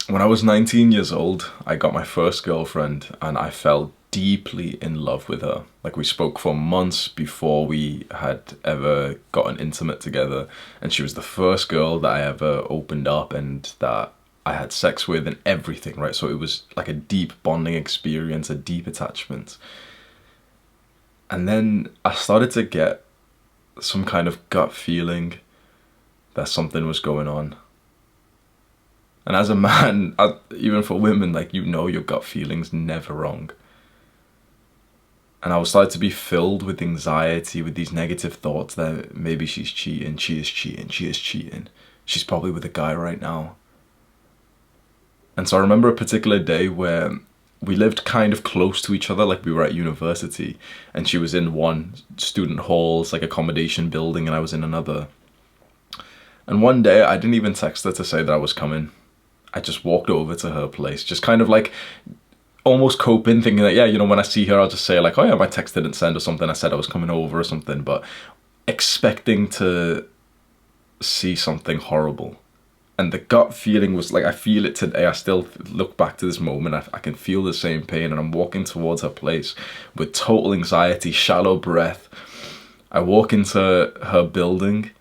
When I was 19 years old, I got my first girlfriend and I fell deeply in love with her. Like, we spoke for months before we had ever gotten intimate together, and she was the first girl that I ever opened up and that I had sex with and everything, right? So it was like a deep bonding experience, a deep attachment. And then I started to get some kind of gut feeling that something was going on. And as a man, even for women, like, you know your gut feeling's never wrong. And I was starting to be filled with anxiety, with these negative thoughts that maybe she's cheating, she is cheating, she is cheating. She's probably with a guy right now. And so I remember a particular day where we lived kind of close to each other, like we were at university, and she was in one student hall's like accommodation building and I was in another. And one day I didn't even text her to say that I was coming. I just walked over to her place, just kind of like almost coping, thinking that, yeah, you know, when I see her, I'll just say like, oh yeah, my text didn't send or something. I said I was coming over or something, but expecting to see something horrible. And the gut feeling was like, I feel it today. I still look back to this moment. I can feel the same pain, and I'm walking towards her place with total anxiety, shallow breath. I walk into her building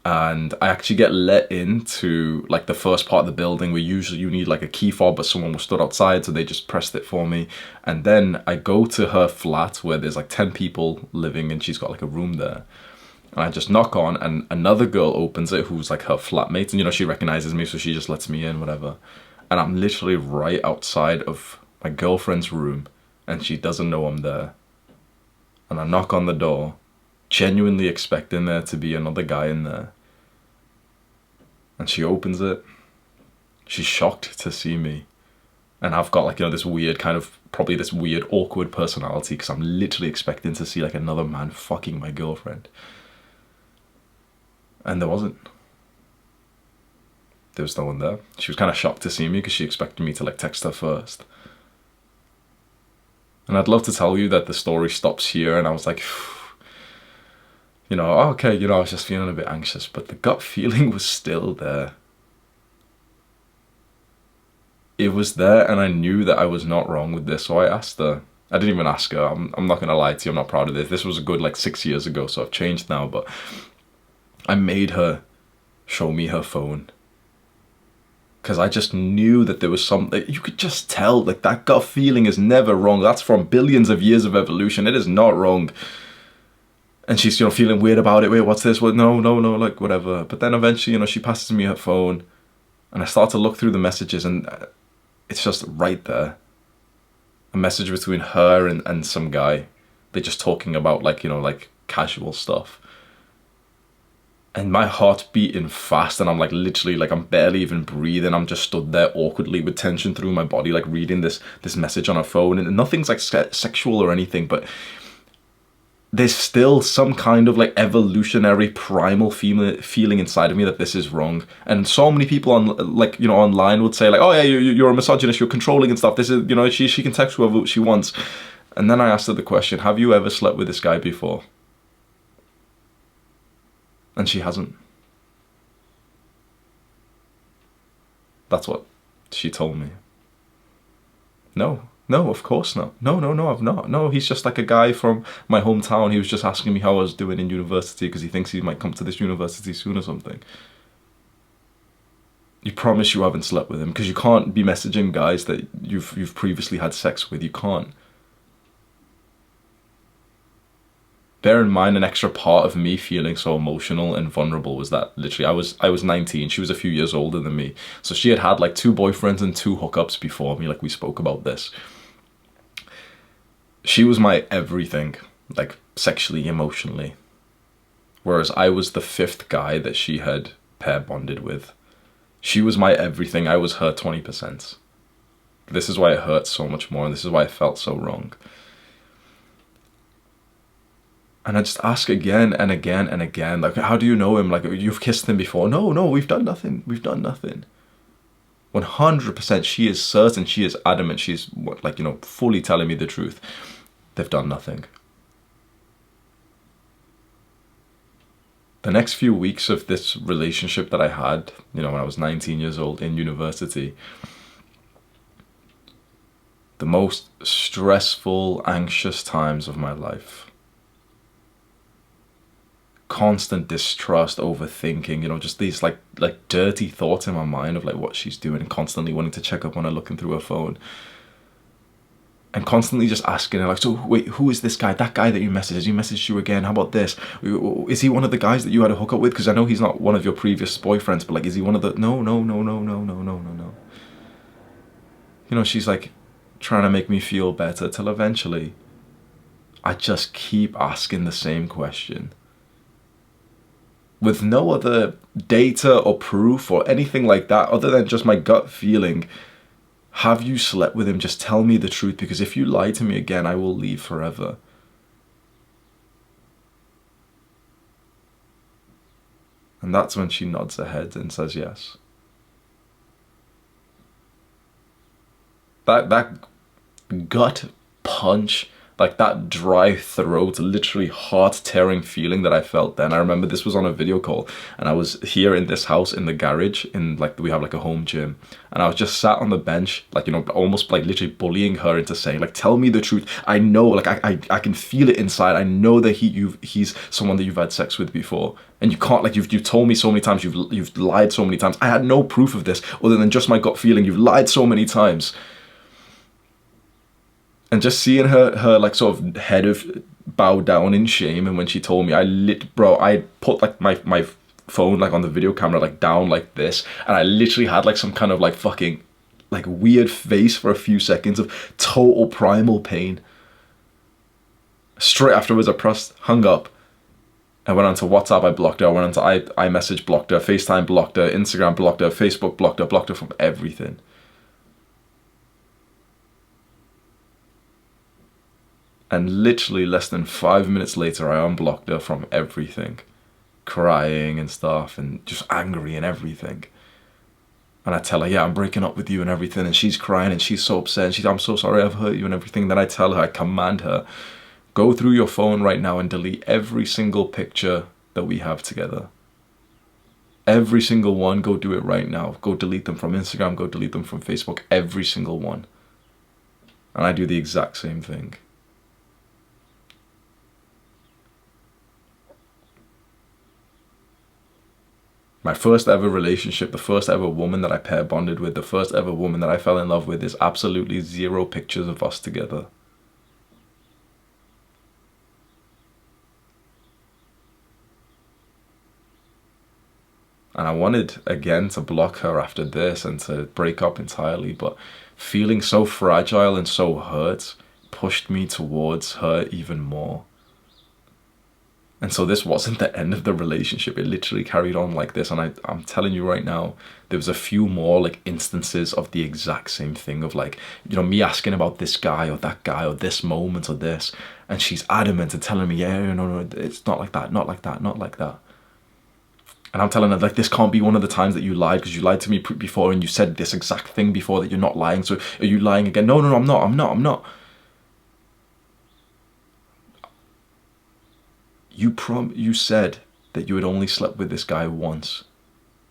and I actually get let into like the first part of the building where usually you need like a key fob, but someone was stood outside, so they just pressed it for me. And then I go to her flat where there's like 10 people living and she's got like a room there. And I just knock on and another girl opens it who's like her flatmate, and you know, she recognizes me, so she just lets me in, whatever. And I'm literally right outside of my girlfriend's room and she doesn't know I'm there. And I knock on the door, genuinely expecting there to be another guy in there. And she opens it. She's shocked to see me. And I've got like, you know, this weird kind of, probably this weird awkward personality, because I'm literally expecting to see like another man fucking my girlfriend. And there wasn't. There was no one there. She was kind of shocked to see me because she expected me to like text her first. And I'd love to tell you that the story stops here and I was like, you know, okay, you know, I was just feeling a bit anxious, but the gut feeling was still there. It was there, and I knew that I was not wrong with this, so I asked her. I didn't even ask her. I'm not going to lie to you, I'm not proud of this. This was a good like 6 years ago, so I've changed now, but I made her show me her phone. Because I just knew that there was something, you could just tell, like, that gut feeling is never wrong. That's from billions of years of evolution. It is not wrong. And she's, you know, feeling weird about it. Wait, what's this? Well, no, like, whatever. But then eventually, you know, she passes me her phone. And I start to look through the messages and it's just right there. A message between her and some guy. They're just talking about, like, you know, like, casual stuff. And my heart beating fast, and I'm like literally like I'm barely even breathing. I'm just stood there awkwardly with tension through my body, like reading this message on her phone. And nothing's like sexual or anything, but there's still some kind of like evolutionary primal feeling inside of me that this is wrong. And so many people on like, you know, online would say like, oh yeah, you're a misogynist, you're controlling and stuff. This is, you know, she can text whoever she wants. And then I asked her the question, have you ever slept with this guy before? And she hasn't. That's what she told me. No, of course not. No, I've not. No, he's just like a guy from my hometown. He was just asking me how I was doing in university because he thinks he might come to this university soon or something. You promise you haven't slept with him? Because you can't be messaging guys that you've previously had sex with. You can't. Bear in mind, an extra part of me feeling so emotional and vulnerable was that literally I was 19, she was a few years older than me. So she had had like 2 boyfriends and 2 hookups before me, like we spoke about this. She was my everything, like sexually, emotionally. Whereas I was the 5th guy that she had pair bonded with. She was my everything, I was her 20%. This is why it hurt so much more, and this is why I felt so wrong. And I just ask again and again and again, like, how do you know him? Like, you've kissed him before? No, we've done nothing. 100%, she is certain, she is adamant, she's, like, you know, fully telling me the truth. They've done nothing. The next few weeks of this relationship that I had, you know, when I was 19 years old in university, the most stressful, anxious times of my life. Constant distrust, overthinking, you know, just these like dirty thoughts in my mind of like what she's doing, and constantly wanting to check up on her, looking through her phone, and constantly just asking her like, so wait, who is this guy? That guy that you messaged, has he messaged you again? How about this? Is he one of the guys that you had a hookup with? Because I know he's not one of your previous boyfriends, but like, is he one of the... No. You know, she's like trying to make me feel better, till eventually I just keep asking the same question with no other data or proof or anything like that, other than just my gut feeling. Have you slept with him? Just tell me the truth, because if you lie to me again, I will leave forever. And that's when she nods her head and says yes. That gut punch, like that dry throat, literally heart-tearing feeling that I felt then. I remember this was on a video call, and I was here in this house in the garage, in like, we have like a home gym, and I was just sat on the bench, like, you know, almost like literally bullying her into saying like, tell me the truth. I know, like, I can feel it inside. I know that he's someone that you've had sex with before, and you can't, like, you've told me so many times, you've lied so many times. I had no proof of this other than just my gut feeling. You've lied so many times. And just seeing her like sort of head of bow down in shame, and when she told me, I put like my phone like on the video camera like down like this, and I literally had like some kind of like fucking like weird face for a few seconds of total primal pain. Straight afterwards, hung up. I went onto WhatsApp, I blocked her. I went onto iMessage, blocked her. FaceTime, blocked her. Instagram, blocked her. Facebook, blocked her from everything. And literally less than 5 minutes later, I unblocked her from everything. Crying and stuff, and just angry and everything. And I tell her, yeah, I'm breaking up with you and everything. And she's crying and she's so upset. And she's, I'm so sorry I've hurt you and everything. Then I tell her, I command her, go through your phone right now and delete every single picture that we have together. Every single one, go do it right now. Go delete them from Instagram, go delete them from Facebook, every single one. And I do the exact same thing. My first ever relationship, the first ever woman that I pair bonded with, the first ever woman that I fell in love with, is absolutely zero pictures of us together. And I wanted, again, to block her after this and to break up entirely, but feeling so fragile and so hurt pushed me towards her even more. And so this wasn't the end of the relationship. It literally carried on like this. And I'm telling you right now, there was a few more like instances of the exact same thing, of like, you know, me asking about this guy or that guy or this moment or this. And she's adamant and telling me, yeah, no, it's not like that, not like that, not like that. And I'm telling her, like, this can't be one of the times that you lied, because you lied to me before and you said this exact thing before that you're not lying. So are you lying again? No, I'm not. You said that you had only slept with this guy once.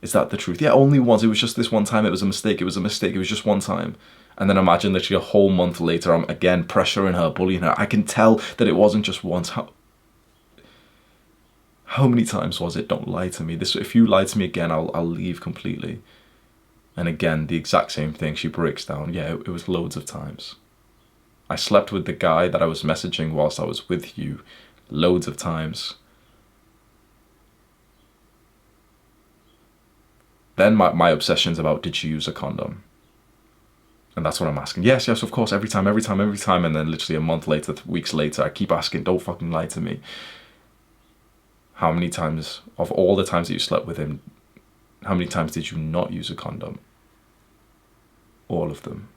Is that the truth? Yeah, only once. It was just this one time. It was a mistake. It was just one time. And then imagine literally a whole month later, I'm again pressuring her, bullying her. I can tell that it wasn't just once. How many times was it? Don't lie to me. If you lie to me again, I'll leave completely. And again, the exact same thing. She breaks down. Yeah, it was loads of times. I slept with the guy that I was messaging whilst I was with you. Loads of times. Then my obsession's about, did she use a condom? And that's what I'm asking. Yes, of course, every time. And then literally a month later, weeks later, I keep asking, don't fucking lie to me. How many times, of all the times that you slept with him, how many times did you not use a condom? All of them.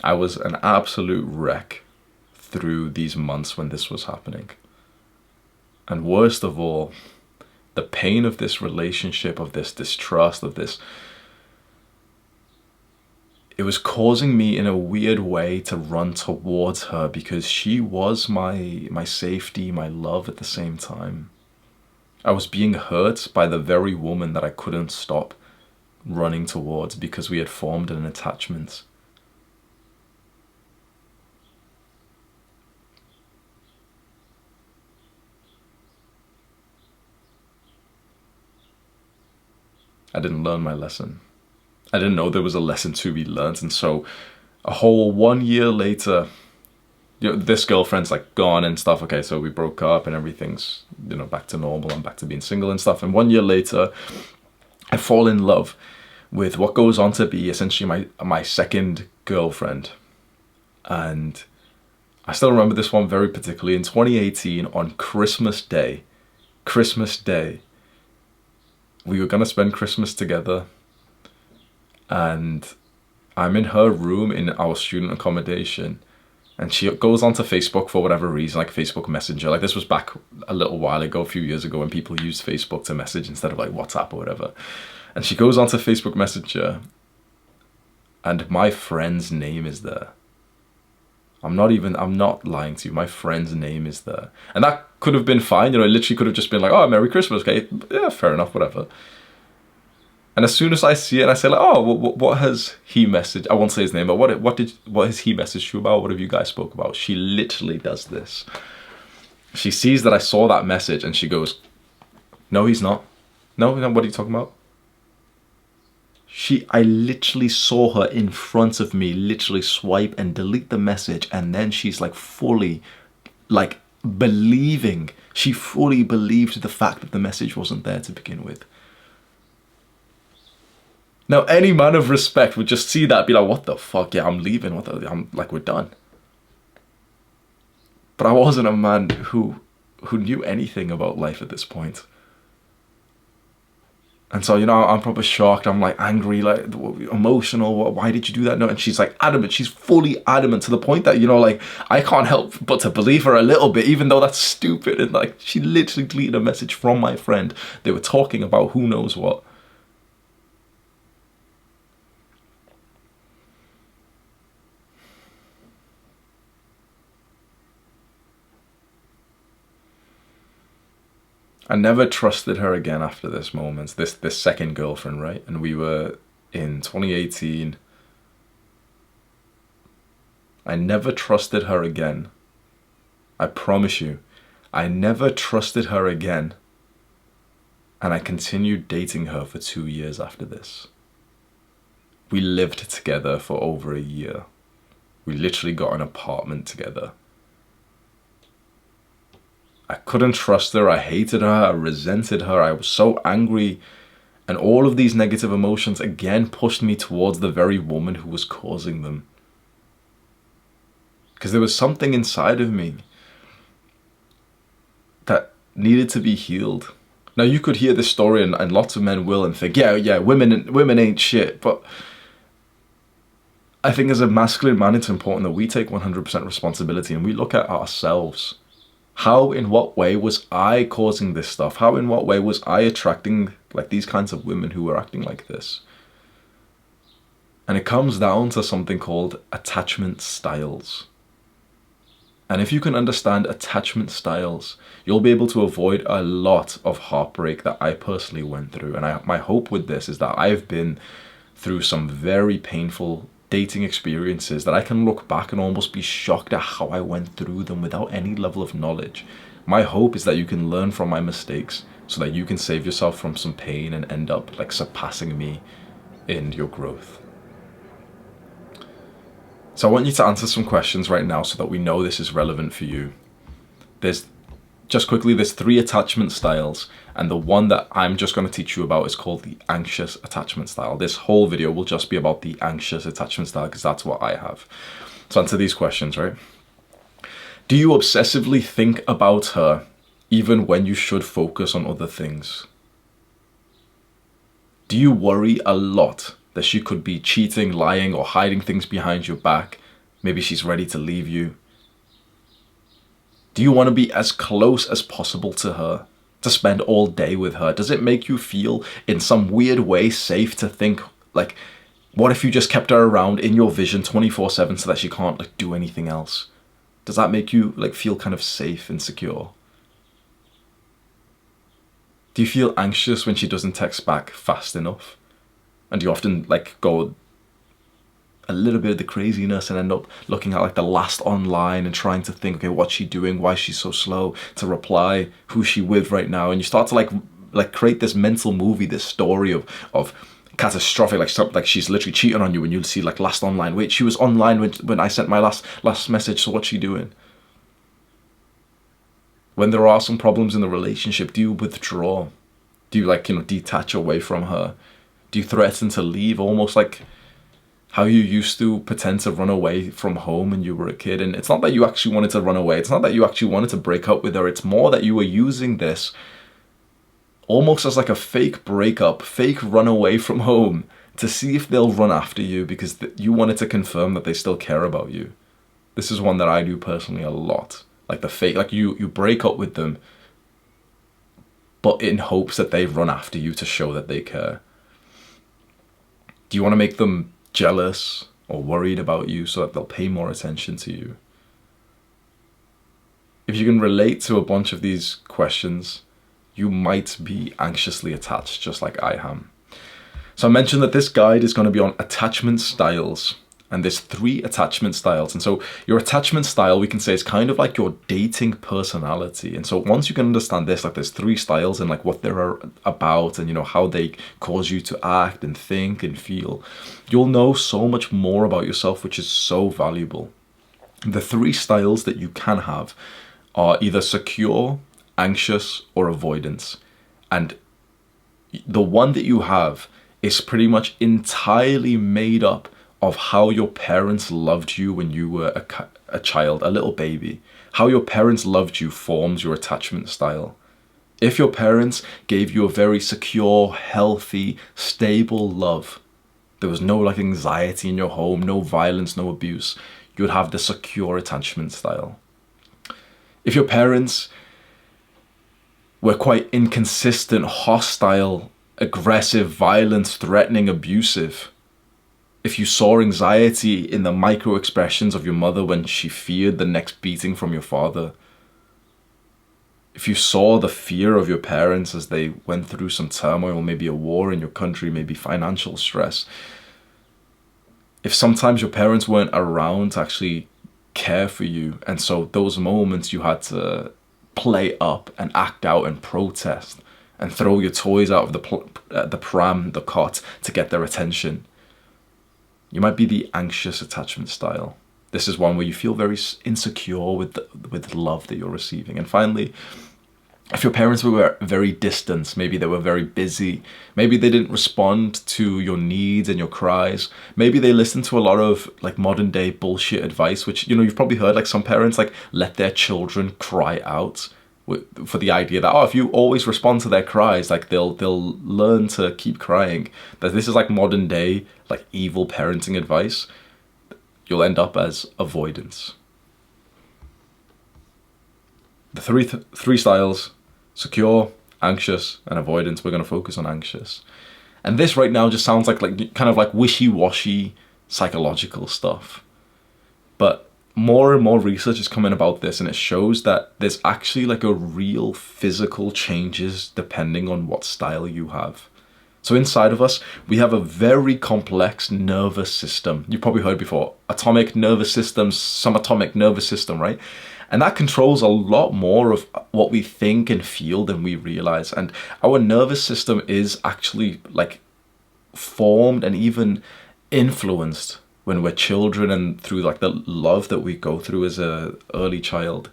I was an absolute wreck through these months when this was happening. And worst of all, the pain of this relationship, of this distrust, of this... it was causing me in a weird way to run towards her because she was my safety, my love at the same time. I was being hurt by the very woman that I couldn't stop running towards because we had formed an attachment. I didn't learn my lesson. I didn't know there was a lesson to be learned, and so a whole 1 year later, this girlfriend's like gone and stuff. Okay, so we broke up and everything's, back to normal. I'm back to being single and stuff. And 1 year later, I fall in love with what goes on to be essentially my second girlfriend. And I still remember this one very particularly. In 2018, on Christmas Day, we were gonna spend Christmas together, and I'm in her room in our student accommodation, and she goes onto Facebook for whatever reason, like Facebook Messenger. Like, this was back a little while ago, a few years ago, when people used Facebook to message instead of like WhatsApp or whatever. And she goes onto Facebook Messenger, and my friend's name is there. I'm not lying to you. My friend's name is there. And that could have been fine. It literally could have just been like, oh, Merry Christmas, okay? Yeah, fair enough, whatever. And as soon as I see it, I say like, oh, what has he messaged? I won't say his name, but what has he messaged you about? What have you guys spoke about? She literally does this. She sees that I saw that message and she goes, no, he's not. No, what are you talking about? I literally saw her in front of me, literally swipe and delete the message, and then she's like fully, like, believing. She fully believed the fact that the message wasn't there to begin with. Now, any man of respect would just see that and be like, what the fuck? Yeah, I'm leaving. I'm like, we're done. But I wasn't a man who knew anything about life at this point. And so, I'm probably shocked. I'm like angry, like emotional. Why did you do that? No, and she's like adamant. She's fully adamant to the point that, like, I can't help but to believe her a little bit, even though that's stupid. And like, she literally deleted a message from my friend. They were talking about who knows what. I never trusted her again after this moment, this second girlfriend, right? And we were in 2018. I never trusted her again. I promise you, I never trusted her again. And I continued dating her for 2 years after this. We lived together for over a year. We literally got an apartment together. I couldn't trust her, I hated her, I resented her, I was so angry, and all of these negative emotions again pushed me towards the very woman who was causing them. Because there was something inside of me that needed to be healed. Now, you could hear this story, and lots of men will, and think, yeah, women ain't shit, but I think as a masculine man, it's important that we take 100% responsibility and we look at ourselves. How, in what way was I causing this stuff? How, in what way was I attracting like these kinds of women who were acting like this? And it comes down to something called attachment styles. And if you can understand attachment styles, you'll be able to avoid a lot of heartbreak that I personally went through. And my hope with this is that I've been through some very painful dating experiences that I can look back and almost be shocked at how I went through them without any level of knowledge. My hope is that you can learn from my mistakes so that you can save yourself from some pain and end up like surpassing me in your growth. So I want you to answer some questions right now so that we know this is relevant for you. There's 3 attachment styles, and the one that I'm just going to teach you about is called the anxious attachment style. This whole video will just be about the anxious attachment style because that's what I have. So answer these questions, right? Do you obsessively think about her even when you should focus on other things? Do you worry a lot that she could be cheating, lying, or hiding things behind your back? Maybe she's ready to leave you. Do you want to be as close as possible to her? To spend all day with her? Does it make you feel in some weird way safe to think like What if you just kept her around in your vision 24/7 so that she can't like do anything else? Does that make you like feel kind of safe and secure? Do you feel anxious when she doesn't text back fast enough? And do you often like go a little bit of the craziness and end up looking at like the last online and trying to think, okay, what's she doing? Why is she so slow to reply? Who's she with right now? And you start to like create this mental movie, this story of catastrophic, like she's literally cheating on you, and you'll see like last online. Wait, she was online when I sent my last message, so what's she doing? When there are some problems in the relationship, do you withdraw? Do you like, detach away from her? Do you threaten to leave, almost like how you used to pretend to run away from home when you were a kid? And it's not that you actually wanted to run away. It's not that you actually wanted to break up with her. It's more that you were using this almost as like a fake breakup, fake run away from home to see if they'll run after you because you wanted to confirm that they still care about you. This is one that I do personally a lot. Like the fake, like you break up with them, but in hopes that they run after you to show that they care. Do you want to make them jealous or worried about you so that they'll pay more attention to you? If you can relate to a bunch of these questions, you might be anxiously attached, just like I am. So I mentioned that this guide is going to be on attachment styles. And there's 3 attachment styles. And so your attachment style, we can say, is kind of like your dating personality. And so once you can understand this, like there's 3 styles and like what they're about and, how they cause you to act and think and feel, you'll know so much more about yourself, which is so valuable. The 3 styles that you can have are either secure, anxious, or avoidance. And the one that you have is pretty much entirely made up of how your parents loved you when you were a child, a little baby. How your parents loved you forms your attachment style. If your parents gave you a very secure, healthy, stable love, there was no like anxiety in your home, no violence, no abuse, you would have the secure attachment style. If your parents were quite inconsistent, hostile, aggressive, violent, threatening, abusive, if you saw anxiety in the micro expressions of your mother when she feared the next beating from your father, if you saw the fear of your parents as they went through some turmoil, maybe a war in your country, maybe financial stress, if sometimes your parents weren't around to actually care for you, and so those moments you had to play up and act out and protest and throw your toys out of the pram, the cot, to get their attention, you might be the anxious attachment style. This is one where you feel very insecure with the love that you're receiving. And finally, if your parents were very distant, maybe they were very busy, maybe they didn't respond to your needs and your cries, maybe they listened to a lot of like modern day bullshit advice, which, you've probably heard, like some parents like let their children cry out for the idea that, if you always respond to their cries, like they'll learn to keep crying. That this is like modern day, like evil parenting advice. You'll end up as avoidance. The three styles: secure, anxious, and avoidance. We're going to focus on anxious. And this right now just sounds like kind of like wishy-washy psychological stuff. But more and more research is coming about this, and it shows that there's actually like a real physical changes depending on what style you have. So inside of us, we have a very complex nervous system. You've probably heard before, atomic nervous system, subatomic nervous system, right? And that controls a lot more of what we think and feel than we realize. And our nervous system is actually like formed and even influenced when we're children and through like the love that we go through as a early child.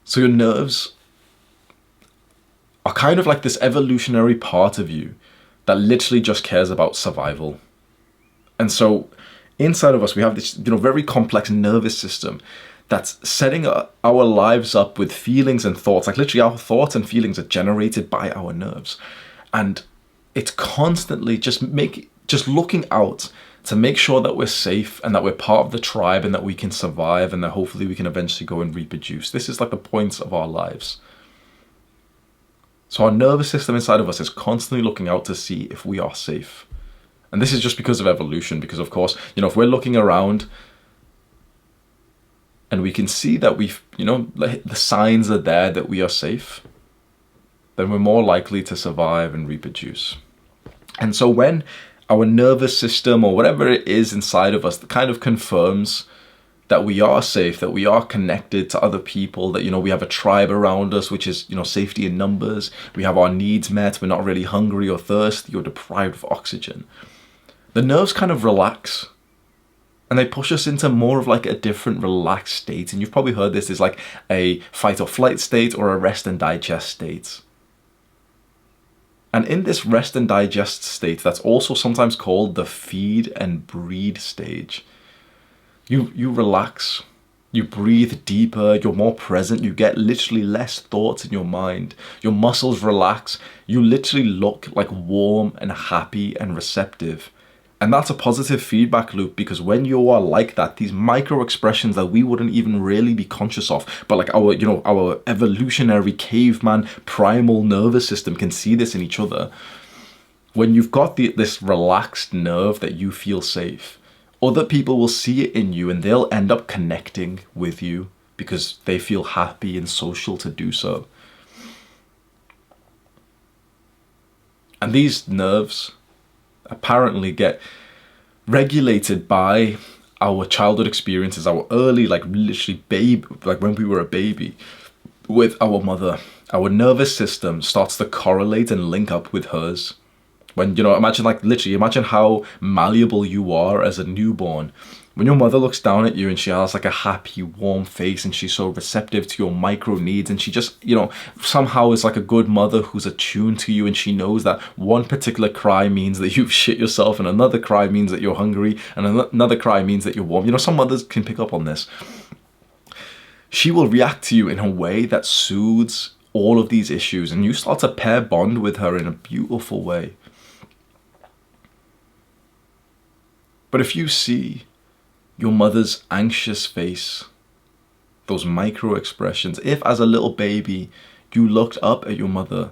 So your nerves are kind of like this evolutionary part of you that literally just cares about survival. And so inside of us, we have this, very complex nervous system that's setting our lives up with feelings and thoughts. Like literally our thoughts and feelings are generated by our nerves. And it's constantly just looking out to make sure that we're safe and that we're part of the tribe and that we can survive and that hopefully we can eventually go and reproduce. This is like the point of our lives. So our nervous system inside of us is constantly looking out to see if we are safe. And this is just because of evolution, because of course, if we're looking around and we can see that the signs are there that we are safe, then we're more likely to survive and reproduce. And so when our nervous system or whatever it is inside of us that kind of confirms that we are safe, that we are connected to other people, that, we have a tribe around us, which is, safety in numbers, we have our needs met, we're not really hungry or thirsty or deprived of oxygen, the nerves kind of relax. And they push us into more of like a different relaxed state. And you've probably heard this is like a fight or flight state or a rest and digest state. And in this rest and digest state, that's also sometimes called the feed and breed stage. You relax, you breathe deeper, you're more present, you get literally less thoughts in your mind. Your muscles relax, you literally look like warm and happy and receptive. And that's a positive feedback loop, because when you are like that, these micro expressions that we wouldn't even really be conscious of, but like our evolutionary caveman primal nervous system can see this in each other. When you've got this relaxed nerve that you feel safe, other people will see it in you and they'll end up connecting with you because they feel happy and social to do so. And these nerves apparently get regulated by our childhood experiences, our early, like literally baby, like when we were a baby with our mother. Our nervous system starts to correlate and link up with hers. When, imagine how malleable you are as a newborn. When your mother looks down at you and she has like a happy, warm face and she's so receptive to your micro needs, and she just, somehow is like a good mother who's attuned to you, and she knows that one particular cry means that you've shit yourself, and another cry means that you're hungry, and another cry means that you're warm. Some mothers can pick up on this. She will react to you in a way that soothes all of these issues, and you start to pair bond with her in a beautiful way. But if you see your mother's anxious face, those micro expressions, if as a little baby you looked up at your mother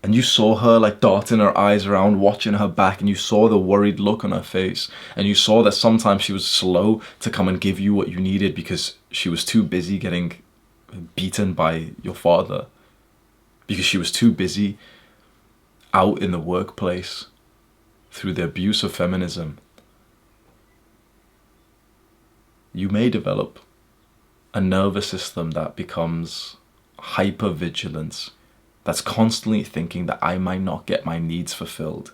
and you saw her like darting her eyes around, watching her back, and you saw the worried look on her face, and you saw that sometimes she was slow to come and give you what you needed because she was too busy getting beaten by your father, because she was too busy out in the workplace through the abuse of feminism, you may develop a nervous system that becomes hypervigilance, that's constantly thinking that I might not get my needs fulfilled.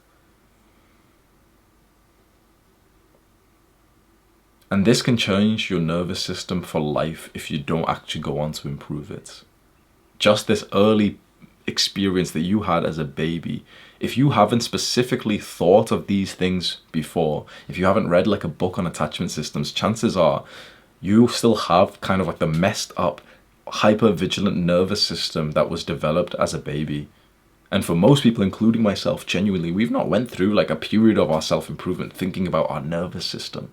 And this can change your nervous system for life if you don't actually go on to improve it. Just this early experience that you had as a baby, if you haven't specifically thought of these things before, if you haven't read like a book on attachment systems, chances are you still have kind of like the messed up hyper-vigilant nervous system that was developed as a baby. And for most people, including myself, genuinely, we've not went through like a period of our self-improvement thinking about our nervous system.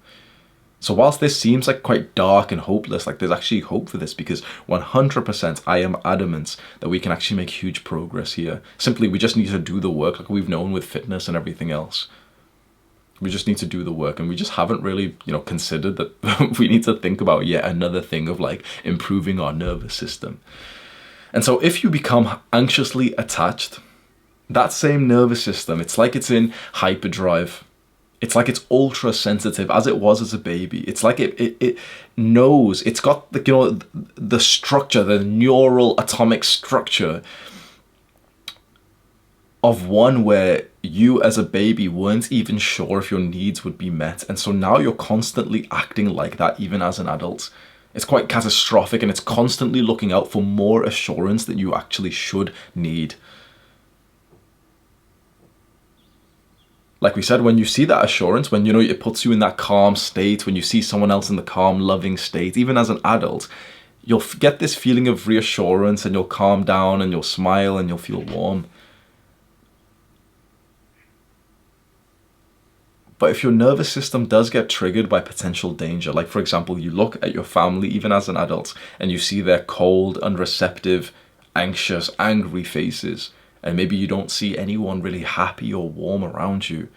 So whilst this seems like quite dark and hopeless, like there's actually hope for this, because 100% I am adamant that we can actually make huge progress here. Simply, we just need to do the work like we've known with fitness and everything else. We just need to do the work, and we just haven't really, considered that we need to think about yet another thing of like improving our nervous system. And so if you become anxiously attached, that same nervous system, it's like it's in hyperdrive. It's like it's ultra sensitive as it was as a baby. It's like it knows, it's got the structure, the neural atomic structure of one where you as a baby weren't even sure if your needs would be met. And so now you're constantly acting like that even as an adult. It's quite catastrophic, and it's constantly looking out for more assurance that you actually should need. Like we said, when you see that assurance, when it puts you in that calm state, when you see someone else in the calm, loving state, even as an adult, you'll get this feeling of reassurance, and you'll calm down and you'll smile and you'll feel warm. But if your nervous system does get triggered by potential danger, like for example, you look at your family, even as an adult, and you see their cold, unreceptive, anxious, angry faces, and maybe you don't see anyone really happy or warm around you,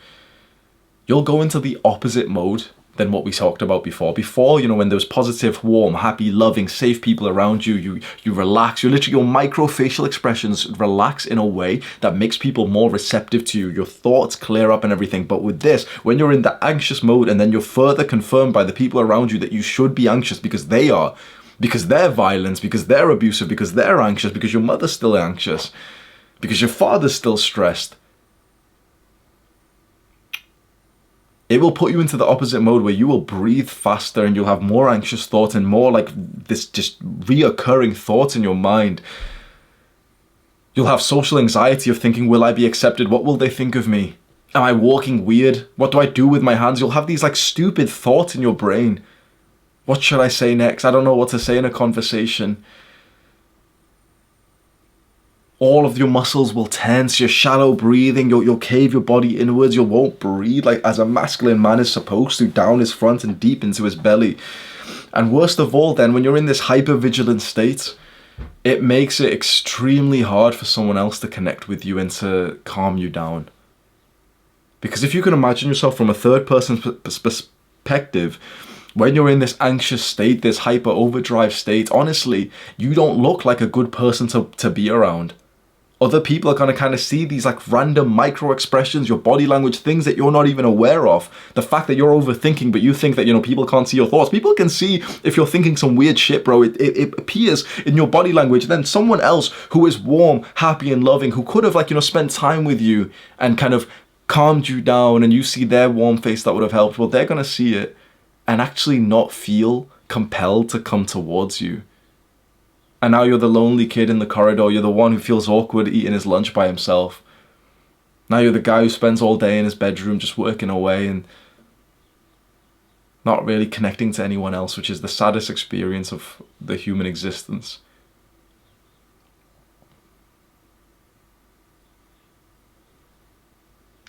you'll go into the opposite mode than what we talked about before. Before, you know, when there was positive, warm, happy, loving, safe people around you, you relax. Your micro facial expressions relax in a way that makes people more receptive to you. Your thoughts clear up and everything. But with this, when you're in the anxious mode and then you're further confirmed by the people around you that you should be anxious because they are, because they're violent, because they're abusive, because they're anxious, because your mother's still anxious, because your father's still stressed, it will put you into the opposite mode where you will breathe faster and you'll have more anxious thoughts and more like this just reoccurring thoughts in your mind. You'll have social anxiety of thinking, will I be accepted? What will they think of me? Am I walking weird? What do I do with my hands? You'll have these like stupid thoughts in your brain. What should I say next? I don't know what to say in a conversation. All of your muscles will tense, your shallow breathing, you'll cave your body inwards, you won't breathe like as a masculine man is supposed to, down his front and deep into his belly. And worst of all then, when you're in this hyper-vigilant state, it makes it extremely hard for someone else to connect with you and to calm you down. Because if you can imagine yourself from a third person perspective, when you're in this anxious state, this hyper overdrive state, honestly, you don't look like a good person to be around. Other people are going to kind of see these like random micro expressions, your body language, things that you're not even aware of. The fact that you're overthinking, but you think that, you know, people can't see your thoughts. People can see if you're thinking some weird shit, bro. It appears in your body language. Then someone else who is warm, happy and loving, who could have like, you know, spent time with you and kind of calmed you down, and you see their warm face that would have helped. Well, they're going to see it and actually not feel compelled to come towards you. And now you're the lonely kid in the corridor. You're the one who feels awkward eating his lunch by himself. Now you're the guy who spends all day in his bedroom just working away and not really connecting to anyone else, which is the saddest experience of the human existence.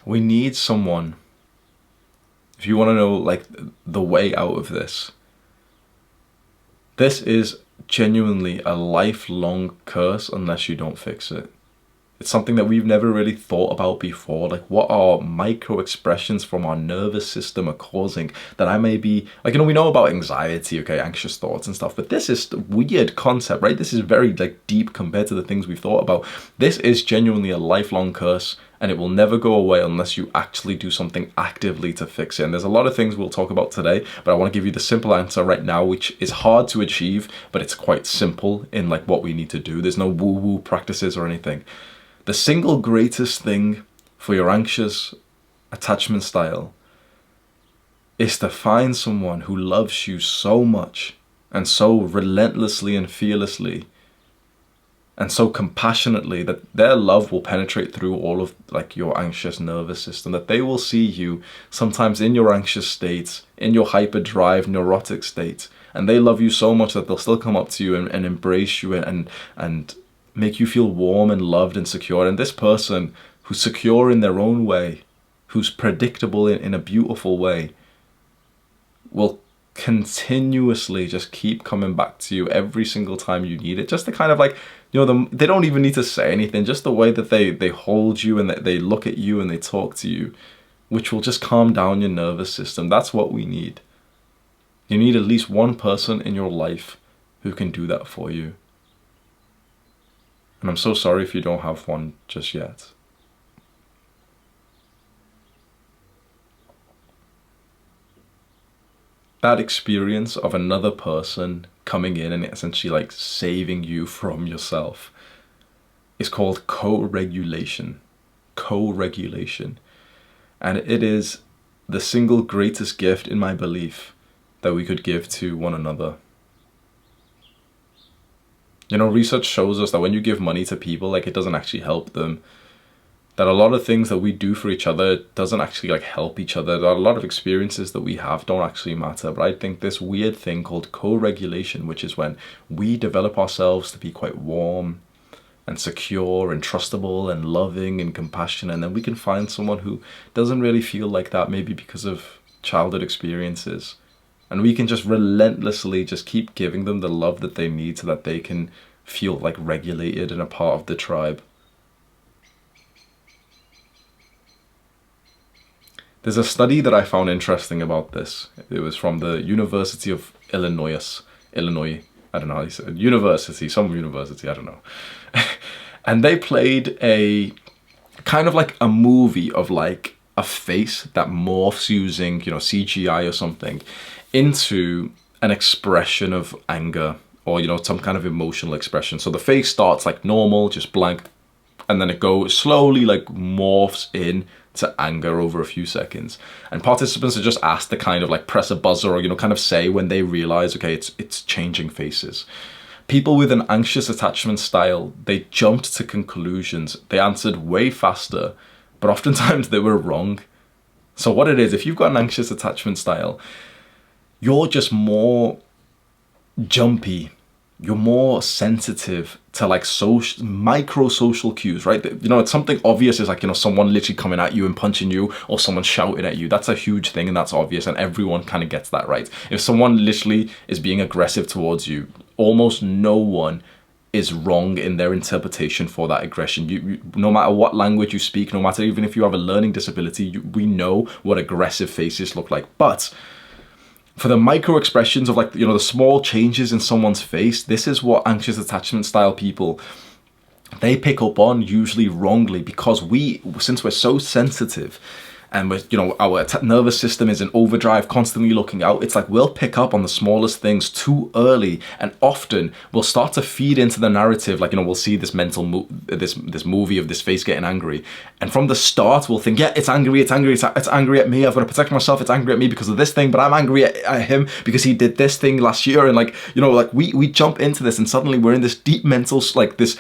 We need someone. If you want to know like the way out of this, this is genuinely a lifelong curse unless you don't fix it. It's something that we've never really thought about before, like what our micro expressions from our nervous system are causing that I may be, like, you know, we know about anxiety, okay, anxious thoughts and stuff, but this is a weird concept, right? This is very like deep compared to the things we thought about. This is genuinely a lifelong curse, and it will never go away unless you actually do something actively to fix it. And there's a lot of things we'll talk about today, but I want to give you the simple answer right now, which is hard to achieve, but it's quite simple in like what we need to do. There's no woo-woo practices or anything. The single greatest thing for your anxious attachment style is to find someone who loves you so much and so relentlessly and fearlessly and so compassionately that their love will penetrate through all of like your anxious nervous system, that they will see you sometimes in your anxious states, in your hyperdrive neurotic state, and they love you so much that they'll still come up to you and embrace you and make you feel warm and loved and secure. And this person who's secure in their own way, who's predictable in a beautiful way, will continuously just keep coming back to you every single time you need it. Just the kind of like, you know, they don't even need to say anything, just the way that they hold you and that they look at you and they talk to you, which will just calm down your nervous system. That's what we need. You need at least one person in your life who can do that for you. And I'm so sorry if you don't have one just yet. That experience of another person coming in and essentially like saving you from yourself is called co-regulation. Co-regulation. And it is the single greatest gift in my belief that we could give to one another. You know, research shows us that when you give money to people, like, it doesn't actually help them. That a lot of things that we do for each other doesn't actually like help each other. That a lot of experiences that we have don't actually matter. But I think this weird thing called co-regulation, which is when we develop ourselves to be quite warm and secure and trustable and loving and compassionate, and then we can find someone who doesn't really feel like that, maybe because of childhood experiences. And we can just relentlessly just keep giving them the love that they need so that they can feel like regulated and a part of the tribe. There's a study that I found interesting about this. It was from the University of Illinois. Illinois. I don't know how you say it. University, some university, I don't know. And they played a kind of like a movie of like a face that morphs using, CGI or something into an expression of anger or, some kind of emotional expression. So the face starts like normal, just blank, and then it goes slowly like morphs in to anger over a few seconds. And participants are just asked to kind of like press a buzzer or, kind of say when they realize, okay, it's changing faces. People with an anxious attachment style, they jumped to conclusions. They answered way faster, but oftentimes they were wrong. So what it is, if you've got an anxious attachment style, you're just more jumpy. You're more sensitive to like micro social cues, right? It's something obvious is like, someone literally coming at you and punching you or someone shouting at you. That's a huge thing and that's obvious and everyone kind of gets that, right? If someone literally is being aggressive towards you, almost no one is wrong in their interpretation for that aggression. You no matter what language you speak, no matter even if you have a learning disability, we know what aggressive faces look like. But for the micro expressions of like, the small changes in someone's face, this is what anxious attachment style people, they pick up on, usually wrongly, because since we're so sensitive and our nervous system is in overdrive, constantly looking out, it's like we'll pick up on the smallest things too early, and often we'll start to feed into the narrative. Like, we'll see this this movie of this face getting angry, and from the start we'll think, yeah, it's angry at me, I've got to protect myself, it's angry at me because of this thing, but I'm angry at him because he did this thing last year. And like, we jump into this and suddenly we're in this deep mental, like this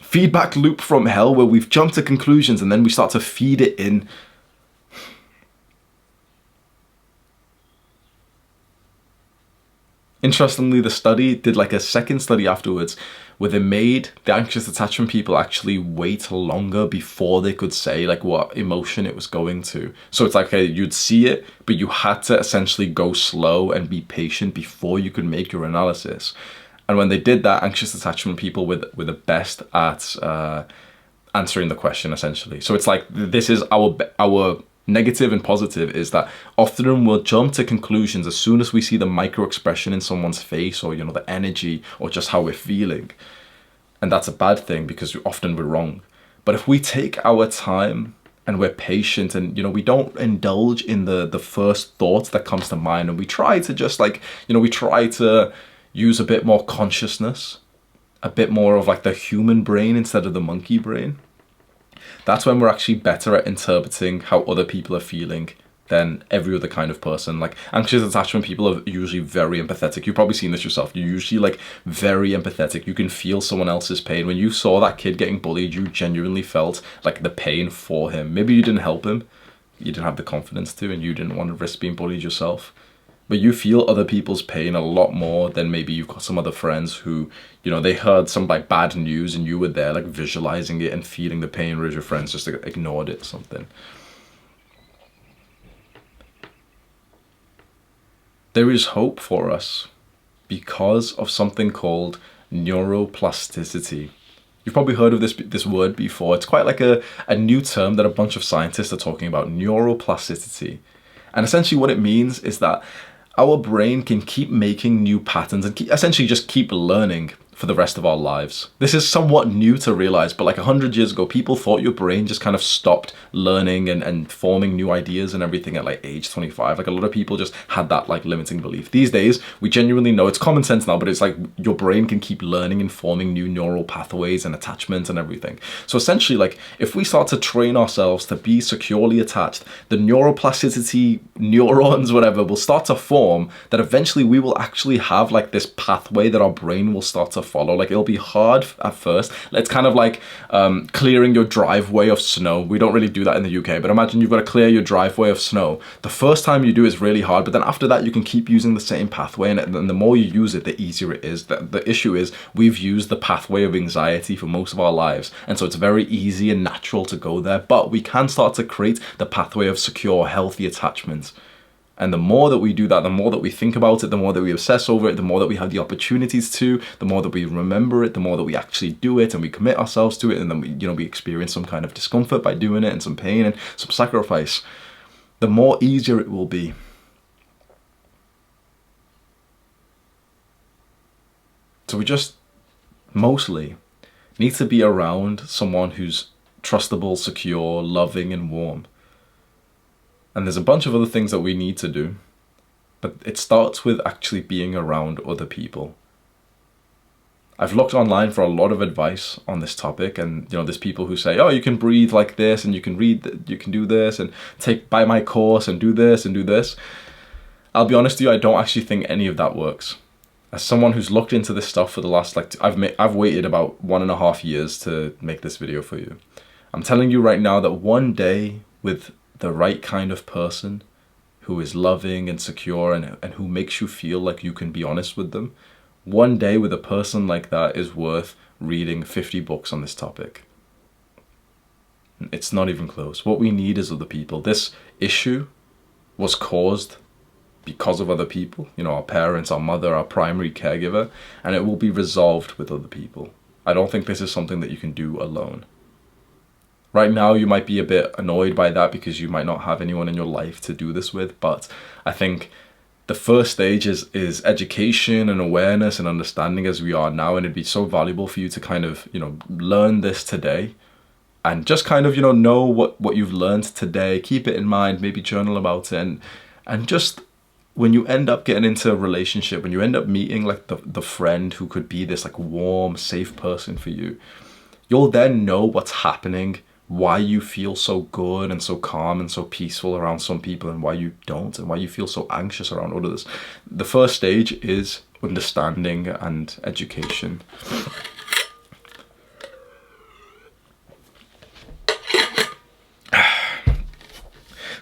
feedback loop from hell where we've jumped to conclusions and then we start to feed it in. Interestingly, the study did like a second study afterwards where they made the anxious attachment people actually wait longer before they could say like what emotion it was going to. So it's like, okay, you'd see it, but you had to essentially go slow and be patient before you could make your analysis. And when they did that, anxious attachment people were the best at answering the question, essentially. So it's like, this is our negative and positive is that often we'll jump to conclusions as soon as we see the micro expression in someone's face or, the energy or just how we're feeling. And that's a bad thing because often we're wrong. But if we take our time and we're patient and, we don't indulge in the first thought that comes to mind, and we try to just like, we try to use a bit more consciousness, a bit more of like the human brain instead of the monkey brain, that's when we're actually better at interpreting how other people are feeling than every other kind of person. Like, anxious attachment people are usually very empathetic. You've probably seen this yourself. You're usually like very empathetic. You can feel someone else's pain. When you saw that kid getting bullied, you genuinely felt like the pain for him. Maybe you didn't help him, you didn't have the confidence to, and you didn't want to risk being bullied yourself. But you feel other people's pain a lot more than maybe you've got some other friends who, they heard some like bad news and you were there like visualizing it and feeling the pain, whereas your friends just like, ignored it or something. There is hope for us because of something called neuroplasticity. You've probably heard of this word before. It's quite like a new term that a bunch of scientists are talking about, neuroplasticity. And essentially what it means is that our brain can keep making new patterns and essentially just keep learning for the rest of our lives. This is somewhat new to realize, but like 100 years ago, people thought your brain just kind of stopped learning and forming new ideas and everything at like age 25. Like a lot of people just had that like limiting belief. These days, we genuinely know, it's common sense now, but it's like your brain can keep learning and forming new neural pathways and attachments and everything. So essentially, like if we start to train ourselves to be securely attached, the neuroplasticity neurons, whatever, will start to form that eventually we will actually have like this pathway that our brain will start to follow. Like it'll be hard at first. It's kind of like clearing your driveway of snow. We don't really do that in the UK, but imagine you've got to clear your driveway of snow. The first time you do is really hard, but then after that you can keep using the same pathway, and the more you use it, the easier it is. The issue is we've used the pathway of anxiety for most of our lives, and so it's very easy and natural to go there, but we can start to create the pathway of secure, healthy attachments. And the more that we do that, the more that we think about it, the more that we obsess over it, the more that we have the opportunities to, the more that we remember it, the more that we actually do it and we commit ourselves to it, and then we experience some kind of discomfort by doing it and some pain and some sacrifice. the more easier it will be. So we just mostly need to be around someone who's trustable, secure, loving, and warm. And there's a bunch of other things that we need to do, but it starts with actually being around other people. I've looked online for a lot of advice on this topic, and there's people who say, oh, you can breathe like this, and you can read, you can do this, and buy my course, and do this, and do this. I'll be honest with you, I don't actually think any of that works. As someone who's looked into this stuff for the last, I've waited about 1.5 years to make this video for you. I'm telling you right now that one day with the right kind of person who is loving and secure and who makes you feel like you can be honest with them, one day with a person like that is worth reading 50 books on this topic. It's not even close. What we need is other people. This issue was caused because of other people, our parents, our mother, our primary caregiver, and it will be resolved with other people. I don't think this is something that you can do alone. Right now, you might be a bit annoyed by that because you might not have anyone in your life to do this with, but I think the first stage is education and awareness and understanding as we are now, and it'd be so valuable for you to kind of, learn this today and just kind of, know what you've learned today, keep it in mind, maybe journal about it, and just when you end up getting into a relationship, when you end up meeting like the friend who could be this like warm, safe person for you, you'll then know what's happening, why you feel so good and so calm and so peaceful around some people and why you don't, and why you feel so anxious around others. The first stage is understanding and education.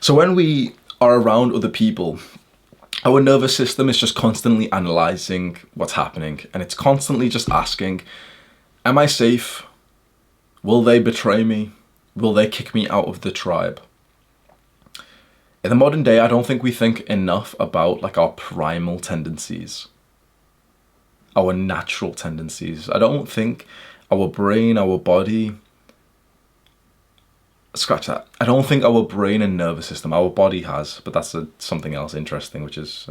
So when we are around other people, our nervous system is just constantly analyzing what's happening, and it's constantly just asking, am I safe? Will they betray me? Will they kick me out of the tribe? In the modern day, I don't think we think enough about like our primal tendencies, our natural tendencies. I don't think our brain, our body, scratch that. I don't think our brain and nervous system, our body has, but that's something else interesting, which is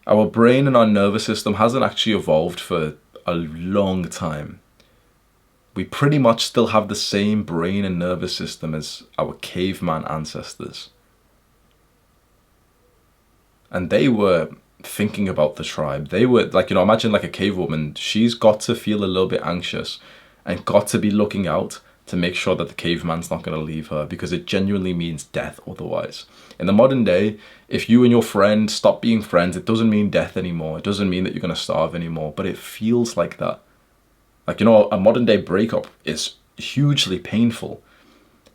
our brain and our nervous system hasn't actually evolved for a long time. We pretty much still have the same brain and nervous system as our caveman ancestors. And they were thinking about the tribe. They were like, imagine like a cave woman. She's got to feel a little bit anxious and got to be looking out to make sure that the caveman's not going to leave her, because it genuinely means death otherwise. In the modern day, if you and your friend stop being friends, it doesn't mean death anymore. It doesn't mean that you're going to starve anymore, but it feels like that. Like, a modern day breakup is hugely painful,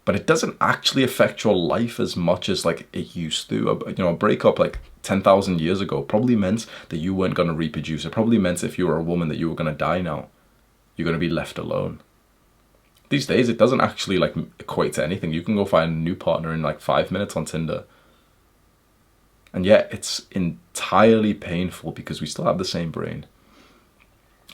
but it doesn't actually affect your life as much as like it used to. A breakup like 10,000 years ago probably meant that you weren't going to reproduce. It probably meant if you were a woman that you were going to die now. You're going to be left alone. These days, it doesn't actually like equate to anything. You can go find a new partner in like 5 minutes on Tinder. And yet it's entirely painful because we still have the same brain.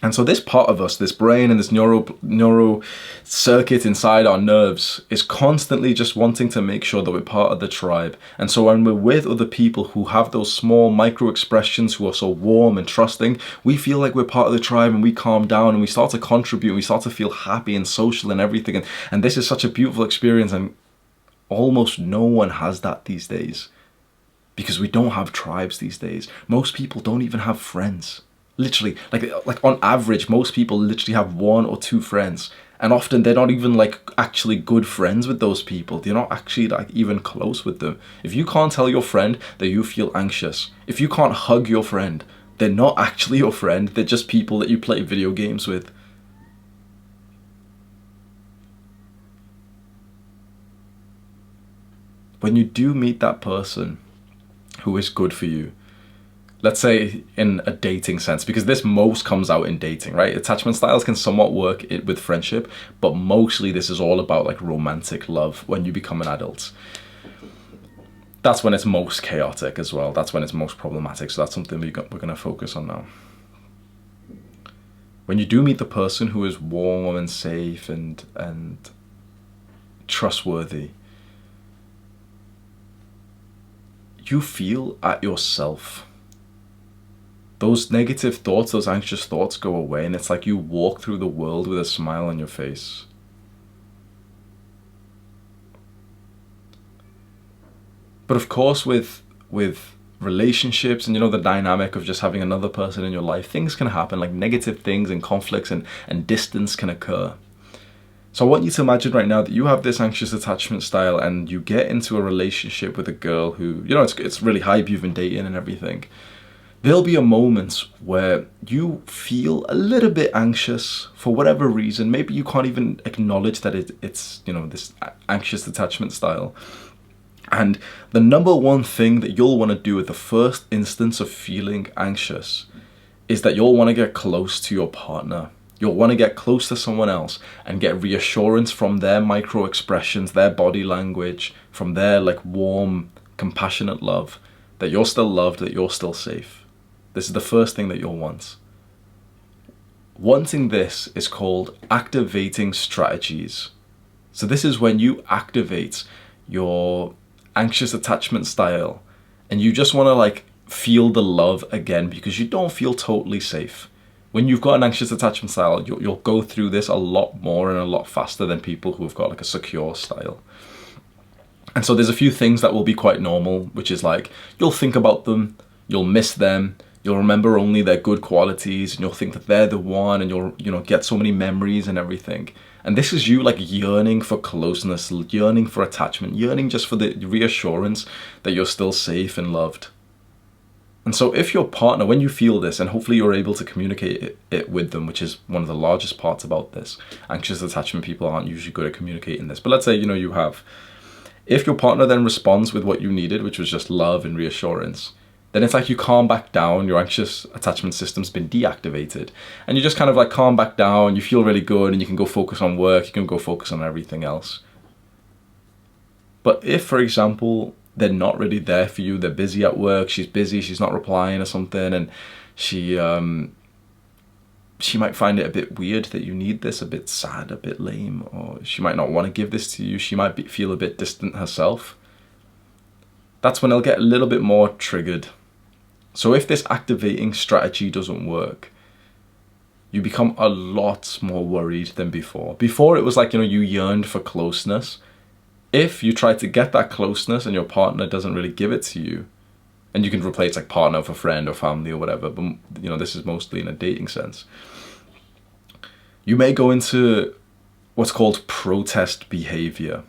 And so this part of us, this brain and this neuro circuit inside our nerves is constantly just wanting to make sure that we're part of the tribe. And so when we're with other people who have those small micro expressions, who are so warm and trusting, we feel like we're part of the tribe and we calm down and we start to contribute and we start to feel happy and social and everything. And this is such a beautiful experience, and almost no one has that these days because we don't have tribes these days. Most people don't even have friends. Literally, like on average, most people literally have 1 or 2 friends, and often they're not even like actually good friends with those people. They're not actually like even close with them. If you can't tell your friend that you feel anxious, if you can't hug your friend, they're not actually your friend. They're just people that you play video games with. When you do meet that person who is good for you, let's say in a dating sense, because this most comes out in dating, right? Attachment styles can somewhat work with friendship, but mostly this is all about like romantic love when you become an adult. That's when it's most chaotic as well. That's when it's most problematic. So that's something we're going to focus on now. When you do meet the person who is warm and safe and trustworthy, you feel at yourself. Those negative thoughts, those anxious thoughts go away, and it's like you walk through the world with a smile on your face. But of course, with relationships and, you know, the dynamic of just having another person in your life, things can happen, like negative things and conflicts and distance can occur. So I want you to imagine right now that you have this anxious attachment style and you get into a relationship with a girl who, you know, it's really hype, you've been dating and everything. There'll be a moment where you feel a little bit anxious for whatever reason. Maybe you can't even acknowledge that it's, you know, this anxious attachment style. And the number one thing that you'll want to do at the first instance of feeling anxious is that you'll want to get close to your partner. You'll want to get close to someone else and get reassurance from their micro expressions, their body language, from their like warm, compassionate love, that you're still loved, that you're still safe. This is the first thing that you'll want. Wanting this is called activating strategies. So this is when you activate your anxious attachment style and you just want to like feel the love again because you don't feel totally safe. When you've got an anxious attachment style, you'll go through this a lot more and a lot faster than people who have got like a secure style. And so there's a few things that will be quite normal, which is like you'll think about them, you'll miss them, you'll remember only their good qualities, and you'll think that they're the one, and you'll, you know, get so many memories and everything. And this is you like yearning for closeness, yearning for attachment, yearning just for the reassurance that you're still safe and loved. And so if your partner, when you feel this, and hopefully you're able to communicate it with them, which is one of the largest parts about this, anxious attachment people aren't usually good at communicating this. But let's say, you know, you have, if your partner then responds with what you needed, which was just love and reassurance, then it's like you calm back down, your anxious attachment system's been deactivated, and you just kind of like calm back down, you feel really good, and you can go focus on work, you can go focus on everything else. But if, for example, they're not really there for you, they're busy at work, she's busy, she's not replying or something, and she might find it a bit weird that you need this, a bit sad, a bit lame, or she might not want to give this to you, she might feel a bit distant herself. That's when they'll get a little bit more triggered. So if this activating strategy doesn't work, you become a lot more worried than before. Before it was like, you know, you yearned for closeness. If you try to get that closeness and your partner doesn't really give it to you, and you can replace like partner for friend or family or whatever, but you know, this is mostly in a dating sense, you may go into what's called protest behavior.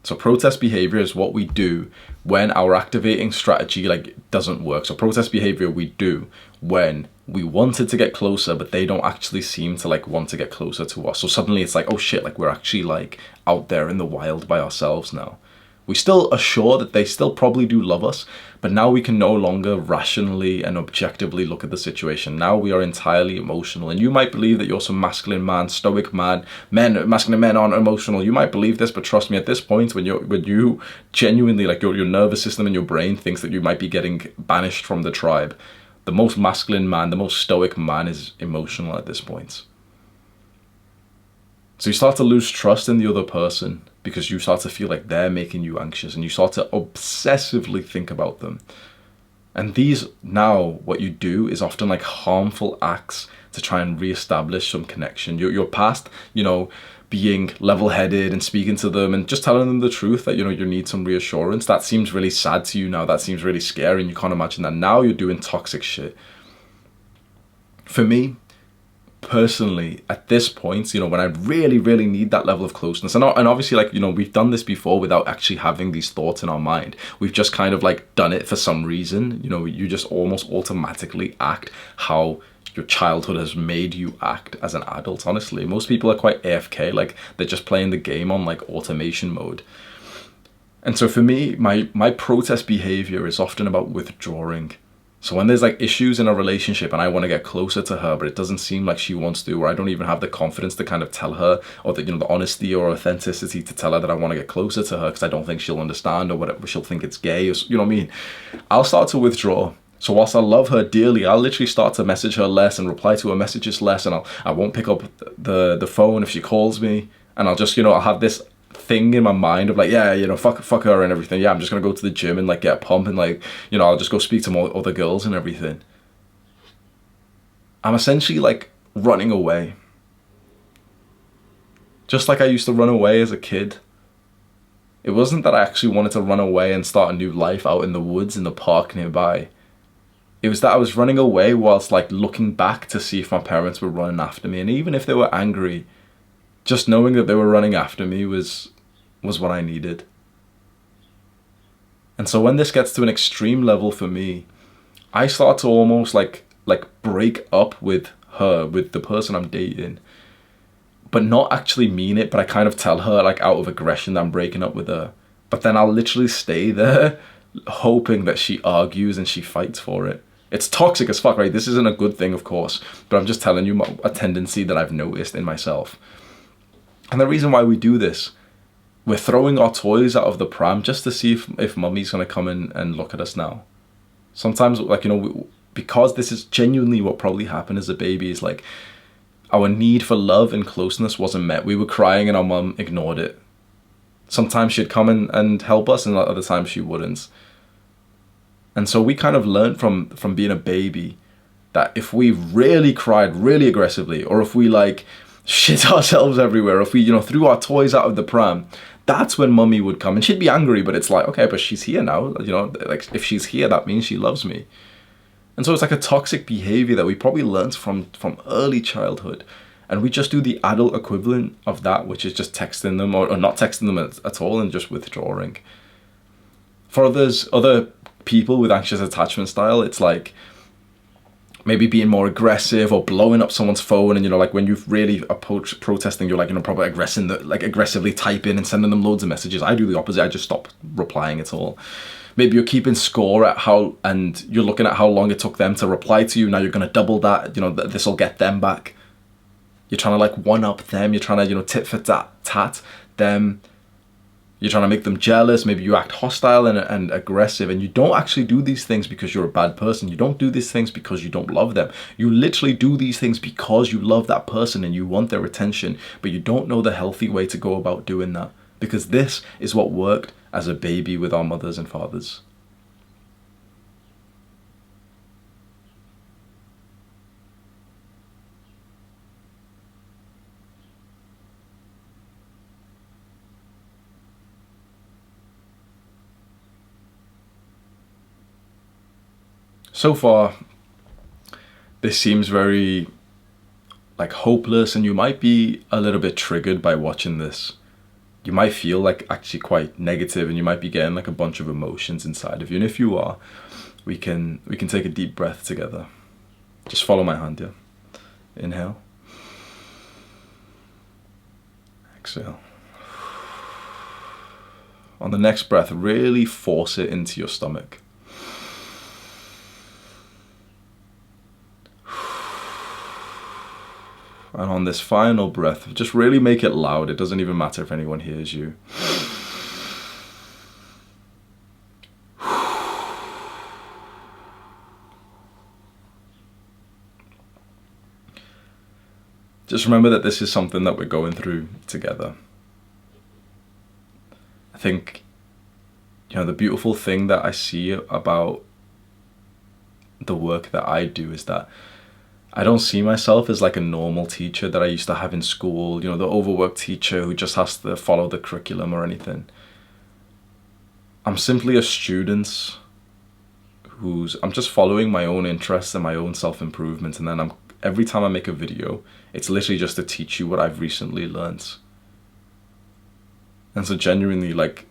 So protest behavior is what we do when our activating strategy like doesn't work. So protest behavior we do when we wanted to get closer, but they don't actually seem to like want to get closer to us. So suddenly it's like, oh shit, like we're actually like out there in the wild by ourselves now. We still are sure that they still probably do love us, but now we can no longer rationally and objectively look at the situation. Now we are entirely emotional. And you might believe that you're some masculine man, stoic man. Masculine men aren't emotional. You might believe this, but trust me, at this point, when you genuinely, like your nervous system and your brain thinks that you might be getting banished from the tribe, the most masculine man, the most stoic man is emotional at this point. So you start to lose trust in the other person because you start to feel like they're making you anxious, and you start to obsessively think about them. And these, now what you do is often like harmful acts to try and reestablish some connection. You're past, you know, being level-headed and speaking to them and just telling them the truth that, you know, you need some reassurance. That seems really sad to you now. That seems really scary, and you can't imagine that. Now you're doing toxic shit. For me, personally, at this point, you know, when I really, really need that level of closeness, and obviously, like, you know, we've done this before without actually having these thoughts in our mind. We've just kind of like done it for some reason. You know, you just almost automatically act how your childhood has made you act as an adult. Honestly, most people are quite AFK, like they're just playing the game on like automation mode. And so for me, my protest behavior is often about withdrawing. So when there's like issues in a relationship and I want to get closer to her, but it doesn't seem like she wants to, or I don't even have the confidence to kind of tell her, or the, you know, the honesty or authenticity to tell her that I want to get closer to her because I don't think she'll understand, or whatever, she'll think it's gay, or, you know what I mean? I'll start to withdraw. So whilst I love her dearly, I'll literally start to message her less and reply to her messages less, and I won't pick up the phone if she calls me, and I'll just, you know, I'll have this thing in my mind of like, yeah, you know, fuck her and everything. Yeah, I'm just gonna go to the gym and like get a pump and like, you know, I'll just go speak to more other girls and everything. I'm essentially like running away. Just like I used to run away as a kid. It wasn't that I actually wanted to run away and start a new life out in the woods in the park nearby. It was that I was running away whilst like looking back to see if my parents were running after me. And even if they were angry, just knowing that they were running after me was what I needed. And so when this gets to an extreme level for me, I start to almost like break up with her, with the person I'm dating, but not actually mean it, but I kind of tell her like out of aggression that I'm breaking up with her. But then I'll literally stay there hoping that she argues and she fights for it. It's toxic as fuck, right? This isn't a good thing, of course, but I'm just telling you a tendency that I've noticed in myself. And the reason why we do this, we're throwing our toys out of the pram just to see if mummy's gonna come in and look at us now. Sometimes, like, you know, because this is genuinely what probably happened as a baby, is like, our need for love and closeness wasn't met. We were crying and our mum ignored it. Sometimes she'd come and help us, and other times she wouldn't. And so we kind of learned from being a baby that if we really cried really aggressively, or if we like shit ourselves everywhere, if we, you know, threw our toys out of the pram, that's when mummy would come. And she'd be angry, but it's like, okay, but she's here now. You know, like if she's here, that means she loves me. And so it's like a toxic behavior that we probably learned from early childhood. And we just do the adult equivalent of that, which is just texting them or not texting them at all and just withdrawing. For other people with anxious attachment style, it's like maybe being more aggressive or blowing up someone's phone. And, you know, like when you've really approached protesting, you're like, you know, probably aggressively typing and sending them loads of messages. I do the opposite. I just stop replying at all. Maybe you're keeping score at and you're looking at how long it took them to reply to you. Now you're going to double that, you know, this will get them back. You're trying to like one up them. You're trying to, you know, tit for tat them. You're trying to make them jealous. Maybe you act hostile and aggressive, and you don't actually do these things because you're a bad person. You don't do these things because you don't love them. You literally do these things because you love that person and you want their attention, but you don't know the healthy way to go about doing that, because this is what worked as a baby with our mothers and fathers. So far, this seems very like hopeless, and you might be a little bit triggered by watching this. You might feel like actually quite negative, and you might be getting like a bunch of emotions inside of you. And if you are, we can take a deep breath together. Just follow my hand, yeah. Inhale. Exhale. On the next breath, really force it into your stomach. And on this final breath, just really make it loud. It doesn't even matter if anyone hears you. Just remember that this is something that we're going through together. I think, you know, the beautiful thing that I see about the work that I do is that I don't see myself as like a normal teacher that I used to have in school, you know, the overworked teacher who just has to follow the curriculum or anything. I'm simply a student I'm just following my own interests and my own self-improvement, and then every time I make a video, it's literally just to teach you what I've recently learned. And so genuinely, like,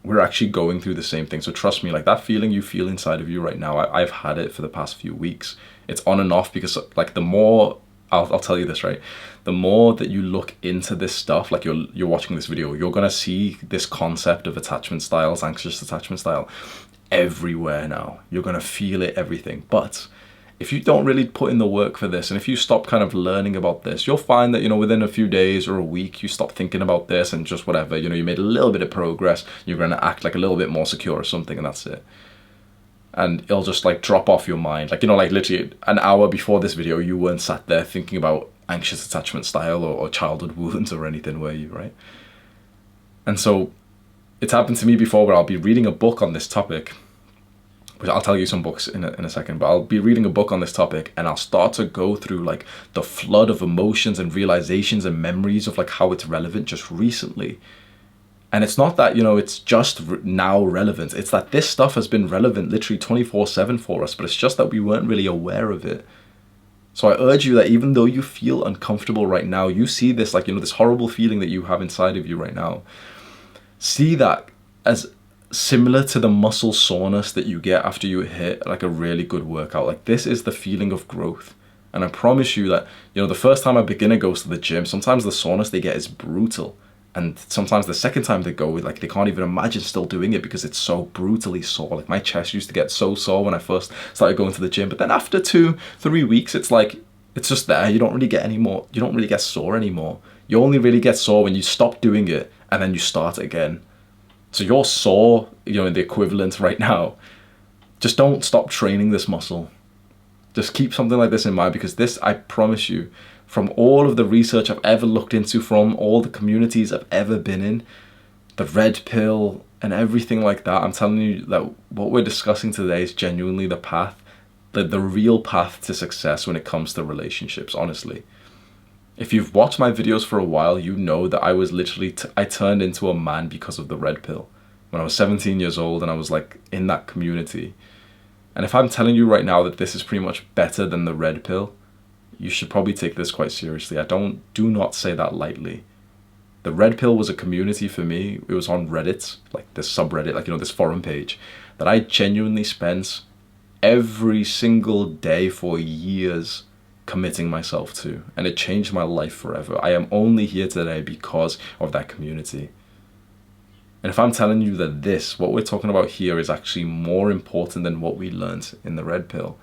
we're actually going through the same thing. So trust me, like that feeling you feel inside of you right now, I've had it for the past few weeks. It's on and off because like the more, I'll tell you this, right? The more that you look into this stuff, like you're watching this video, you're going to see this concept of attachment styles, anxious attachment style everywhere now. You're going to feel it, everything. But if you don't really put in the work for this, and if you stop kind of learning about this, you'll find that, you know, within a few days or a week, you stop thinking about this and just whatever, you know, you made a little bit of progress, you're going to act like a little bit more secure or something, and that's it. And it'll just like drop off your mind. Like, you know, like literally an hour before this video, you weren't sat there thinking about anxious attachment style or childhood wounds or anything, were you, right? And so it's happened to me before where I'll be reading a book on this topic, which I'll tell you some books in a second, but I'll be reading a book on this topic and I'll start to go through like the flood of emotions and realizations and memories of like how it's relevant just recently. And it's not that, you know, it's just now relevant. It's that this stuff has been relevant literally 24/7 for us, but it's just that we weren't really aware of it. So I urge you that even though you feel uncomfortable right now, you see this, like, you know, this horrible feeling that you have inside of you right now, see that as similar to the muscle soreness that you get after you hit like a really good workout. Like, this is the feeling of growth. And I promise you that, you know, the first time a beginner goes to the gym, sometimes the soreness they get is brutal. And sometimes the second time they go, like, they can't even imagine still doing it because it's so brutally sore. Like, my chest used to get so sore when I first started going to the gym. But then after 2-3 weeks, it's like, it's just there. You don't really get sore anymore. You only really get sore when you stop doing it and then you start again. So you're sore, you know, in the equivalent right now. Just don't stop training this muscle. Just keep something like this in mind, because this, I promise you, from all of the research I've ever looked into, from all the communities I've ever been in, the red pill and everything like that, I'm telling you that what we're discussing today is genuinely the path, the real path to success when it comes to relationships, honestly. If you've watched my videos for a while, you know that I was literally, I turned into a man because of the red pill. When I was 17 years old and I was like in that community. And if I'm telling you right now that this is pretty much better than the red pill, you should probably take this quite seriously. Do not say that lightly. The red pill was a community for me. It was on Reddit, like this subreddit, like, you know, this forum page that I genuinely spent every single day for years committing myself to, and it changed my life forever. I am only here today because of that community. And if I'm telling you that this, what we're talking about here, is actually more important than what we learned in the red pill,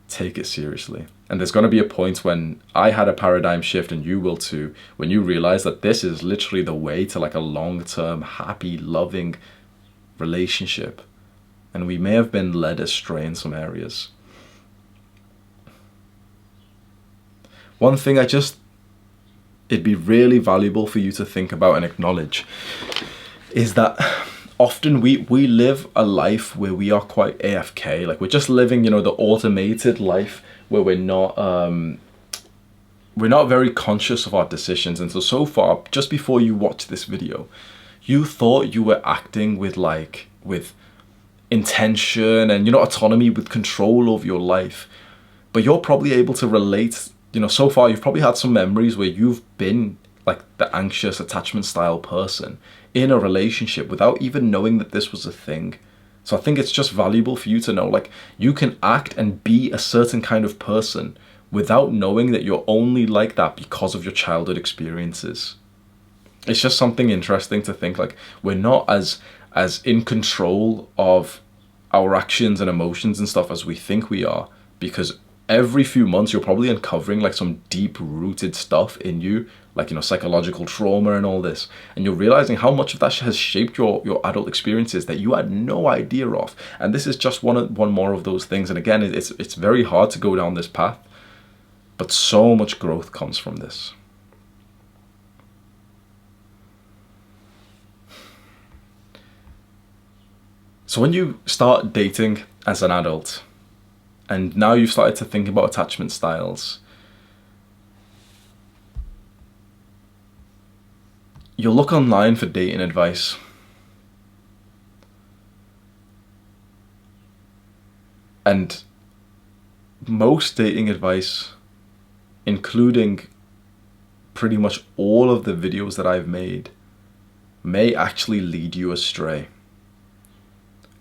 take it seriously. And there's going to be a point when I had a paradigm shift, and you will too, when you realize that this is literally the way to like a long-term, happy, loving relationship. And we may have been led astray in some areas. One thing it'd be really valuable for you to think about and acknowledge is that often we live a life where we are quite AFK, like we're just living, you know, the automated life where we're not very conscious of our decisions. And so far, just before you watch this video, you thought you were acting with intention and, you know, autonomy, with control over your life. But you're probably able to relate. You know, so far you've probably had some memories where you've been like the anxious attachment style person in a relationship without even knowing that this was a thing. So I think it's just valuable for you to know, like, you can act and be a certain kind of person without knowing that you're only like that because of your childhood experiences. It's just something interesting to think, like, we're not as in control of our actions and emotions and stuff as we think we are, because every few months you're probably uncovering like some deep rooted stuff in you, like, you know, psychological trauma and all this, and you're realizing how much of that has shaped your adult experiences that you had no idea of. And this is just one more of those things. And again, it's very hard to go down this path, but so much growth comes from this. So when you start dating as an adult, and now you've started to think about attachment styles, you'll look online for dating advice. And most dating advice, including pretty much all of the videos that I've made, may actually lead you astray.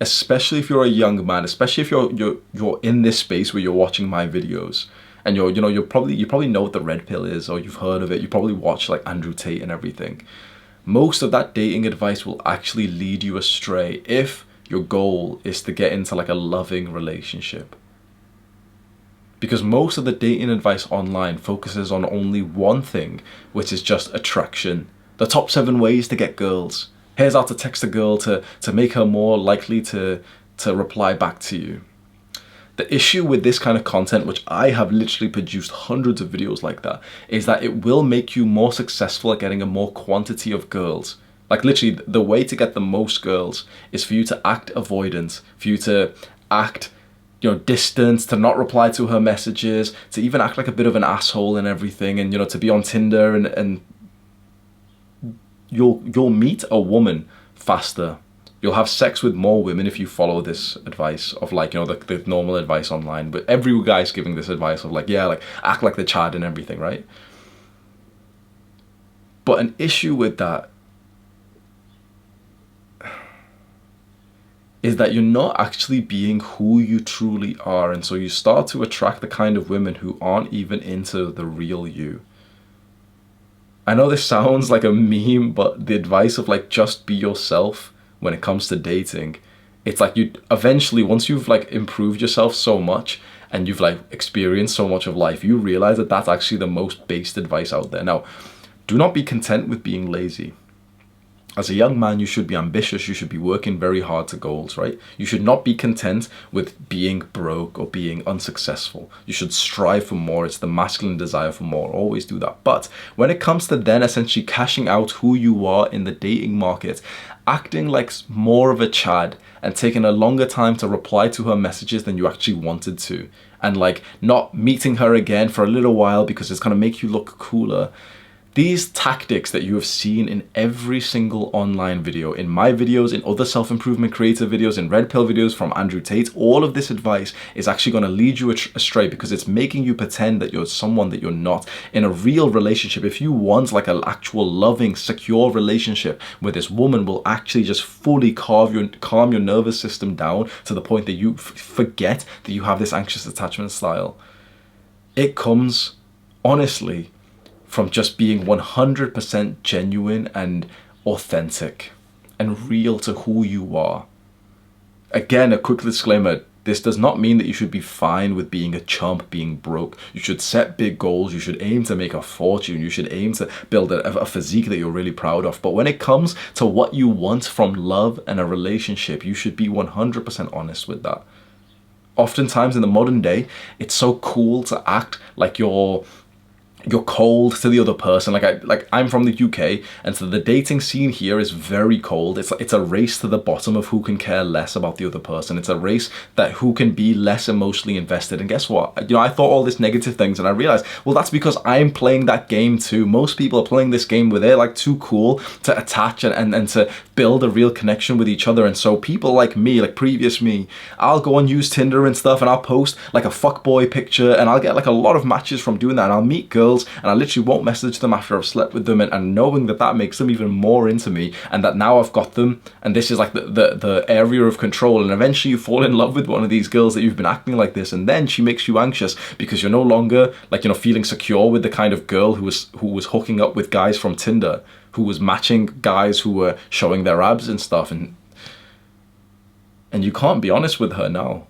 Especially if you're a young man, especially if you're in this space where you're watching my videos, and you probably know what the red pill is, or you've heard of it. You probably watch like Andrew Tate and everything. Most of that dating advice will actually lead you astray if your goal is to get into like a loving relationship. Because most of the dating advice online focuses on only one thing, which is just attraction. The top 7 ways to get girls. Here's how to text a girl to make her more likely to reply back to you. The issue with this kind of content, which I have literally produced hundreds of videos like that, is that it will make you more successful at getting a more quantity of girls. Like literally the way to get the most girls is for you to act avoidant, for you to act, you know, distant, to not reply to her messages, to even act like a bit of an asshole and everything, and, you know, to be on Tinder, and you'll meet a woman faster. You'll have sex with more women if you follow this advice of, like, you know, the normal advice online. But every guy's giving this advice of, like, yeah, like, act like the Chad and everything, right? But an issue with that is that you're not actually being who you truly are. And so you start to attract the kind of women who aren't even into the real you. I know this sounds like a meme, but the advice of, like, just be yourself when it comes to dating, it's like you eventually, once you've, like, improved yourself so much and you've, like, experienced so much of life, you realize that that's actually the most based advice out there. Now, do not be content with being lazy. As a young man, you should be ambitious. You should be working very hard to goals, right? You should not be content with being broke or being unsuccessful. You should strive for more. It's the masculine desire for more. Always do that. But when it comes to then essentially cashing out who you are in the dating market, acting like more of a Chad and taking a longer time to reply to her messages than you actually wanted to, and, like, not meeting her again for a little while because it's going to make you look cooler. These tactics that you have seen in every single online video, in my videos, in other self-improvement creator videos, in Red Pill videos from Andrew Tate, all of this advice is actually going to lead you astray, because it's making you pretend that you're someone that you're not. In a real relationship, if you want, like, an actual loving, secure relationship where this woman will actually just fully calm your nervous system down to the point that you forget that you have this anxious attachment style, it comes, honestly, from just being 100% genuine and authentic and real to who you are. Again, a quick disclaimer, this does not mean that you should be fine with being a chump, being broke. You should set big goals. You should aim to make a fortune. You should aim to build a physique that you're really proud of. But when it comes to what you want from love and a relationship, you should be 100% honest with that. Oftentimes in the modern day, it's so cool to act like you're cold to the other person. I'm from the UK, and so the dating scene here is very cold. It's a race to the bottom of who can care less about the other person. It's a race that who can be less emotionally invested. And guess what? You know, I thought all these negative things, and I realized, well, that's because I'm playing that game too. Most people are playing this game where they're, like, too cool to attach and to build a real connection with each other. And so people like me, like previous me, I'll go and use Tinder and stuff, and I'll post, like, a fuckboy picture, and I'll get, like, a lot of matches from doing that, and I'll meet girls, and I literally won't message them after I've slept with them, and knowing that makes them even more into me, and that now I've got them, and this is, like, the area of control. And eventually you fall in love with one of these girls that you've been acting like this, and then she makes you anxious because you're no longer, like, you know, feeling secure with the kind of girl who was hooking up with guys from Tinder, who was matching guys who were showing their abs and stuff, and you can't be honest with her now.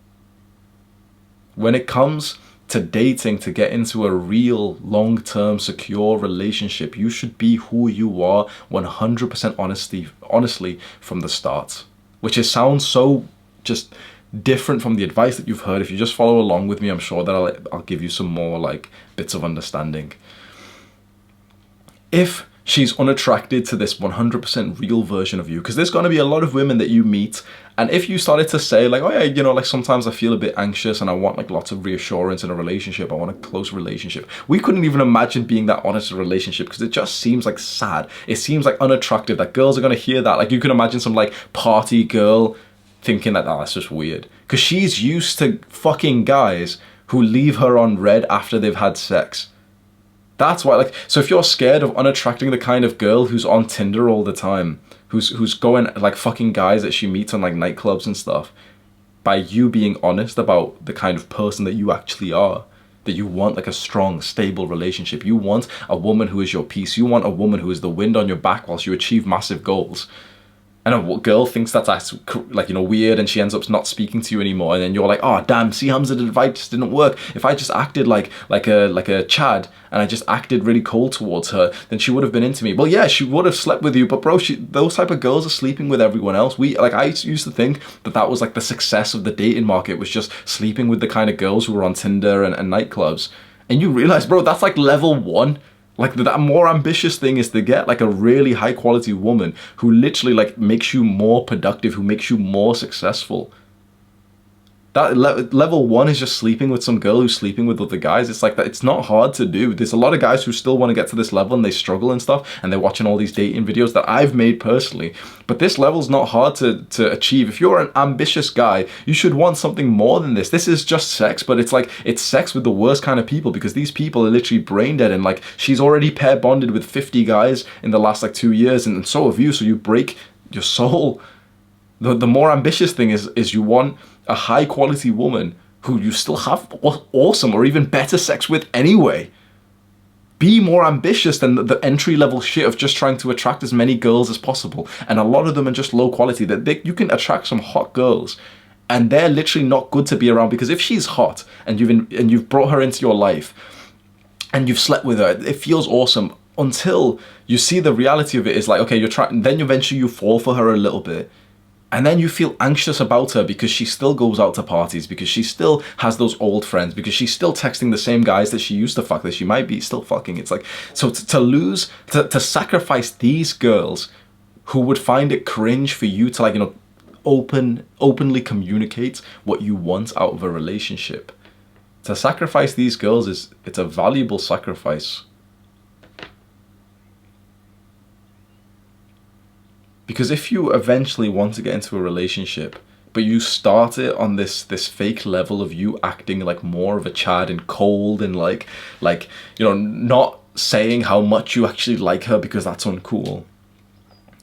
When it comes to dating, to get into a real long-term secure relationship, you should be who you are 100% honestly from the start, which sounds so just different from the advice that you've heard. If you just follow along with me, I'm sure that I'll give you some more, like, bits of understanding. If she's unattracted to this 100% real version of you, because there's going to be a lot of women that you meet, and if you started to say, like, oh yeah, you know, like, sometimes I feel a bit anxious and I want, like, lots of reassurance in a relationship, I want a close relationship, we couldn't even imagine being that honest in a relationship, because it just seems, like, sad. It seems, like, unattractive that girls are going to hear that. Like, you can imagine some, like, party girl thinking that, oh, that's just weird, because she's used to fucking guys who leave her on red after they've had sex. That's why, like, so if you're scared of unattracting the kind of girl who's on Tinder all the time, who's going, like, fucking guys that she meets on, like, nightclubs and stuff, by you being honest about the kind of person that you actually are, that you want, like, a strong, stable relationship. You want a woman who is your peace. You want a woman who is the wind on your back whilst you achieve massive goals. And a girl thinks that's, like, you know, weird, and she ends up not speaking to you anymore, and then you're like, oh damn, see, Hamza, the advice didn't work. If I just acted like a Chad, and I just acted really cold towards her, then she would have been into me. Well, yeah, she would have slept with you, but bro, those type of girls are sleeping with everyone else. I used to think that was, like, the success of the dating market, was just sleeping with the kind of girls who were on Tinder and nightclubs. And you realize, bro, that's, like, level 1 Like the more ambitious thing is to get like a really high quality woman who literally like makes you more productive, who makes you more successful. That level one is just sleeping with some girl who's sleeping with other guys. It's like that. It's not hard to do. There's a lot of guys who still want to get to this level and they struggle and stuff, and they're watching all these dating videos that I've made personally. But this level's not hard to achieve. If you're an ambitious guy, you should want something more than this. This is just sex, but it's like it's sex with the worst kind of people, because these people are literally brain dead, and like she's already pair bonded with 50 guys in the last like 2 years, and so have you. So you break your soul. The more ambitious thing is you want a high quality woman who you still have awesome or even better sex with anyway. Be more ambitious than the entry level shit of just trying to attract as many girls as possible. And a lot of them are just low quality. That you can attract some hot girls and they're literally not good to be around, because if she's hot and you've brought her into your life and you've slept with her, it feels awesome until you see the reality of it is like, okay, you're trying, then eventually you fall for her a little bit. And then you feel anxious about her because she still goes out to parties, because she still has those old friends, because she's still texting the same guys that she used to fuck, that she might be still fucking. It's like, so to sacrifice these girls who would find it cringe for you to like, openly communicate what you want out of a relationship. To sacrifice these girls it's a valuable sacrifice. Because if you eventually want to get into a relationship, but you start it on this fake level of you acting like more of a Chad and cold and like not saying how much you actually like her because that's uncool,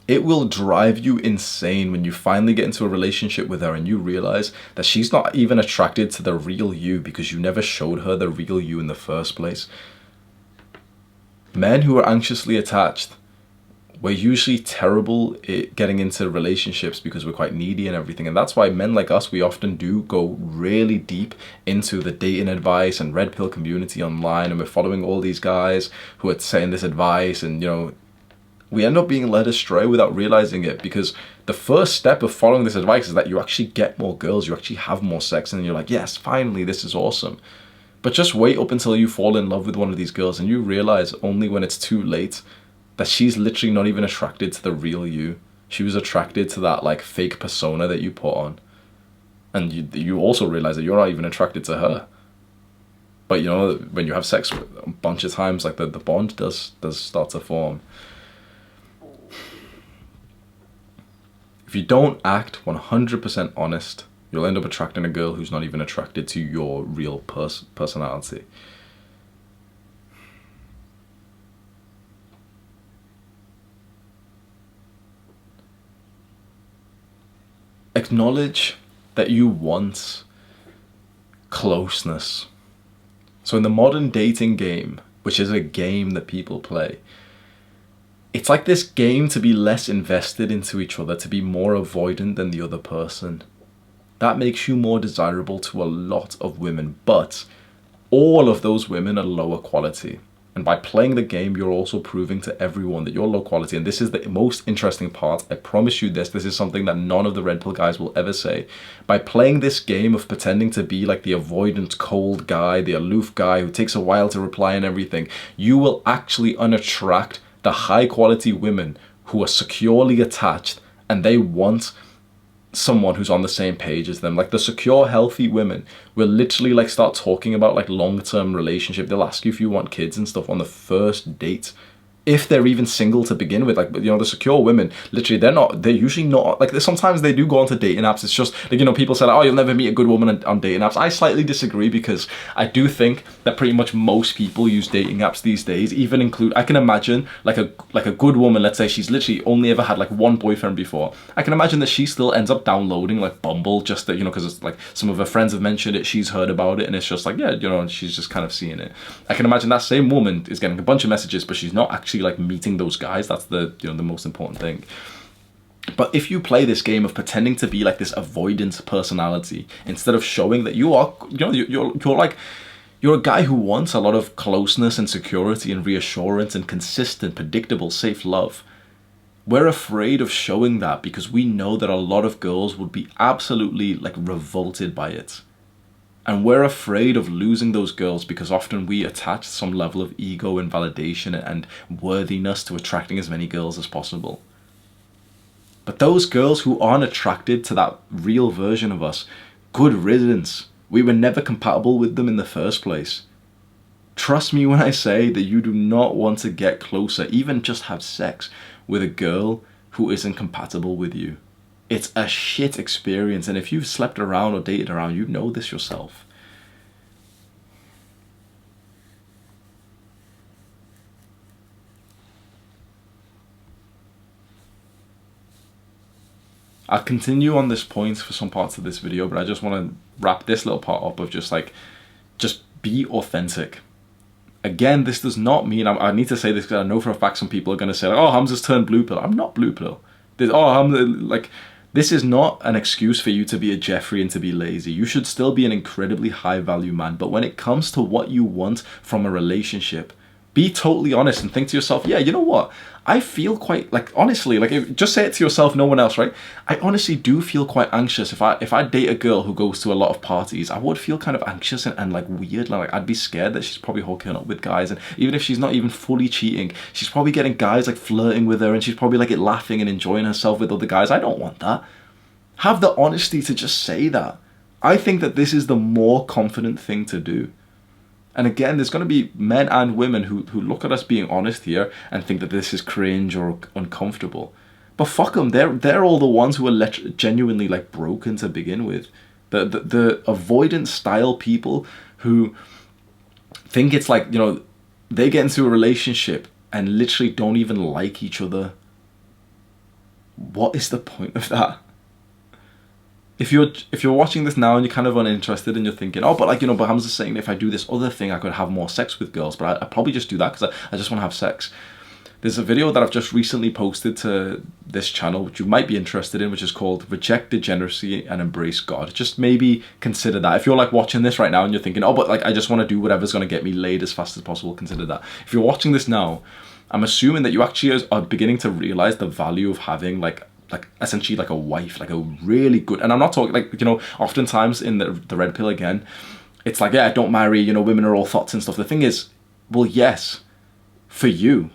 it will drive you insane when you finally get into a relationship with her and you realize that she's not even attracted to the real you because you never showed her the real you in the first place. Men who are anxiously attached, we're usually terrible at getting into relationships because we're quite needy and everything. And that's why men like us, we often do go really deep into the dating advice and red pill community online. And we're following all these guys who are saying this advice. And, we end up being led astray without realizing it, because the first step of following this advice is that you actually get more girls, you actually have more sex. And you're like, yes, finally, this is awesome. But just wait up until you fall in love with one of these girls and you realize only when it's too late that she's literally not even attracted to the real you. She was attracted to that like fake persona that you put on. And you also realize that you're not even attracted to her. But when you have sex a bunch of times, like the bond does start to form. If you don't act 100% honest, you'll end up attracting a girl who's not even attracted to your real personality. Acknowledge that you want closeness. So in the modern dating game, which is a game that people play, it's like this game to be less invested into each other, to be more avoidant than the other person. That makes you more desirable to a lot of women, but all of those women are lower quality. And by playing the game, you're also proving to everyone that you're low quality. And this is the most interesting part. I promise you this. This is something that none of the red pill guys will ever say. By playing this game of pretending to be like the avoidant, cold guy, the aloof guy who takes a while to reply and everything, you will actually unattract the high quality women who are securely attached and they want someone who's on the same page as them. Like the secure, healthy women will literally like start talking about like long-term relationship. They'll ask you if you want kids and stuff on the first date, if they're even single to begin with. Like, the secure women, literally, they're usually not, like, sometimes they do go onto dating apps. It's just, like, people say, like, oh, you'll never meet a good woman on dating apps. I slightly disagree, because I do think that pretty much most people use dating apps these days, even include, I can imagine, like a good woman, let's say she's literally only ever had, like, one boyfriend before. I can imagine that she still ends up downloading, like, Bumble, just that, because it's, like, some of her friends have mentioned it, she's heard about it, and it's just, like, yeah, she's just kind of seeing it. I can imagine that same woman is getting a bunch of messages, but she's not actually like meeting those guys. That's the the most important thing. But if you play this game of pretending to be like this avoidant personality, instead of showing that you are, you're a guy who wants a lot of closeness and security and reassurance and consistent, predictable, safe love, we're afraid of showing that because we know that a lot of girls would be absolutely like revolted by it. And we're afraid of losing those girls because often we attach some level of ego and validation and worthiness to attracting as many girls as possible. But those girls who aren't attracted to that real version of us, good riddance. We were never compatible with them in the first place. Trust me when I say that you do not want to get closer, even just have sex with a girl who isn't compatible with you. It's a shit experience, and if you've slept around or dated around, you know this yourself. I'll continue on this point for some parts of this video, but I just want to wrap this little part up of just be authentic. Again, this does not mean, I need to say this because I know for a fact some people are going to say, like, oh, Hamza's turned blue pill. I'm not blue pill. This is not an excuse for you to be a Jeffrey and to be lazy. You should still be an incredibly high value man. But when it comes to what you want from a relationship, be totally honest and think to yourself, yeah, you know what? I feel quite, like, honestly, like, just say it to yourself, no one else, right? I honestly do feel quite anxious. If I date a girl who goes to a lot of parties, I would feel kind of anxious and like weird. Like, I'd be scared that she's probably hooking up with guys. And even if she's not even fully cheating, she's probably getting guys like flirting with her, and she's probably like laughing and enjoying herself with other guys. I don't want that. Have the honesty to just say that. I think that this is the more confident thing to do. And again, there's going to be men and women who look at us being honest here and think that this is cringe or uncomfortable. But fuck them, they're all the ones who are genuinely like broken to begin with. The avoidant style people who think it's like, you know, they get into a relationship and literally don't even like each other. What is the point of that? If you're watching this now and you're kind of uninterested and you're thinking, oh, but like, you know, but Hamza's saying if I do this other thing, I could have more sex with girls, but I probably just do that because I just want to have sex. There's a video that I've just recently posted to this channel, which you might be interested in, which is called Reject Degeneracy and Embrace God. Just maybe consider that. If you're like watching this right now and you're thinking, oh, but like, I just want to do whatever's going to get me laid as fast as possible, consider that. If you're watching this now, I'm assuming that you actually are beginning to realize the value of having like essentially like a wife, like a really good, and I'm not talking like, you know, oftentimes in the red pill again, it's like, yeah, don't marry, you know, women are all thoughts and stuff. The thing is, well, yes, for you,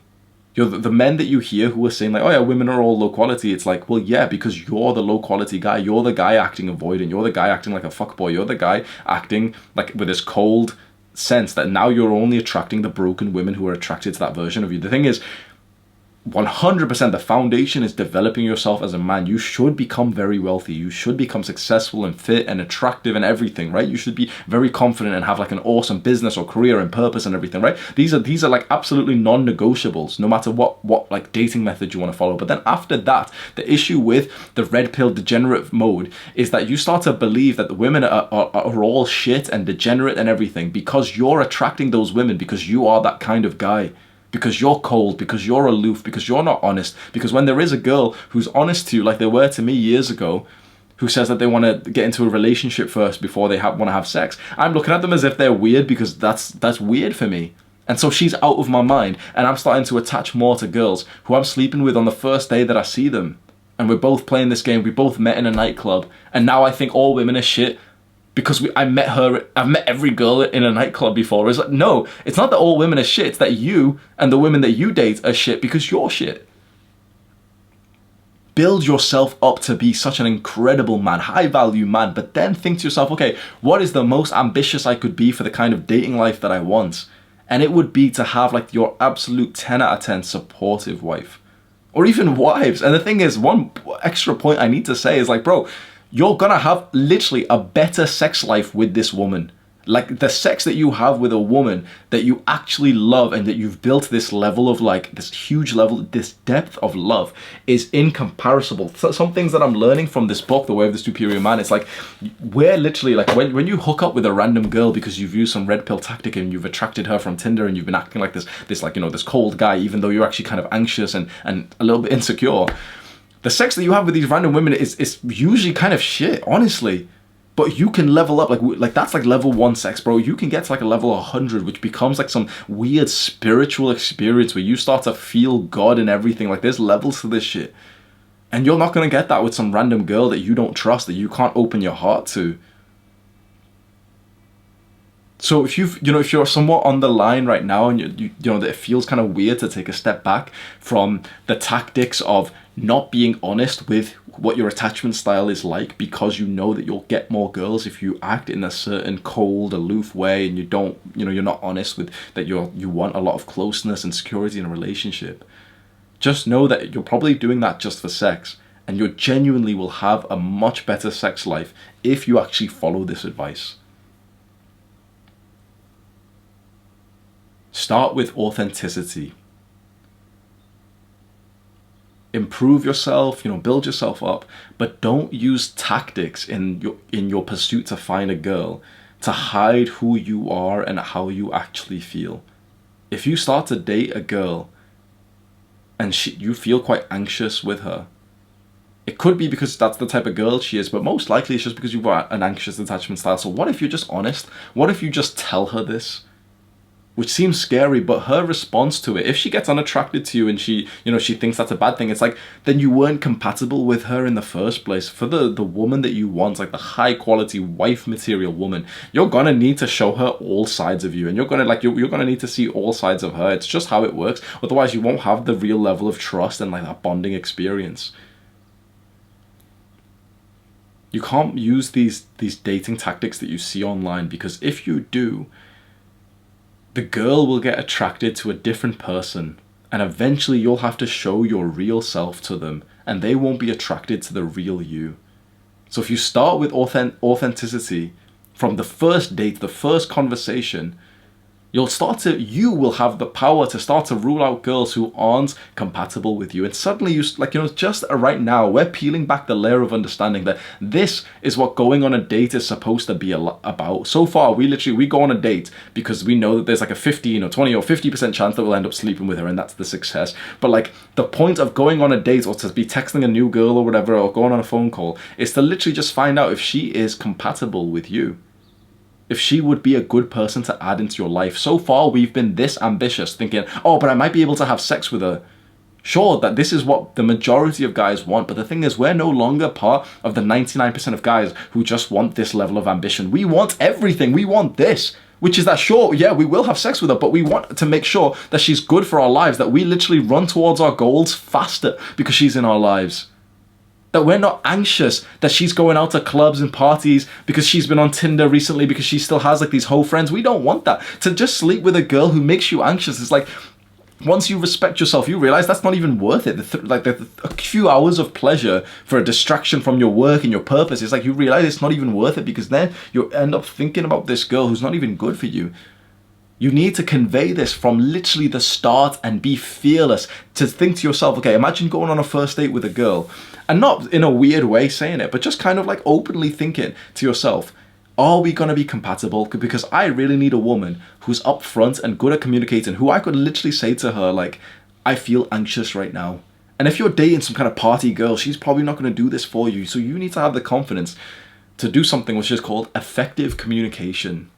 you're the men that you hear who are saying like, oh yeah, women are all low quality. It's like, well, yeah, because you're the low quality guy. You're the guy acting avoidant. You're the guy acting like a fuckboy. You're the guy acting like with this cold sense that now you're only attracting the broken women who are attracted to that version of you. The thing is, 100% the foundation is developing yourself as a man. You should become very wealthy. You should become successful and fit and attractive and everything, right? You should be very confident and have like an awesome business or career and purpose and everything, right? These are like absolutely non-negotiables, no matter what like dating method you want to follow. But then after that, the issue with the red pill degenerate mode is that you start to believe that the women are all shit and degenerate and everything because you're attracting those women because you are that kind of guy. Because you're cold, because you're aloof, because you're not honest. Because when there is a girl who's honest to you, like they were to me years ago, who says that they want to get into a relationship first before they want to have sex, I'm looking at them as if they're weird because that's weird for me. And so she's out of my mind, and I'm starting to attach more to girls who I'm sleeping with on the first day that I see them. And we're both playing this game, we both met in a nightclub, and now I think all women are shit. Because I've met every girl in a nightclub before. It's like, no, it's not that all women are shit. It's that you and the women that you date are shit because you're shit. Build yourself up to be such an incredible man, high value man, but then think to yourself, okay, what is the most ambitious I could be for the kind of dating life that I want? And it would be to have like your absolute 10 out of 10 supportive wife. Or even wives. And the thing is, one extra point I need to say is like, bro, you're gonna have literally a better sex life with this woman. Like the sex that you have with a woman that you actually love and that you've built this level of like, this huge level, this depth of love is incomparable. So some things that I'm learning from this book, The Way of the Superior Man, it's like, we're literally like, when you hook up with a random girl because you've used some red pill tactic and you've attracted her from Tinder and you've been acting like this like, you know, this cold guy, even though you're actually kind of anxious and a little bit insecure. The sex that you have with these random women is usually kind of shit, honestly. But you can level up, like that's like level 1 sex, bro. You can get to like a level 100, which becomes like some weird spiritual experience where you start to feel God and everything. Like there's levels to this shit. And you're not going to get that with some random girl that you don't trust, that you can't open your heart to. So if if you're somewhat on the line right now, and you know that it feels kind of weird to take a step back from the tactics of not being honest with what your attachment style is like, because you know that you'll get more girls if you act in a certain cold, aloof way, and you don't, you're not honest with that you want a lot of closeness and security in a relationship. Just know that you're probably doing that just for sex, and you genuinely will have a much better sex life if you actually follow this advice. Start with authenticity. Improve yourself, build yourself up, but don't use tactics in your pursuit to find a girl to hide who you are and how you actually feel. If you start to date a girl and you feel quite anxious with her, it could be because that's the type of girl she is, but most likely it's just because you've got an anxious attachment style. So what if you're just honest? What if you just tell her this? Which seems scary, but her response to it, if she gets unattracted to you and she thinks that's a bad thing, it's like, then you weren't compatible with her in the first place. For the woman that you want, like the high quality wife material woman, you're gonna need to show her all sides of you, and you're gonna need to see all sides of her. It's just how it works. Otherwise, you won't have the real level of trust and like that bonding experience. You can't use these dating tactics that you see online, because if you do, the girl will get attracted to a different person, and eventually you'll have to show your real self to them, and they won't be attracted to the real you. So if you start with authenticity from the first date, the first conversation, you will have the power to start to rule out girls who aren't compatible with you. And suddenly just right now, we're peeling back the layer of understanding that this is what going on a date is supposed to be about. So far, we go on a date because we know that there's like a 15 or 20 or 50% chance that we'll end up sleeping with her, and that's the success. But like, the point of going on a date, or to be texting a new girl or whatever, or going on a phone call, is to literally just find out if she is compatible with you. If she would be a good person to add into your life. So far, we've been this ambitious, thinking, oh, but I might be able to have sex with her. Sure, that this is what the majority of guys want, but the thing is, we're no longer part of the 99% of guys who just want this level of ambition. We want everything. We want this, which is that, sure, yeah, we will have sex with her, but we want to make sure that she's good for our lives, that we literally run towards our goals faster because she's in our lives. That we're not anxious that she's going out to clubs and parties because she's been on Tinder recently because she still has like these whole friends. We don't want that. To just sleep with a girl who makes you anxious, it's like, once you respect yourself, you realize that's not even worth it. A few hours of pleasure for a distraction from your work and your purpose, it's like you realize it's not even worth it, because then you end up thinking about this girl who's not even good for you. You need to convey this from literally the start and be fearless. To think to yourself, okay, imagine going on a first date with a girl, and not in a weird way saying it, but just kind of like openly thinking to yourself, are we going to be compatible? Because I really need a woman who's upfront and good at communicating, who I could literally say to her, like, I feel anxious right now. And if you're dating some kind of party girl, she's probably not going to do this for you. So you need to have the confidence to do something which is called effective communication.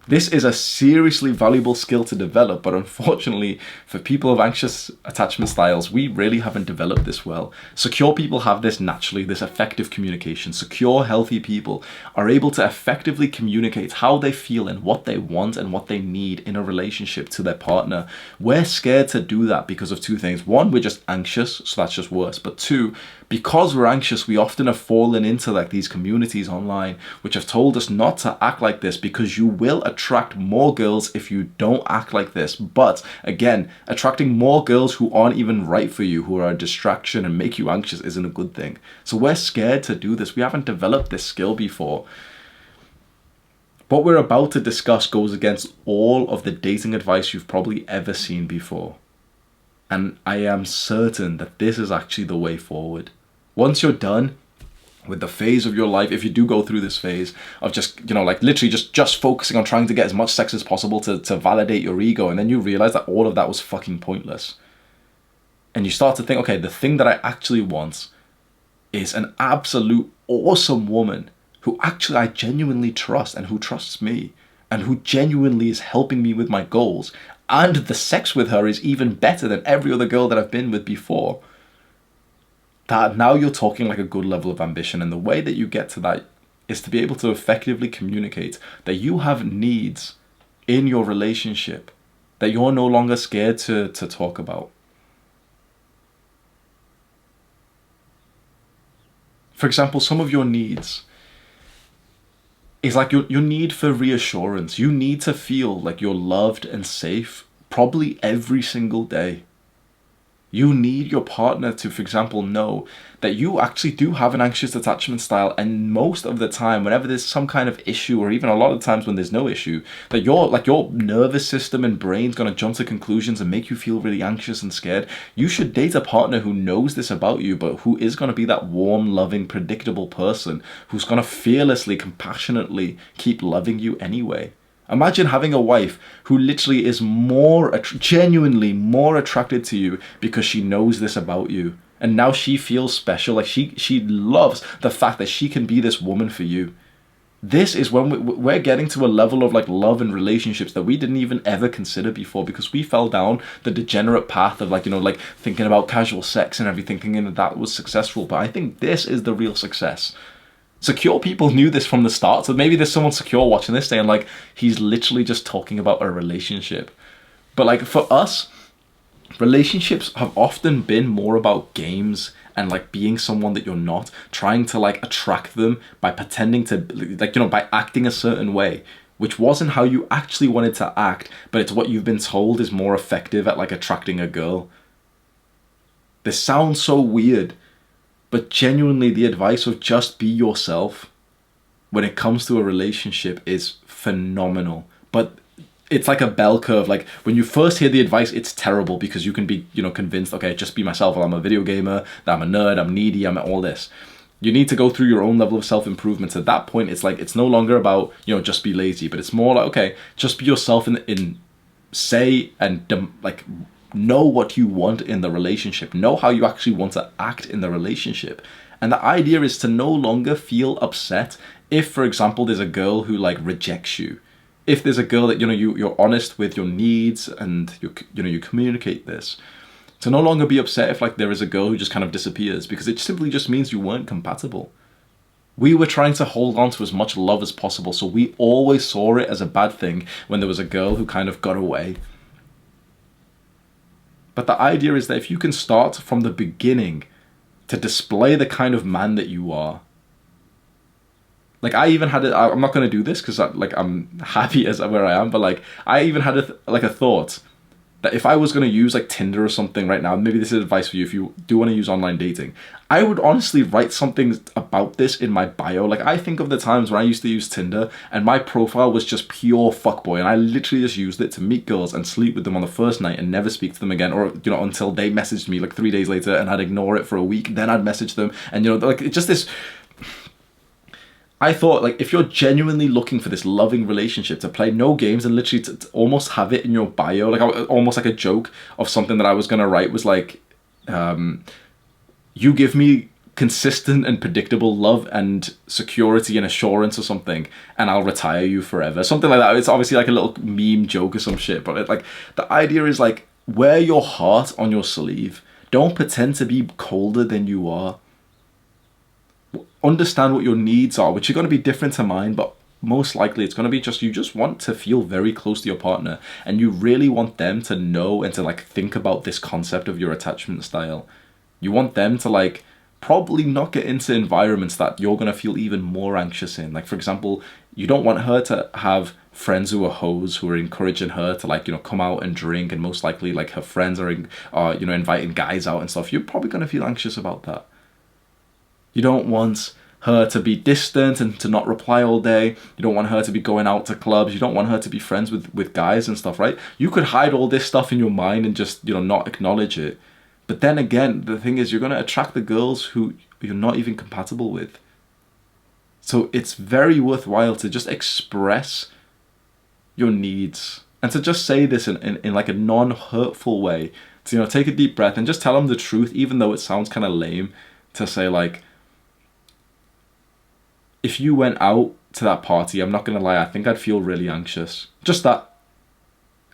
This is a seriously valuable skill to develop, but unfortunately for people of anxious attachment styles, we really haven't developed this well. Secure people have this naturally, this effective communication. Secure, healthy people are able to effectively communicate how they feel and what they want and what they need in a relationship to their partner. We're scared to do that because of two things. One, we're just anxious, so that's just worse. But two, because we're anxious, we often have fallen into like these communities online which have told us not to act like this, because you will attract more girls if you don't act like this. But again, attracting more girls who aren't even right for you, who are a distraction and make you anxious, isn't a good thing. So we're scared to do this. We haven't developed this skill before. What we're about to discuss goes against all of the dating advice you've probably ever seen before. And I am certain that this is actually the way forward. Once you're done with the phase of your life, if you do go through this phase of just, literally just focusing on trying to get as much sex as possible to validate your ego, and then you realize that all of that was fucking pointless. And you start to think, okay, the thing that I actually want is an absolute awesome woman who actually I genuinely trust, and who trusts me, and who genuinely is helping me with my goals. And the sex with her is even better than every other girl that I've been with before. That now you're talking like a good level of ambition. And the way that you get to that is to be able to effectively communicate that you have needs in your relationship that you're no longer scared to talk about. For example, some of your needs is like your need for reassurance. You need to feel like you're loved and safe probably every single day. You need your partner to, for example, know that you actually do have an anxious attachment style, and most of the time, whenever there's some kind of issue, or even a lot of times when there's no issue, that your nervous system and brain's gonna jump to conclusions and make you feel really anxious and scared. You should date a partner who knows this about you, but who is gonna be that warm, loving, predictable person who's gonna fearlessly, compassionately keep loving you anyway. Imagine having a wife who literally is genuinely more attracted to you because she knows this about you. And now she feels special, like she loves the fact that she can be this woman for you. This is when we're getting to a level of like love and relationships that we didn't even ever consider before, because we fell down the degenerate path of like thinking about casual sex and everything, thinking that was successful. But I think this is the real success. Secure people knew this from the start, so maybe there's someone secure watching this saying like, he's literally just talking about a relationship. But like for us, relationships have often been more about games and like being someone that you're not, trying to like attract them by pretending to by acting a certain way, which wasn't how you actually wanted to act, but it's what you've been told is more effective at like attracting a girl. This sounds so weird, but genuinely, the advice of just be yourself when it comes to a relationship is phenomenal. But it's like a bell curve. Like when you first hear the advice, it's terrible because you can be, convinced, okay, just be myself. Well, I'm a video gamer, that I'm a nerd, I'm needy, I'm all this. You need to go through your own level of self-improvement. At that point, it's like, it's no longer about, just be lazy, but it's more like, okay, just be yourself in say and know what you want in the relationship. Know how you actually want to act in the relationship. And the idea is to no longer feel upset if, for example, there's a girl who like rejects you. If there's a girl that, you're honest with your needs and you communicate this. To no longer be upset if like there is a girl who just kind of disappears, because it simply just means you weren't compatible. We were trying to hold on to as much love as possible, so we always saw it as a bad thing when there was a girl who kind of got away. But the idea is that if you can start from the beginning to display the kind of man that you are. Like I even had I'm not going to do this because I'm happy as where I am, but like I even had a thought that if I was going to use like Tinder or something right now, maybe this is advice for you if you do want to use online dating, I would honestly write something about this in my bio. Like I think of the times when I used to use Tinder and my profile was just pure fuckboy, and I literally just used it to meet girls and sleep with them on the first night and never speak to them again, or until they messaged me like 3 days later and I'd ignore it for a week, then I'd message them, and like it's just this. I thought, like, if you're genuinely looking for this loving relationship, to play no games and literally to almost have it in your bio, like almost like a joke of something that I was going to write was like, you give me consistent and predictable love and security and assurance or something, and I'll retire you forever. Something like that. It's obviously like a little meme joke or some shit, but like the idea is like, wear your heart on your sleeve. Don't pretend to be colder than you are. Understand what your needs are, which are going to be different to mine, but most likely it's going to be just, you just want to feel very close to your partner, and you really want them to know and to like think about this concept of your attachment style. You want them to like probably not get into environments that you're going to feel even more anxious in. Like for example, you don't want her to have friends who are hoes, who are encouraging her to like, come out and drink, and most likely like her friends are inviting guys out and stuff. You're probably going to feel anxious about that. You don't want her to be distant and to not reply all day. You don't want her to be going out to clubs. You don't want her to be friends with guys and stuff, right? You could hide all this stuff in your mind and just, not acknowledge it. But then again, the thing is, you're going to attract the girls who you're not even compatible with. So it's very worthwhile to just express your needs and to just say this in like a non-hurtful way. To, take a deep breath and just tell them the truth, even though it sounds kind of lame to say like, if you went out to that party, I'm not going to lie, I think I'd feel really anxious. Just that.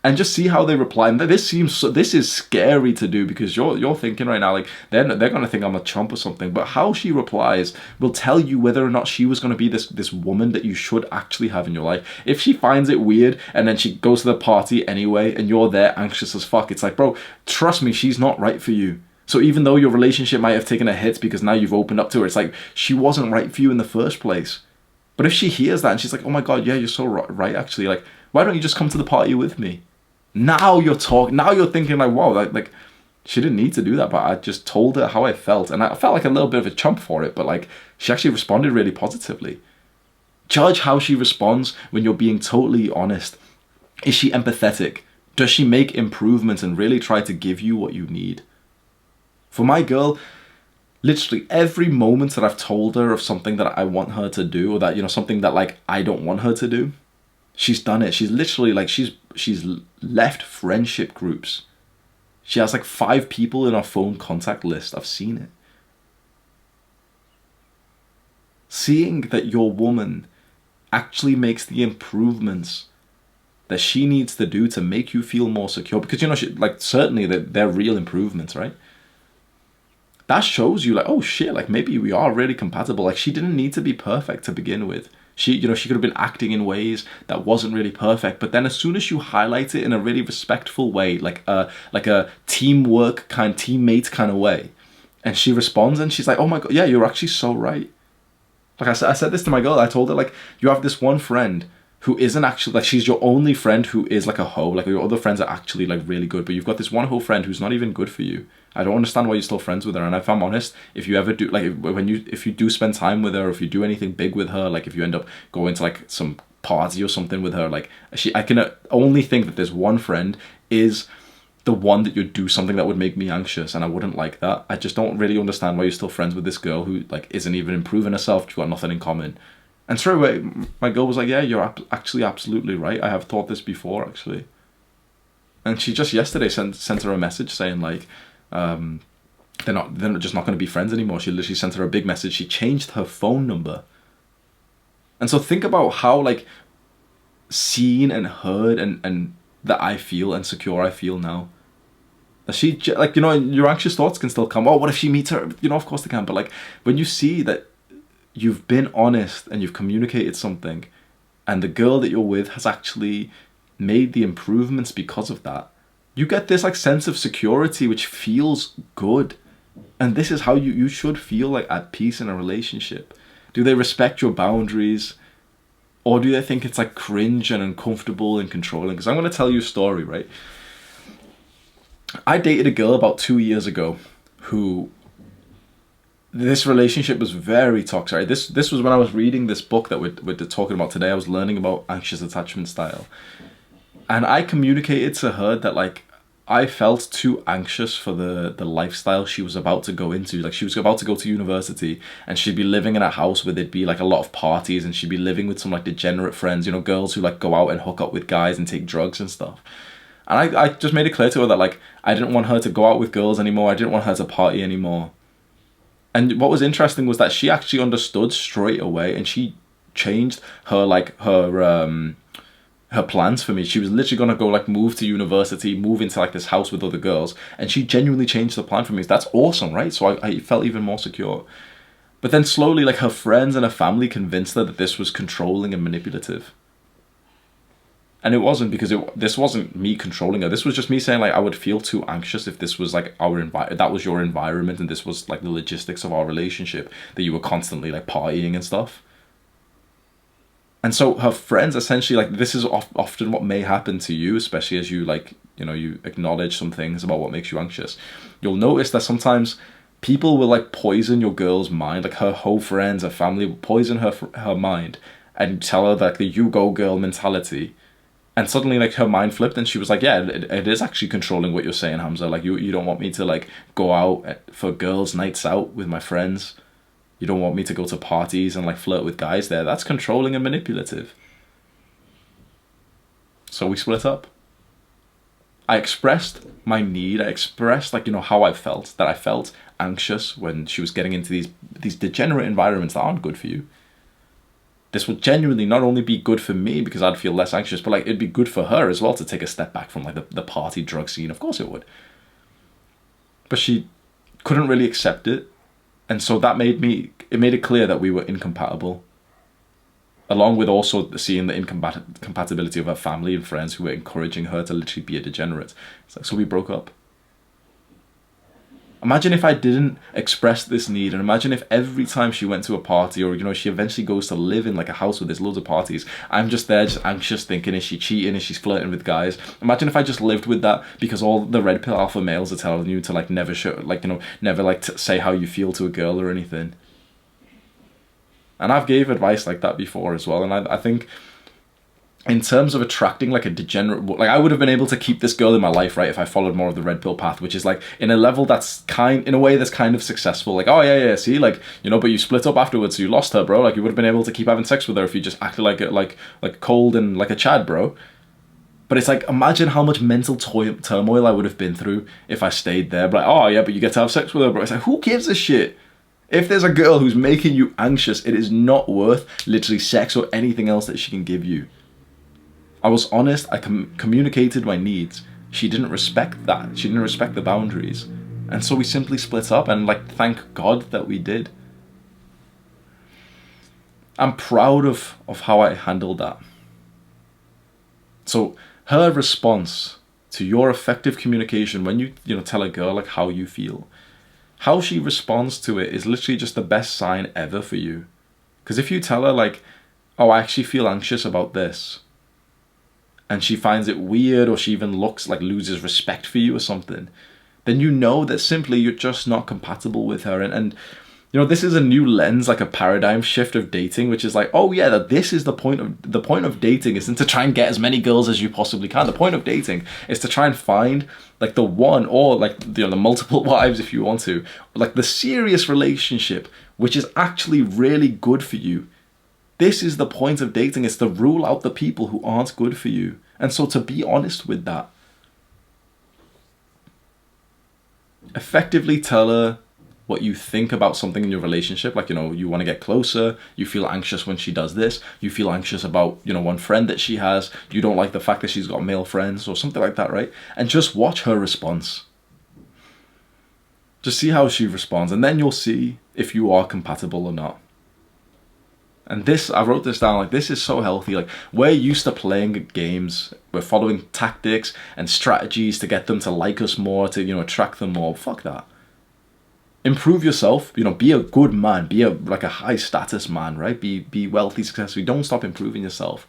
and just see how they reply. And this is scary to do, because you're thinking right now, like, they're gonna think I'm a chump or something. But how she replies will tell you whether or not she was gonna be this woman that you should actually have in your life. If she finds it weird and then she goes to the party anyway and you're there anxious as fuck, it's like, bro, trust me, she's not right for you. So even though your relationship might have taken a hit because now you've opened up to her, it's like, she wasn't right for you in the first place. But if she hears that and she's like, oh my god, yeah, you're so right actually, like, why don't you just come to the party with me? Now you're talking. Now you're thinking like, wow, like she didn't need to do that, but I just told her how I felt, and I felt like a little bit of a chump for it, but like, she actually responded really positively. Judge how she responds when you're being totally honest. Is she empathetic? Does she make improvements and really try to give you what you need? For my girl, literally every moment that I've told her of something that I want her to do, or that, you know, something that like I don't want her to do, she's done it. She's literally like, she's left friendship groups. She has like 5 people in her phone contact list. I've seen it. Seeing that your woman actually makes the improvements that she needs to do to make you feel more secure, because, you know, like, certainly they're real improvements, right? That shows you like, oh shit, like, maybe we are really compatible. Like, she didn't need to be perfect to begin with. She could have been acting in ways that wasn't really perfect, but then as soon as you highlight it in a really respectful way, like a teamwork teammate kind of way, and she responds and she's like, oh my god, yeah, you're actually so right. Like, I said this to my girl. I told her, like, you have this one friend who isn't actually, like, she's your only friend who is like a hoe. Like, your other friends are actually like really good, but you've got this one hoe friend who's not even good for you. I don't understand why you're still friends with her. And if I'm honest, if you ever do, like, if you do spend time with her, or if you do anything big with her, like if you end up going to like some party or something with her, like, I can only think that this one friend is the one that you'd do something that would make me anxious, and I wouldn't like that. I just don't really understand why you're still friends with this girl who like isn't even improving herself. You've got nothing in common. And straight away, my girl was like, yeah, you're actually absolutely right. I have thought this before, actually. And she just yesterday sent her a message saying like, they're just not going to be friends anymore. She literally sent her a big message. She changed her phone number. And so think about how like seen and heard and that I feel and secure I feel now. That she, like, you know, your anxious thoughts can still come. Oh, what if she meets her? You know, of course they can. But like, when you see that you've been honest and you've communicated something, and the girl that you're with has actually made the improvements because of that, you get this like sense of security which feels good. And this is how you should feel, like, at peace in a relationship. Do they respect your boundaries, or do they think it's like cringe and uncomfortable and controlling? Because I'm going to tell you a story, right? I dated a girl about 2 years ago who, this relationship was very toxic. Right? This was when I was reading this book that we're talking about today. I was learning about anxious attachment style. And I communicated to her that like I felt too anxious for the lifestyle she was about to go into. Like, she was about to go to university and she'd be living in a house where there'd be like a lot of parties, and she'd be living with some like degenerate friends, you know, girls who like go out and hook up with guys and take drugs and stuff. And I just made it clear to her that like I didn't want her to go out with girls anymore. I didn't want her to party anymore. And what was interesting was that she actually understood straight away, and she changed her her plans for me. She was literally gonna go like move to university, move into like this house with other girls, and she genuinely changed the plan for me. That's awesome, right? So I felt even more secure. But then slowly, like, her friends and her family convinced her that this was controlling and manipulative. And it wasn't, because this wasn't me controlling her. This was just me saying like I would feel too anxious if this was like that was your environment, and this was like the logistics of our relationship, that you were constantly like partying and stuff. And so her friends essentially, like, this is often what may happen to you, especially as you like, you know, you acknowledge some things about what makes you anxious. You'll notice that sometimes people will like poison your girl's mind, like her whole friends, her family will poison her mind and tell her that the you go girl mentality. And suddenly, like, her mind flipped, and she was like, yeah, it is actually controlling what you're saying, Hamza. Like, you don't want me to, like, go out for girls' nights out with my friends. You don't want me to go to parties and, like, flirt with guys there. That's controlling and manipulative. So we split up. I expressed my need. I expressed, like, you know, how I felt. That I felt anxious when she was getting into these degenerate environments that aren't good for you. this would genuinely not only be good for me because I'd feel less anxious, but like it'd be good for her as well to take a step back from like the party drug scene. Of course it would. But she couldn't really accept it. And so that made it clear that we were incompatible. Along with also seeing the incompatibility of her family and friends who were encouraging her to literally be a degenerate. It's like, so we broke up. Imagine if I didn't express this need, and imagine if every time she went to a party, or, you know, she eventually goes to live in like a house where there's loads of parties, I'm just there just anxious thinking, is she cheating, is she flirting with guys? Imagine if I just lived with that because all the red pill alpha males are telling you to like never show, like, you know, never like to say how you feel to a girl or anything. And I've gave advice like that before as well, and I think in terms of attracting like a degenerate, like I would have been able to keep this girl in my life, right, if I followed more of the red pill path, which is like in a level that's in a way that's kind of successful. Like, oh yeah, see, like, you know, but you split up afterwards, so you lost her, bro. Like, you would have been able to keep having sex with her if you just acted like cold and like a Chad, bro. But it's like, imagine how much mental turmoil I would have been through if I stayed there. But like, oh yeah, but you get to have sex with her, bro. It's like, who gives a shit? If there's a girl who's making you anxious, it is not worth literally sex or anything else that she can give you. I was honest, I communicated my needs. She didn't respect that. She didn't respect the boundaries. And so we simply split up, and like, thank God that we did. I'm proud of how I handled that. So her response to your effective communication when you know, tell a girl like how you feel, how she responds to it is literally just the best sign ever for you. Because if you tell her like, oh, I actually feel anxious about this, and she finds it weird, or she even loses respect for you or something, then you know that simply you're just not compatible with her. And you know, this is a new lens, like a paradigm shift of dating, which is like, oh yeah, that this is the point of dating isn't to try and get as many girls as you possibly can. The point of dating is to try and find like the one, or like, you know, the multiple wives if you want to, like the serious relationship which is actually really good for you. This is the point of dating, is to rule out the people who aren't good for you. And so to be honest with that. Effectively tell her what you think about something in your relationship. Like, you know, you want to get closer, you feel anxious when she does this, you feel anxious about, you know, one friend that she has, you don't like the fact that she's got male friends or something like that, right? And just watch her response. Just see how she responds, and then you'll see if you are compatible or not. And this, I wrote this down, like, this is so healthy. Like, we're used to playing games, we're following tactics and strategies to get them to like us more, to, you know, attract them more. Fuck that. Improve yourself, you know, be a good man, be a high status man, right? Be wealthy, successful. Don't stop improving yourself.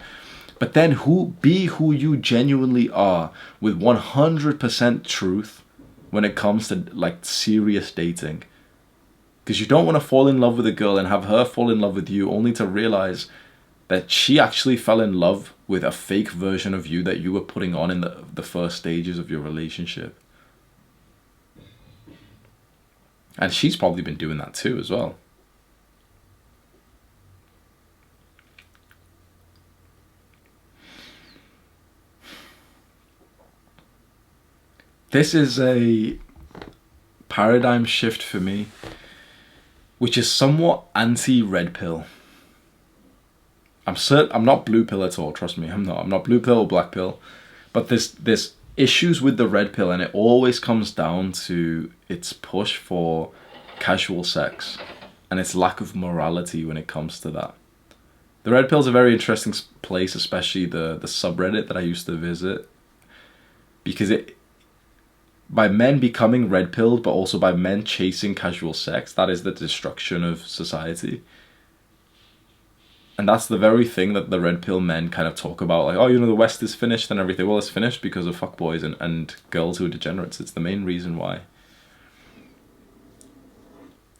But then be who you genuinely are, with 100% truth when it comes to like serious dating. Because you don't want to fall in love with a girl and have her fall in love with you, only to realize that she actually fell in love with a fake version of you that you were putting on in the first stages of your relationship. And she's probably been doing that too as well. This is a paradigm shift for me, which is somewhat anti-red pill. I'm not blue pill at all, trust me, I'm not blue pill or black pill. But there's issues with the red pill, and it always comes down to its push for casual sex and its lack of morality when it comes to that. The red pill is a very interesting place, especially the subreddit that I used to visit, because by men becoming red pilled, but also by men chasing casual sex, that is the destruction of society. And that's the very thing that the red pill men kind of talk about, like, oh, you know, the West is finished and everything. Well, it's finished because of fuckboys and girls who are degenerates. It's the main reason why.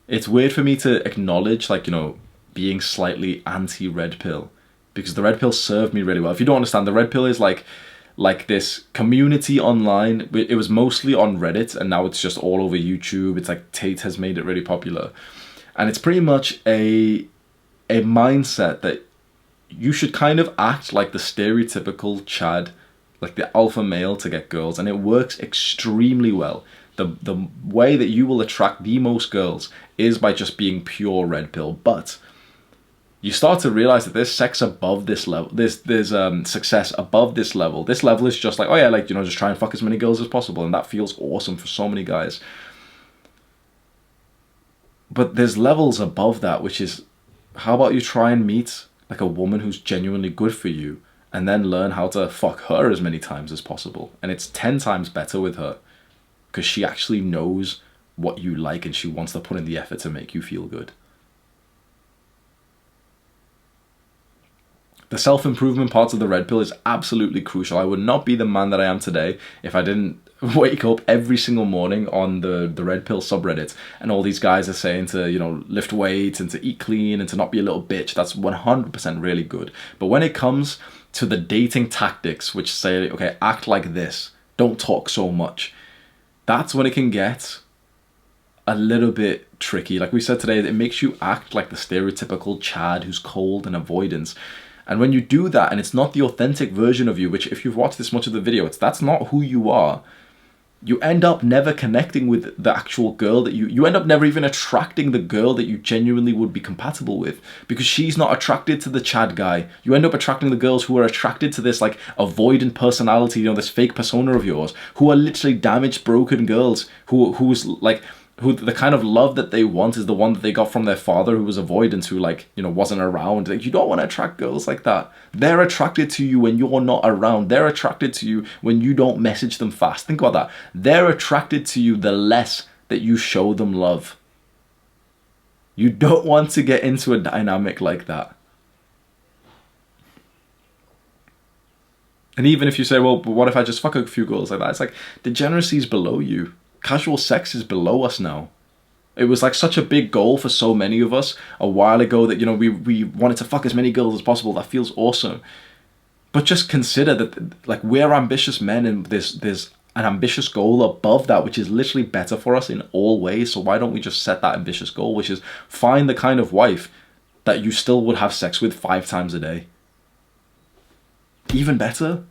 It's weird for me to acknowledge, like, you know, being slightly anti-red pill, because the red pill served me really well. If you don't understand, the red pill is like this community online. It was mostly on Reddit, and now it's just all over YouTube. It's like Tate has made it really popular. And it's pretty much a mindset that you should kind of act like the stereotypical Chad, like the alpha male, to get girls. And it works extremely well. The way that you will attract the most girls is by just being pure red pill. But you start to realize that there's sex above this level. There's success above this level. This level is just like, oh yeah, like, you know, just try and fuck as many girls as possible, and that feels awesome for so many guys. But there's levels above that, which is, how about you try and meet like a woman who's genuinely good for you, and then learn how to fuck her as many times as possible. And it's 10 times better with her, because she actually knows what you like and she wants to put in the effort to make you feel good. The self-improvement parts of the red pill is absolutely crucial. I would not be the man that I am today if I didn't wake up every single morning on the red pill subreddit, and all these guys are saying to, you know, lift weights and to eat clean and to not be a little bitch. That's 100% really good. But when it comes to the dating tactics, which say, okay, act like this, don't talk so much, that's when it can get a little bit tricky. Like we said today, it makes you act like the stereotypical Chad who's cold and avoidance. And when you do that, and it's not the authentic version of you, which if you've watched this much of the video, that's not who you are, you end up never connecting with the actual girl that you end up never even attracting the girl that you genuinely would be compatible with, because she's not attracted to the Chad guy. You end up attracting the girls who are attracted to this like avoidant personality, you know, this fake persona of yours, who are literally damaged, broken girls who's like, who the kind of love that they want is the one that they got from their father, who was avoidant, who like, you know, wasn't around. Like, you don't want to attract girls like that. They're attracted to you when you're not around. They're attracted to you when you don't message them fast. Think about that. They're attracted to you the less that you show them love. You don't want to get into a dynamic like that. And even if you say, well, but what if I just fuck a few girls like that? It's like, degeneracy is below you. Casual sex is below us now. It was like such a big goal for so many of us a while ago that, you know, we wanted to fuck as many girls as possible. That feels awesome. But just consider that, like, we're ambitious men, and there's an ambitious goal above that, which is literally better for us in all ways. So why don't we just set that ambitious goal, which is find the kind of wife that you still would have sex with 5 times a day? Even better.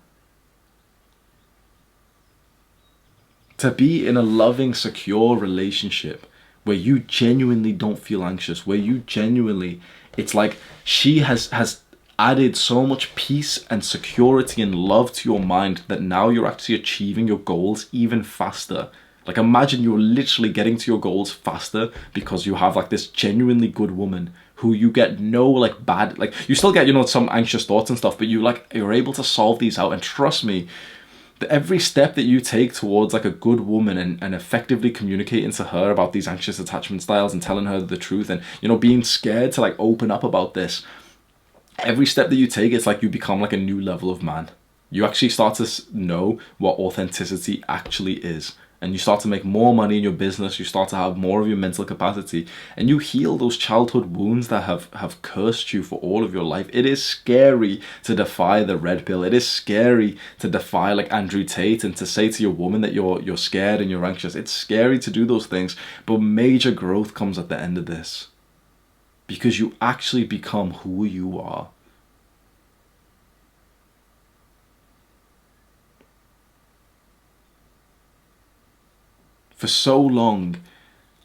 To be in a loving, secure relationship where you genuinely don't feel anxious, where you genuinely, it's like she has added so much peace and security and love to your mind that now you're actually achieving your goals even faster. Like, imagine you're literally getting to your goals faster because you have like this genuinely good woman who you get no like bad, like you still get, you know, some anxious thoughts and stuff, but you're able to solve these out. And trust me, every step that you take towards like a good woman and effectively communicating to her about these anxious attachment styles and telling her the truth, and, you know, being scared to like open up about this, every step that you take, it's like you become like a new level of man. You actually start to know what authenticity actually is. And you start to make more money in your business, you start to have more of your mental capacity, and you heal those childhood wounds that have cursed you for all of your life. It is scary to defy the red pill. It is scary to defy like Andrew Tate and to say to your woman that you're scared and you're anxious. It's scary to do those things, but major growth comes at the end of this, because you actually become who you are. For so long,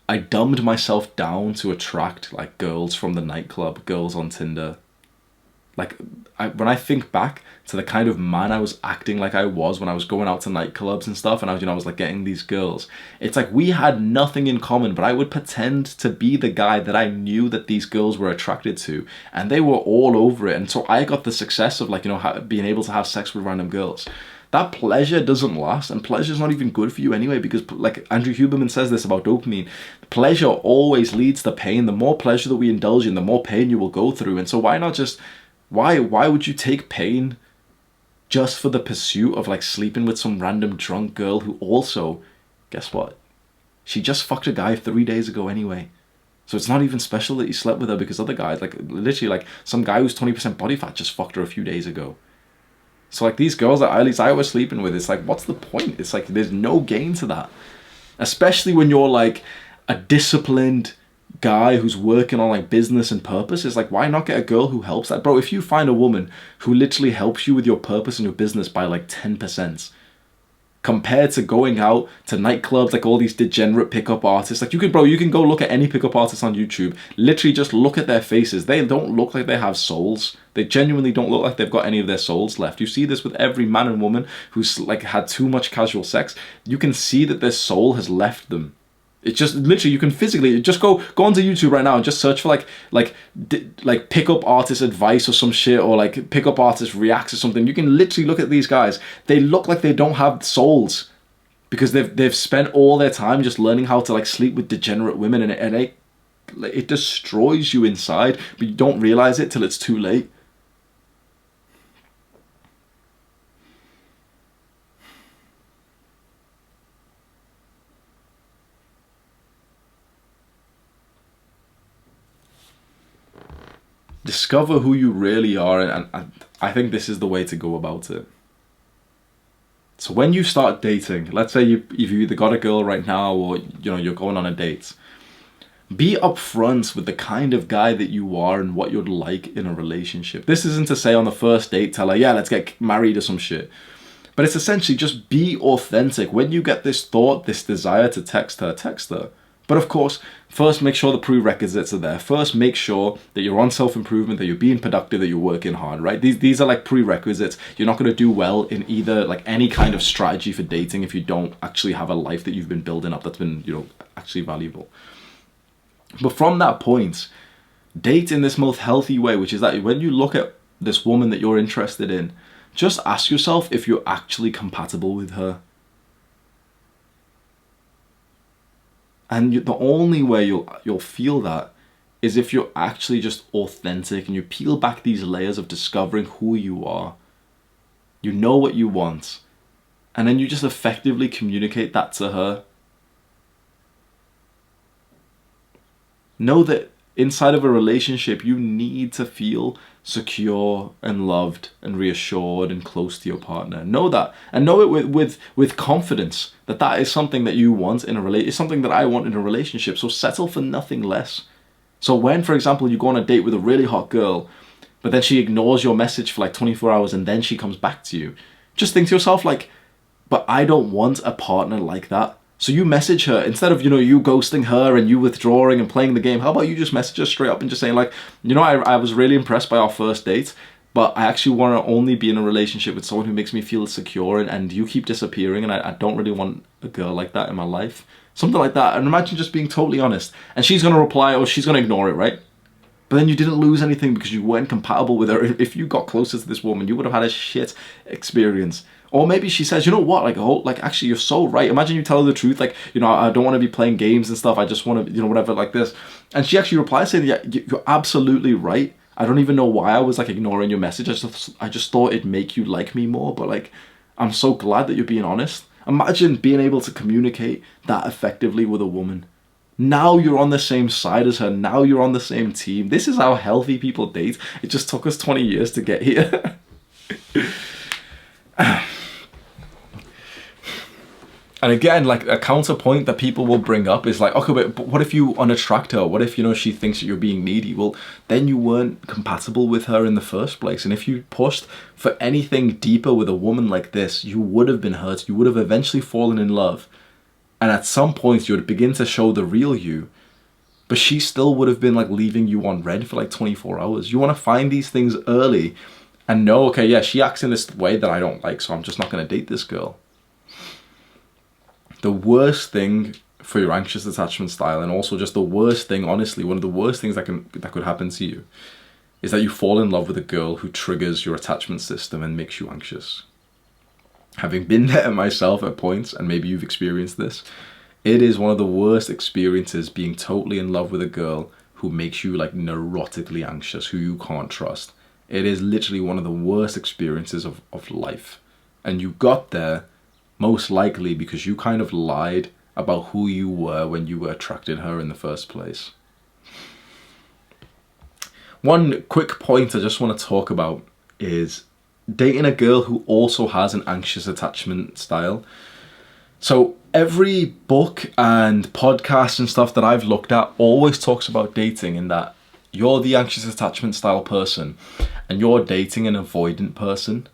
I dumbed myself down to attract like girls from the nightclub, girls on Tinder. Like, when I think back to the kind of man I was acting like I was when I was going out to nightclubs and stuff, and I was like getting these girls, it's like we had nothing in common, but I would pretend to be the guy that I knew that these girls were attracted to, and they were all over it. And so I got the success of like, you know, being able to have sex with random girls. That pleasure doesn't last, and pleasure is not even good for you anyway, because like Andrew Huberman says this about dopamine, pleasure always leads to pain. The more pleasure that we indulge in, the more pain you will go through. And so why not just, why would you take pain just for the pursuit of like sleeping with some random drunk girl who also, guess what? She just fucked a guy 3 days ago anyway. So it's not even special that you slept with her, because other guys, like literally like some guy who's 20% body fat just fucked her a few days ago. So like these girls that at least I was sleeping with, it's like, what's the point? It's like, there's no gain to that. Especially when you're like a disciplined guy who's working on like business and purpose. It's like, why not get a girl who helps that? Bro, if you find a woman who literally helps you with your purpose and your business by like 10%, compared to going out to nightclubs like all these degenerate pickup artists. Like you can go look at any pickup artist on YouTube, literally just look at their faces. They don't look like they have souls. They genuinely don't look like they've got any of their souls left. You see this with every man and woman who's like had too much casual sex. You can see that their soul has left them. It's just literally, you can physically just go onto YouTube right now and just search for like pickup artist advice or some shit, or like pickup artist reacts or something. You can literally look at these guys. They look like they don't have souls because they've spent all their time just learning how to like sleep with degenerate women, and it destroys you inside, but you don't realize it till it's too late. Discover who you really are, and I think this is the way to go about it. So when you start dating, let's say you've either got a girl right now, or you're going on a date, be upfront with the kind of guy that you are and what you'd like in a relationship. This isn't to say on the first date tell her, yeah, let's get married or some shit, but it's essentially just be authentic. When you get this thought, this desire to text her. But of course, first make sure the prerequisites are there. First, make sure that you're on self-improvement, that you're being productive, that you're working hard, right? These are like prerequisites. You're not going to do well in either like any kind of strategy for dating if you don't actually have a life that you've been building up that's been, actually valuable. But from that point, date in this most healthy way, which is that when you look at this woman that you're interested in, just ask yourself if you're actually compatible with her. And the only way you'll feel that is if you're actually just authentic and you peel back these layers of discovering who you are. You know what you want. And then you just effectively communicate that to her. Know that inside of a relationship, you need to feel secure and loved and reassured and close to your partner. Know that, and know it with confidence that is something that you want in a relationship. It's something that I want in a relationship. So settle for nothing less. So when, for example, you go on a date with a really hot girl, but then she ignores your message for like 24 hours and then she comes back to you, just think to yourself like, but I don't want a partner like that. So you message her, instead of, you ghosting her and you withdrawing and playing the game, how about you just message her straight up and just saying like, I was really impressed by our first date, but I actually want to only be in a relationship with someone who makes me feel secure, and you keep disappearing, and I don't really want a girl like that in my life. Something like that. And imagine just being totally honest. And she's going to reply or she's going to ignore it, right? But then you didn't lose anything because you weren't compatible with her. If you got closer to this woman, you would have had a shit experience. Or maybe she says, you know what, actually, you're so right. Imagine you tell her the truth, like, I don't want to be playing games and stuff. I just want to, whatever, like this. And she actually replies saying, yeah, you're absolutely right. I don't even know why I was, like, ignoring your message. I just thought it'd make you like me more. But, like, I'm so glad that you're being honest. Imagine being able to communicate that effectively with a woman. Now you're on the same side as her. Now you're on the same team. This is how healthy people date. It just took us 20 years to get here. And again, like a counterpoint that people will bring up is like, okay, but what if you unattract her? What if, she thinks that you're being needy? Well, then you weren't compatible with her in the first place. And if you pushed for anything deeper with a woman like this, you would have been hurt. You would have eventually fallen in love. And at some point, you would begin to show the real you. But she still would have been like leaving you on red for like 24 hours. You want to find these things early and know, okay, yeah, she acts in this way that I don't like, so I'm just not going to date this girl. The worst thing for your anxious attachment style, and also just the worst thing, honestly, one of the worst things that could happen to you, is that you fall in love with a girl who triggers your attachment system and makes you anxious. Having been there myself at points, and maybe you've experienced this, it is one of the worst experiences being totally in love with a girl who makes you like neurotically anxious, who you can't trust. It is literally one of the worst experiences of life. And you got there most likely because you kind of lied about who you were when you were attracted her in the first place. One quick point I just want to talk about is dating a girl who also has an anxious attachment style. So every book and podcast and stuff that I've looked at always talks about dating in that you're the anxious attachment style person and you're dating an avoidant person.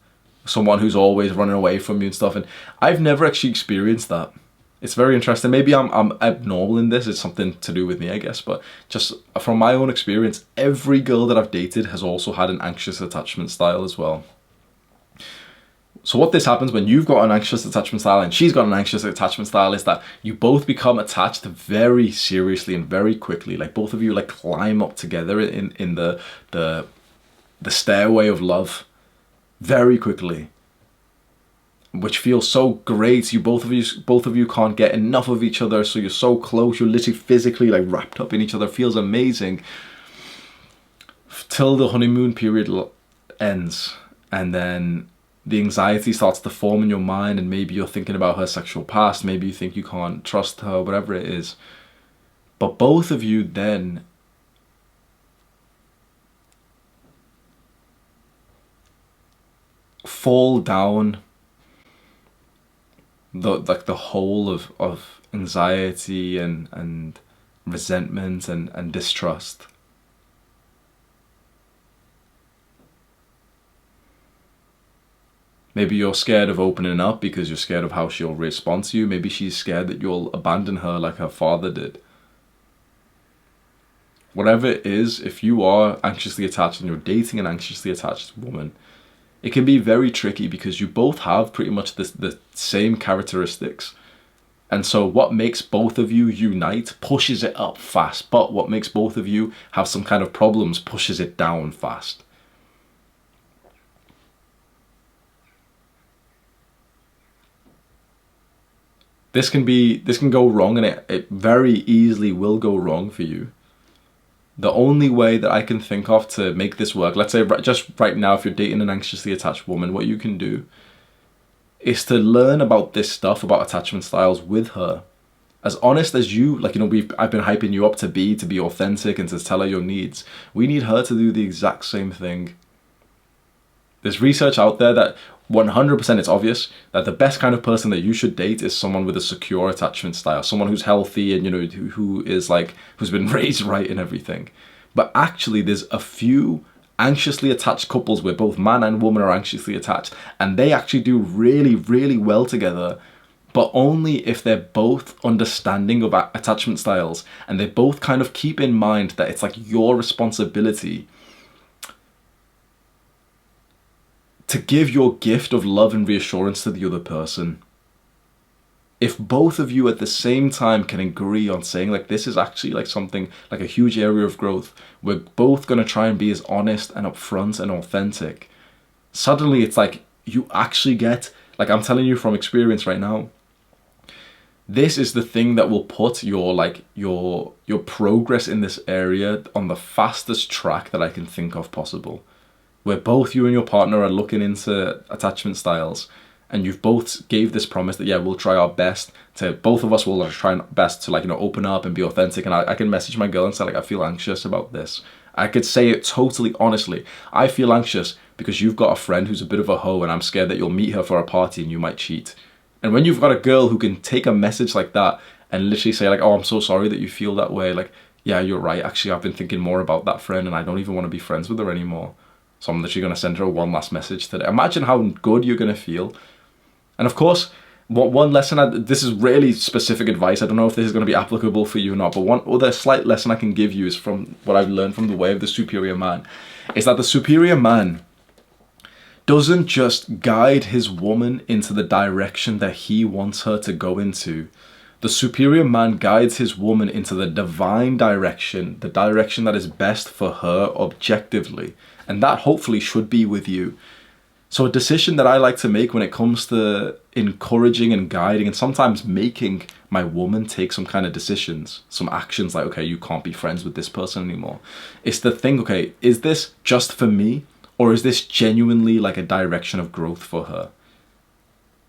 someone who's always running away from you and stuff. And I've never actually experienced that. It's very interesting. Maybe I'm abnormal in this. It's something to do with me, I guess. But just from my own experience, every girl that I've dated has also had an anxious attachment style as well. So what this happens when you've got an anxious attachment style and she's got an anxious attachment style is that you both become attached very seriously and very quickly. Like both of you like climb up together in the stairway of love very quickly, which feels so great. Both of you can't get enough of each other, so you're so close. You're literally physically like wrapped up in each other. It feels amazing till the honeymoon period ends, and then the anxiety starts to form in your mind, and maybe you're thinking about her sexual past. Maybe you think you can't trust her, whatever it is. But both of you then fall down the hole of anxiety and resentment and distrust. Maybe you're scared of opening up because you're scared of how she'll respond to you. Maybe she's scared that you'll abandon her like her father did. Whatever it is, if you are anxiously attached and you're dating an anxiously attached woman, it can be very tricky because you both have pretty much the same characteristics. And so what makes both of you unite pushes it up fast, but what makes both of you have some kind of problems pushes it down fast. This can go wrong, and it very easily will go wrong for you. The only way that I can think of to make this work, let's say just right now, if you're dating an anxiously attached woman, what you can do is to learn about this stuff, about attachment styles with her. As honest as you, I've been hyping you up to be authentic and to tell her your needs. We need her to do the exact same thing. There's research out there that 100% it's obvious that the best kind of person that you should date is someone with a secure attachment style, someone who's healthy and who's been raised right and everything. But actually there's a few anxiously attached couples where both man and woman are anxiously attached, and they actually do really, really well together, but only if they're both understanding of attachment styles and they both kind of keep in mind that it's like your responsibility to give your gift of love and reassurance to the other person. If both of you at the same time can agree on saying like this is actually like something like a huge area of growth, we're both going to try and be as honest and upfront and authentic, suddenly it's like you actually get, like I'm telling you from experience right now, this is the thing that will put your progress in this area on the fastest track that I can think of possible. Where both you and your partner are looking into attachment styles, and you've both gave this promise that, yeah, we'll try our best to, both of us will try our best to open up and be authentic. And I can message my girl and say like, I feel anxious about this. I could say it totally honestly. I feel anxious because you've got a friend who's a bit of a hoe and I'm scared that you'll meet her for a party and you might cheat. And when you've got a girl who can take a message like that and literally say like, oh, I'm so sorry that you feel that way. Like, yeah, you're right. Actually, I've been thinking more about that friend and I don't even want to be friends with her anymore. So I'm literally going to send her one last message today. Imagine how good you're going to feel. And of course, one lesson, this is really specific advice. I don't know if this is going to be applicable for you or not, but one other slight lesson I can give you is from what I've learned from the way of the superior man, is that the superior man doesn't just guide his woman into the direction that he wants her to go into. The superior man guides his woman into the divine direction, the direction that is best for her objectively. And that hopefully should be with you. So a decision that I like to make when it comes to encouraging and guiding and sometimes making my woman take some kind of decisions, some actions like, okay, you can't be friends with this person anymore, is to think, okay, is this just for me or is this genuinely like a direction of growth for her?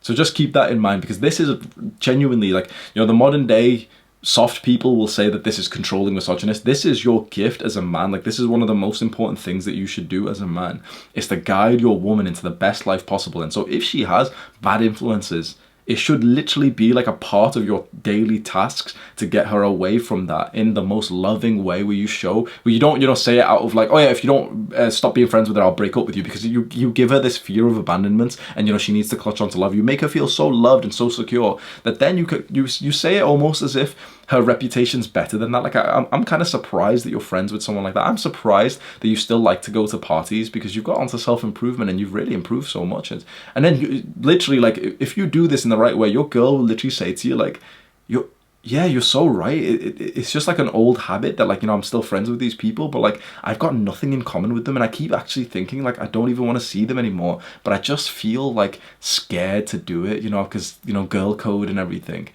So just keep that in mind, because this is genuinely like, the modern day soft people will say that this is controlling, misogynist. This is your gift as a man. Like, this is one of the most important things that you should do as a man, is to guide your woman into the best life possible. And so if she has bad influences It should literally be like a part of your daily tasks to get her away from that in the most loving way, where you show, where you don't, say it out of like, oh yeah, if you don't stop being friends with her, I'll break up with you, because you give her this fear of abandonment, and she needs to clutch onto love. You make her feel so loved and so secure that then you say it almost as if her reputation's better than that. Like I'm kind of surprised that you're friends with someone like that. I'm surprised that you still like to go to parties, because you've got onto self-improvement and you've really improved so much. And then literally, like, if you do this in the right way, your girl will literally say to you like, you're so right. It's just like an old habit that, like, I'm still friends with these people, but like I've got nothing in common with them, and I keep actually thinking like I don't even want to see them anymore, but I just feel like scared to do it, because girl code and everything.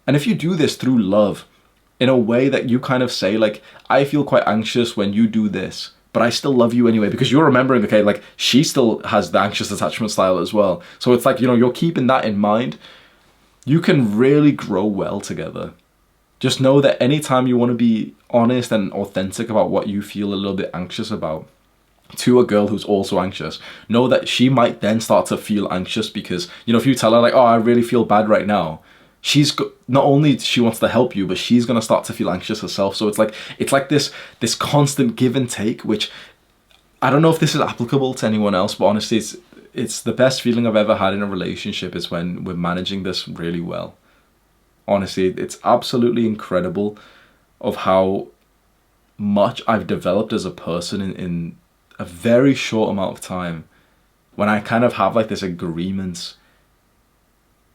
And if you do this through love, in a way that you kind of say like, I feel quite anxious when you do this, but I still love you anyway, because you're remembering, okay, like she still has the anxious attachment style as well. So it's like, you're keeping that in mind. You can really grow well together. Just know that anytime you want to be honest and authentic about what you feel a little bit anxious about to a girl who's also anxious, know that she might then start to feel anxious, because, if you tell her like, oh, I really feel bad right now, not only she wants to help you, but she's going to start to feel anxious herself. So it's like this constant give and take, which I don't know if this is applicable to anyone else, but honestly, it's the best feeling I've ever had in a relationship, is when we're managing this really well. Honestly, it's absolutely incredible of how much I've developed as a person in a very short amount of time, when I kind of have like this agreement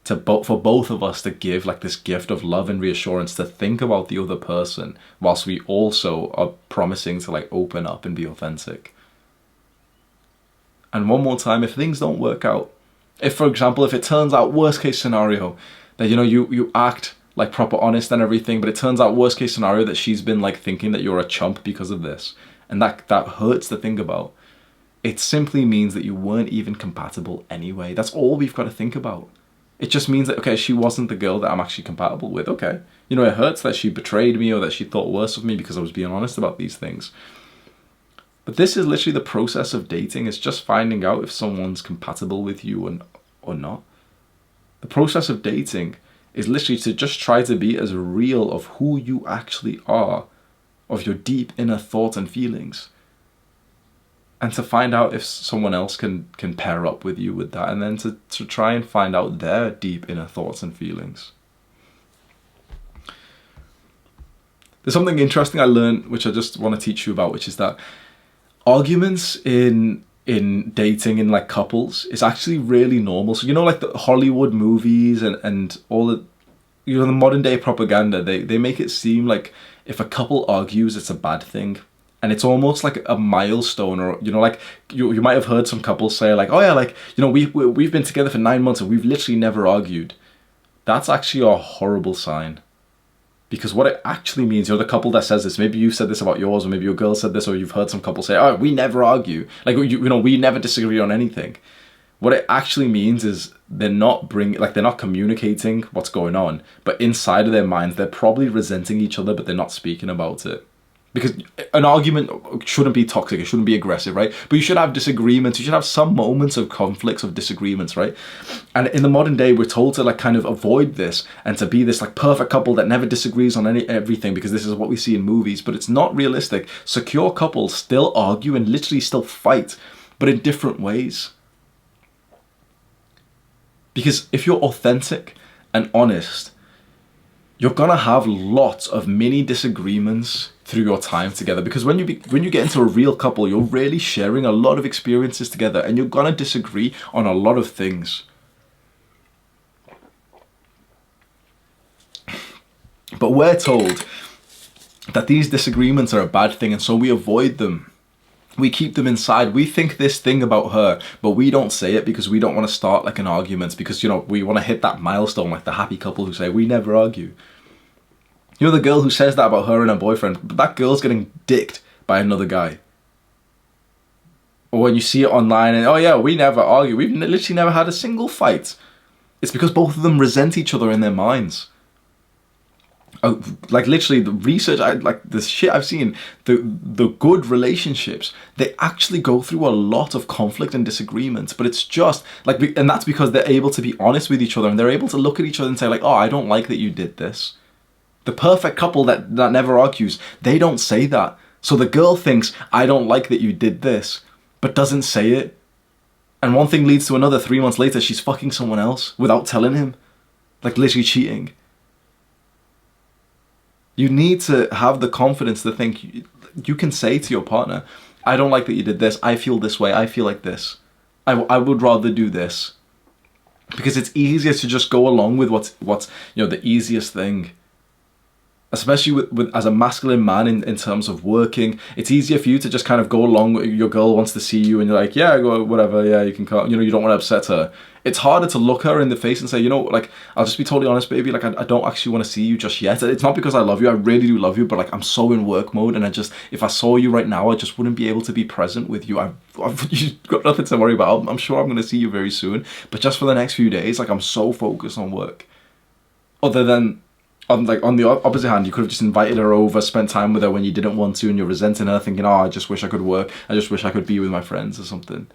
for both of us to give like this gift of love and reassurance, to think about the other person, whilst we also are promising to like open up and be authentic. And one more time, if things don't work out, if, for example, if it turns out, worst case scenario, that you act like proper honest and everything, but it turns out, worst case scenario, that she's been like thinking that you're a chump because of this, and that hurts to think about. It simply means that you weren't even compatible anyway. That's all we've got to think about. It just means that, okay, she wasn't the girl that I'm actually compatible with. Okay, it hurts that she betrayed me, or that she thought worse of me because I was being honest about these things. But this is literally the process of dating. It's just finding out if someone's compatible with you or not. The process of dating is literally to just try to be as real of who you actually are, of your deep inner thoughts and feelings, and to find out if someone else can pair up with you with that, and then to try and find out their deep inner thoughts and feelings. There's something interesting I learned, which I just want to teach you about, which is that arguments in dating, in like couples, is actually really normal. So like the Hollywood movies and all the the modern day propaganda, they make it seem like if a couple argues, it's a bad thing. And it's almost like a milestone, or like you might have heard some couples say like, oh yeah, like we've been together for 9 months and we've literally never argued. That's actually a horrible sign, because what it actually means, the couple that says this, maybe you said this about yours, or maybe your girl said this, or you've heard some couple say, oh, we never argue, like we never disagree on anything. What it actually means is they're not communicating what's going on, but inside of their minds they're probably resenting each other, but they're not speaking about it. Because an argument shouldn't be toxic, it shouldn't be aggressive, right? But you should have disagreements, you should have some moments of conflicts, of disagreements, right? And in the modern day, we're told to like kind of avoid this and to be this like perfect couple that never disagrees on everything, because this is what we see in movies, but it's not realistic. Secure couples still argue and literally still fight, but in different ways. Because if you're authentic and honest, you're gonna have lots of mini disagreements through your time together, because when you get into a real couple, you're really sharing a lot of experiences together, and you're gonna disagree on a lot of things. But we're told that these disagreements are a bad thing, and so we avoid them. We keep them inside. We think this thing about her, but we don't say it because we don't want to start like an argument, because we want to hit that milestone like the happy couple who say we never argue. The girl who says that about her and her boyfriend, but that girl's getting dicked by another guy. Or when you see it online and, oh yeah, we never argue, we've literally never had a single fight. It's because both of them resent each other in their minds. Like literally the research, like the shit I've seen, the good relationships, they actually go through a lot of conflict and disagreements, but it's just like, and that's because they're able to be honest with each other, and they're able to look at each other and say like, oh, I don't like that you did this. The perfect couple that never argues, they don't say that. So the girl thinks, I don't like that you did this, but doesn't say it. And one thing leads to another. 3 months later, she's fucking someone else without telling him. Like literally cheating. You need to have the confidence to think you can say to your partner, I don't like that you did this. I feel this way. I feel like this. I would rather do this. Because it's easier to just go along with what's the easiest thing. Especially with as a masculine man in terms of working, it's easier for you to just kind of go along with your girl wants to see you and you're like, yeah, go, whatever, yeah, you can come, you don't want to upset her. It's harder to look her in the face and say, like, I'll just be totally honest, baby, like, I don't actually want to see you just yet. It's not because I love you, I really do love you, but like, I'm so in work mode, and if I saw you right now, I just wouldn't be able to be present with you. You've got nothing to worry about. I'm sure I'm going to see you very soon, but just for the next few days, like, I'm so focused on work. Other than, on the opposite hand, you could have just invited her over, spent time with her when you didn't want to, and you're resenting her, thinking, oh, I just wish I could work, I just wish I could be with my friends or something.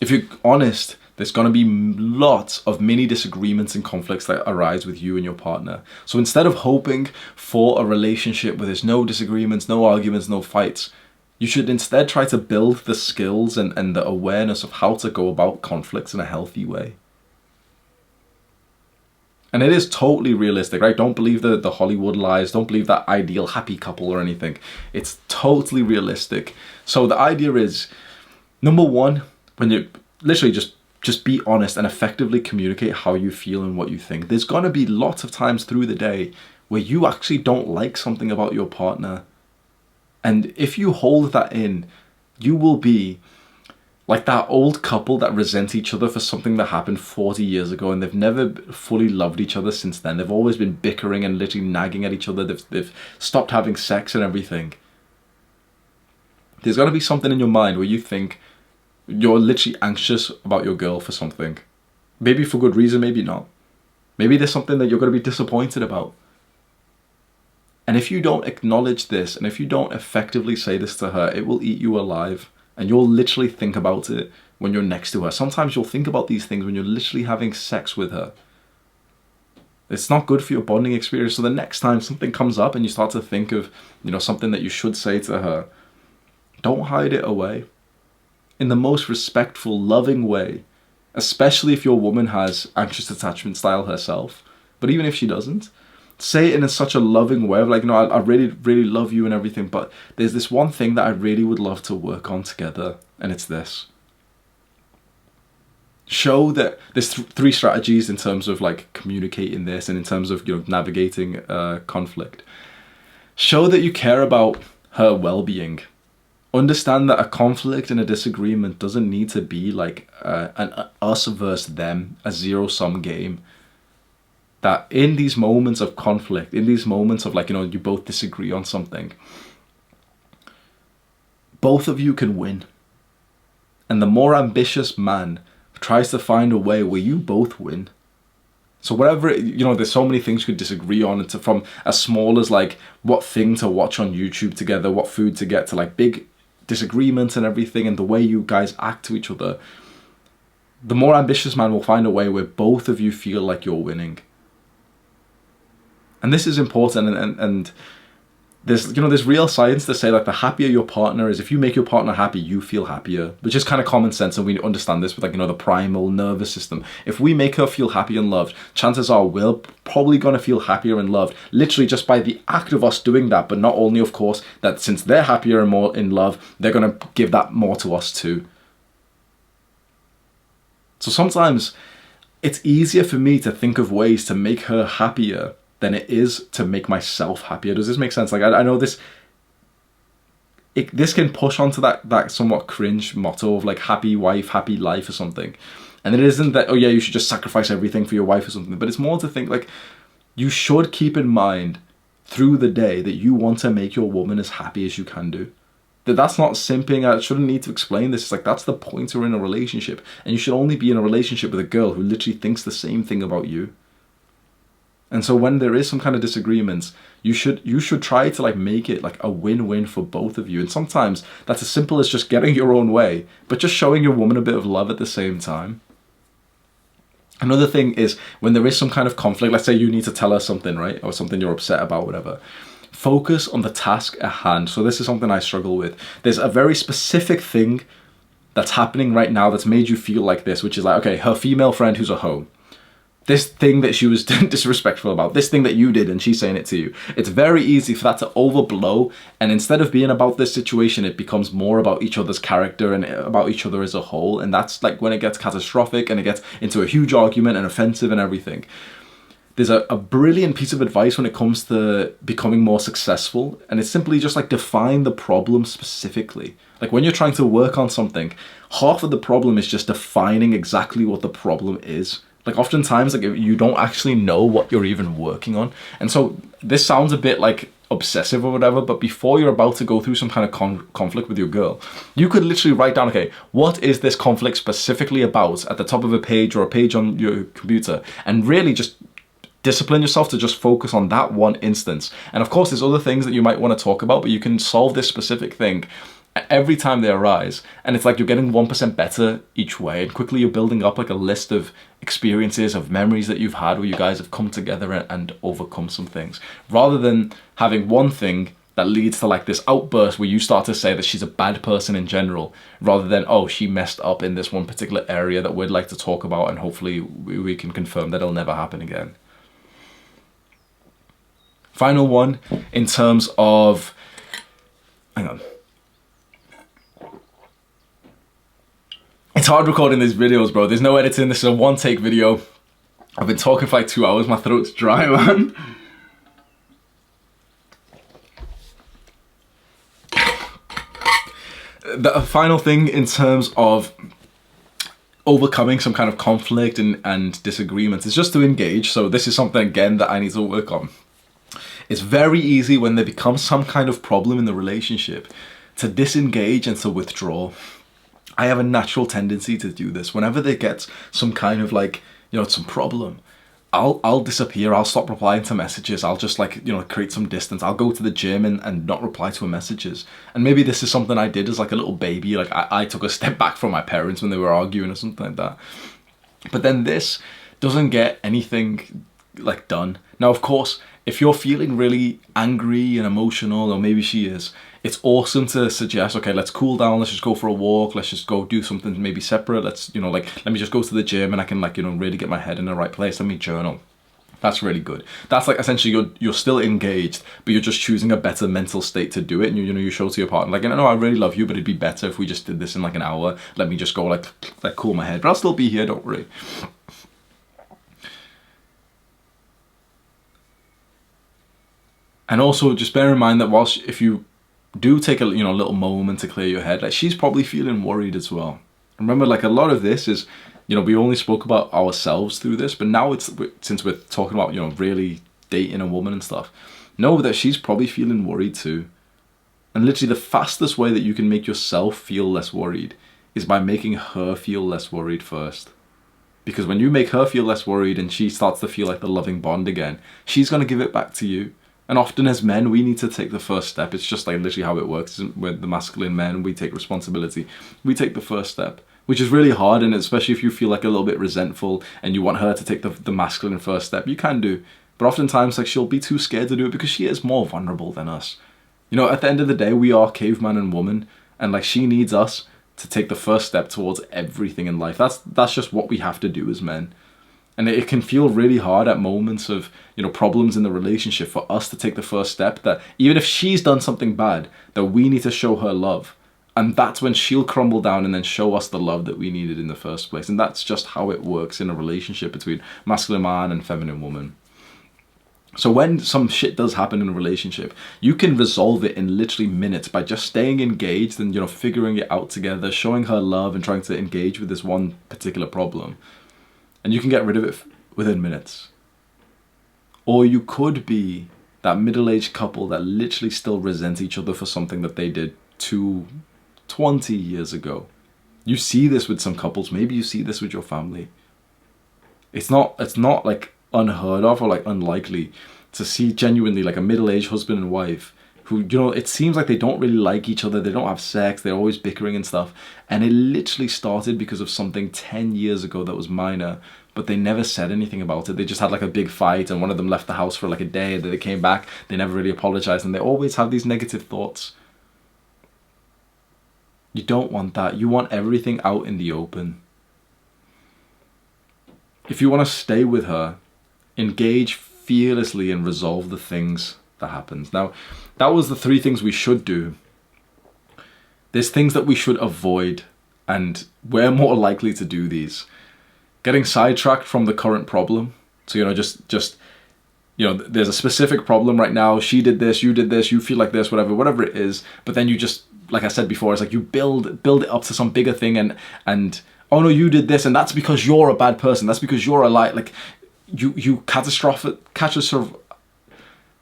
If you're honest, there's going to be lots of mini disagreements and conflicts that arise with you and your partner. So instead of hoping for a relationship where there's no disagreements, no arguments, no fights, you should instead try to build the skills and the awareness of how to go about conflicts in a healthy way. And it is totally realistic, right? Don't believe the Hollywood lies. Don't believe that ideal happy couple or anything. It's totally realistic. So the idea is, number one, when you literally just be honest and effectively communicate how you feel and what you think. There's going to be lots of times through the day where you actually don't like something about your partner. And if you hold that in, you will be like that old couple that resent each other for something that happened 40 years ago, and they've never fully loved each other since then. They've always been bickering and literally nagging at each other. They've stopped having sex and everything. There's got to be something in your mind where you think you're literally anxious about your girl for something. Maybe for good reason, maybe not. Maybe there's something that you're going to be disappointed about. And if you don't acknowledge this, and if you don't effectively say this to her, it will eat you alive. And you'll literally think about it when you're next to her. Sometimes you'll think about these things when you're literally having sex with her. It's not good for your bonding experience. So the next time something comes up and you start to think of, something that you should say to her, don't hide it away. In the most respectful, loving way, especially if your woman has anxious attachment style herself. But even if she doesn't, say it in such a loving way of like, I really, really love you and everything, but there's this one thing that I really would love to work on together, and it's this. Show that there's three strategies in terms of like communicating this and in terms of navigating conflict. Show that you care about her well-being. Understand that a conflict and a disagreement doesn't need to be like an us versus them, a zero-sum game. That in these moments of conflict, in these moments of like, you both disagree on something, both of you can win. And the more ambitious man tries to find a way where you both win. So whatever, there's so many things you could disagree on, from as small as like what thing to watch on YouTube together, what food to get, to like big disagreements and everything, and the way you guys act to each other. The more ambitious man will find a way where both of you feel like you're winning. And this is important, and there's real science to say like the happier your partner is, if you make your partner happy, you feel happier, which is kind of common sense, and we understand this with like, the primal nervous system. If we make her feel happy and loved, chances are we're probably going to feel happier and loved, literally just by the act of us doing that. But not only, of course, that since they're happier and more in love, they're going to give that more to us too. So sometimes it's easier for me to think of ways to make her happier than it is to make myself happier. Does this make sense? Like, I know this can push onto that somewhat cringe motto of like happy wife, happy life or something. And it isn't that, oh yeah, you should just sacrifice everything for your wife or something. But it's more to think like, you should keep in mind through the day that you want to make your woman as happy as you can do. That's not simping. I shouldn't need to explain this. It's like, that's the point we're in a relationship. And you should only be in a relationship with a girl who literally thinks the same thing about you. And so when there is some kind of disagreements, you should try to like make it like a win-win for both of you. And sometimes that's as simple as just getting your own way, but just showing your woman a bit of love at the same time. Another thing is when there is some kind of conflict, let's say you need to tell her something, right? Or something you're upset about, whatever. Focus on the task at hand. So this is something I struggle with. There's a very specific thing that's happening right now that's made you feel like this, which is like, okay, her female friend who's at home, this thing that she was disrespectful about, this thing that you did and she's saying it to you. It's very easy for that to overblow, and instead of being about this situation, it becomes more about each other's character and about each other as a whole. And that's like when it gets catastrophic and it gets into a huge argument and offensive and everything. There's a brilliant piece of advice when it comes to becoming more successful, and it's simply just like define the problem specifically. Like when you're trying to work on something, half of the problem is just defining exactly what the problem is. Like oftentimes, like you don't actually know what you're even working on. And so this sounds a bit like obsessive or whatever, but before you're about to go through some kind of conflict with your girl, you could literally write down, okay, what is this conflict specifically about at the top of a page or a page on your computer, and really just discipline yourself to just focus on that one instance. And of course, there's other things that you might want to talk about, but you can solve this specific thing every time they arise. And it's like you're getting 1% better each way. And quickly you're building up like a list of experiences, of memories that you've had where you guys have come together and overcome some things. Rather than having one thing that leads to like this outburst where you start to say that she's a bad person in general, rather than, oh, she messed up in this one particular area that we'd like to talk about, and hopefully we can confirm that it'll never happen again. Final one in terms of, hang on. It's hard recording these videos, bro. There's no editing. This is a one-take video. I've been talking for like 2 hours. My throat's dry, man. The final thing in terms of overcoming some kind of conflict and disagreements is just to engage. So this is something, again, that I need to work on. It's very easy when there becomes some kind of problem in the relationship to disengage and to withdraw. I have a natural tendency to do this. Whenever they get some kind of like, you know, some problem, I'll disappear. I'll stop replying to messages. I'll just like, you know, create some distance. I'll go to the gym and not reply to her messages. And maybe this is something I did as like a little baby. Like I took a step back from my parents when they were arguing or something like that. But then this doesn't get anything like done. Now, of course, if you're feeling really angry and emotional, or maybe she is, it's awesome to suggest, okay, let's cool down, let's just go for a walk, let's just go do something maybe separate, let's, you know, like, let me just go to the gym and I can like, you know, really get my head in the right place, let me journal. That's really good. That's like essentially you're still engaged, but you're just choosing a better mental state to do it. And you show to your partner, like, no, I really love you, but it'd be better if we just did this in like an hour. Let me just go like cool my head, but I'll still be here, don't worry. And also just bear in mind that whilst if you do take a little moment to clear your head, like she's probably feeling worried as well. Remember, like a lot of this is, you know, we only spoke about ourselves through this, but now since we're talking about, you know, really dating a woman and stuff, know that she's probably feeling worried too. And literally the fastest way that you can make yourself feel less worried is by making her feel less worried first. Because when you make her feel less worried and she starts to feel like the loving bond again, she's going to give it back to you. And often as men, we need to take the first step. It's just like literally how it works. With the masculine men, we take responsibility. We take the first step, which is really hard. And especially if you feel like a little bit resentful and you want her to take the masculine first step, you can do. But oftentimes, like, she'll be too scared to do it because she is more vulnerable than us. You know, at the end of the day, we are caveman and woman. And like, she needs us to take the first step towards everything in life. That's just what we have to do as men. And it can feel really hard at moments of, you know, problems in the relationship for us to take the first step, that even if she's done something bad, that we need to show her love. And that's when she'll crumble down and then show us the love that we needed in the first place. And that's just how it works in a relationship between masculine man and feminine woman. So when some shit does happen in a relationship, you can resolve it in literally minutes by just staying engaged and, you know, figuring it out together, showing her love and trying to engage with this one particular problem. And you can get rid of it within minutes. Or you could be that middle-aged couple that literally still resent each other for something that they did 20 years ago. You see this with some couples. Maybe you see this with your family. It's not like unheard of or like unlikely to see genuinely like a middle-aged husband and wife who, you know, it seems like they don't really like each other, they don't have sex, they're always bickering and stuff, and it literally started because of something 10 years ago that was minor, but they never said anything about it. They just had like a big fight, and one of them left the house for like a day, and then they came back, they never really apologized, and they always have these negative thoughts. You don't want that. You want everything out in the open. If you want to stay with her, engage fearlessly and resolve the things that happens. Now, that was the 3 things we should do. There's things that we should avoid, and we're more likely to do these. Getting sidetracked from the current problem. So, you know, just you know, there's a specific problem right now. She did this, you feel like this, whatever it is. But then you just, like I said before, it's like you build it up to some bigger thing, and oh no, you did this, and that's because you're a bad person. That's because you're a like you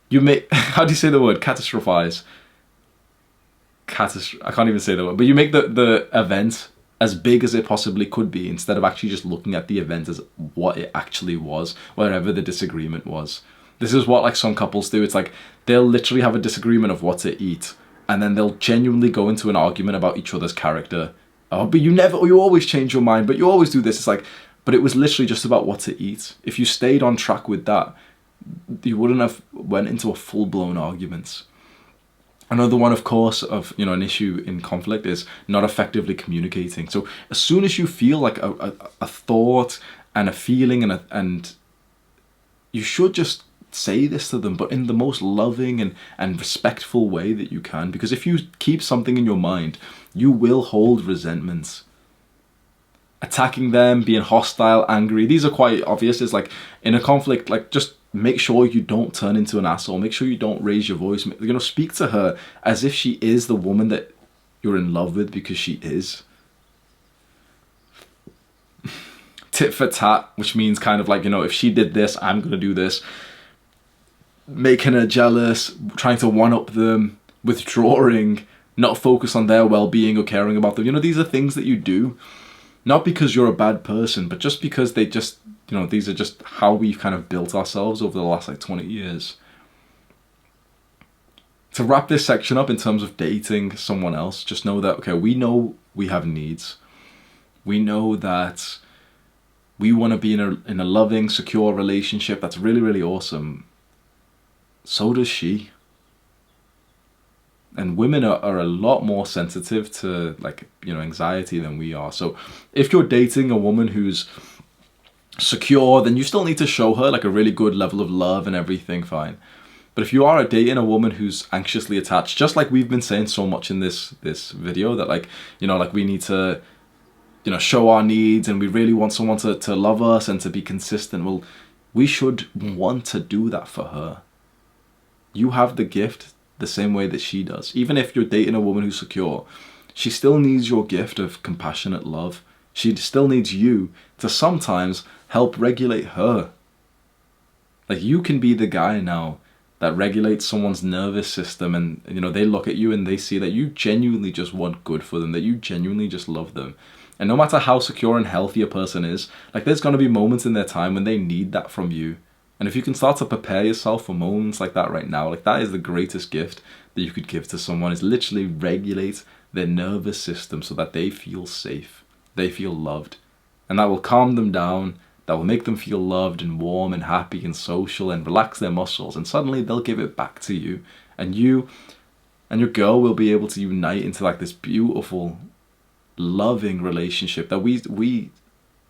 you make, how do you say the word? Catastrophize. I can't even say the word. But you make the event as big as it possibly could be, instead of actually just looking at the event as what it actually was, wherever the disagreement was. This is what like some couples do. It's like they'll literally have a disagreement of what to eat, and then they'll genuinely go into an argument about each other's character. Oh, but you always change your mind, but you always do this. It's like, but it was literally just about what to eat. If you stayed on track with that, you wouldn't have went into a full-blown argument. Another one, of course, of, you know, an issue in conflict is not effectively communicating. So as soon as you feel like a thought and a feeling and you should just say this to them, but in the most loving and respectful way that you can. Because if you keep something in your mind, you will hold resentments. Attacking them, being hostile, angry, these are quite obvious. It's like in a conflict, like just make sure you don't turn into an asshole. Make sure you don't raise your voice. You know, speak to her as if she is the woman that you're in love with, because she is. Tit for tat, which means kind of like, you know, if she did this, I'm going to do this. Making her jealous, trying to one-up them, withdrawing, not focus on their well-being or caring about them. You know, these are things that you do, not because you're a bad person, but just because they just, you know, these are just how we've kind of built ourselves over the last like 20 years. To wrap this section up in terms of dating someone else, just know that, okay, we know we have needs. We know that we want to be in a loving, secure relationship that's really, really awesome. So does she. And women are a lot more sensitive to, like, you know, anxiety than we are. So if you're dating a woman who's secure, then you still need to show her like a really good level of love and everything, fine. But if you are dating a woman who's anxiously attached, just like we've been saying so much in this video, that like, you know, like we need to, you know, show our needs, and we really want someone to love us and to be consistent. Well, we should want to do that for her. You have the gift the same way that she does. Even if you're dating a woman who's secure, she still needs your gift of compassionate love. She still needs you to sometimes help regulate her. Like, you can be the guy now that regulates someone's nervous system, and, you know, they look at you and they see that you genuinely just want good for them, that you genuinely just love them. And no matter how secure and healthy a person is, like, there's going to be moments in their time when they need that from you. And if you can start to prepare yourself for moments like that right now, like, that is the greatest gift that you could give to someone, is literally regulate their nervous system so that they feel safe, they feel loved. And that will calm them down, that will make them feel loved and warm and happy and social and relax their muscles. And suddenly they'll give it back to you. And you and your girl will be able to unite into like this beautiful, loving relationship that we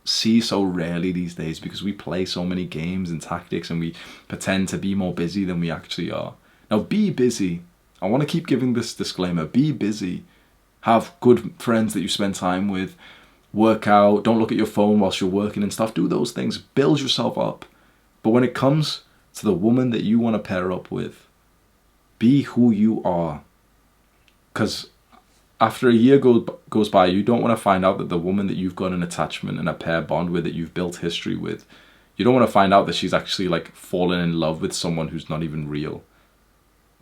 see so rarely these days, because we play so many games and tactics and we pretend to be more busy than we actually are. Now, be busy. I want to keep giving this disclaimer. Be busy. Have good friends that you spend time with. Work out. Don't look at your phone whilst you're working and stuff. Do those things. Build yourself up. But when it comes to the woman that you want to pair up with, be who you are. Because after a year goes by, you don't want to find out that the woman that you've got an attachment and a pair bond with, that you've built history with, you don't want to find out that she's actually like fallen in love with someone who's not even real.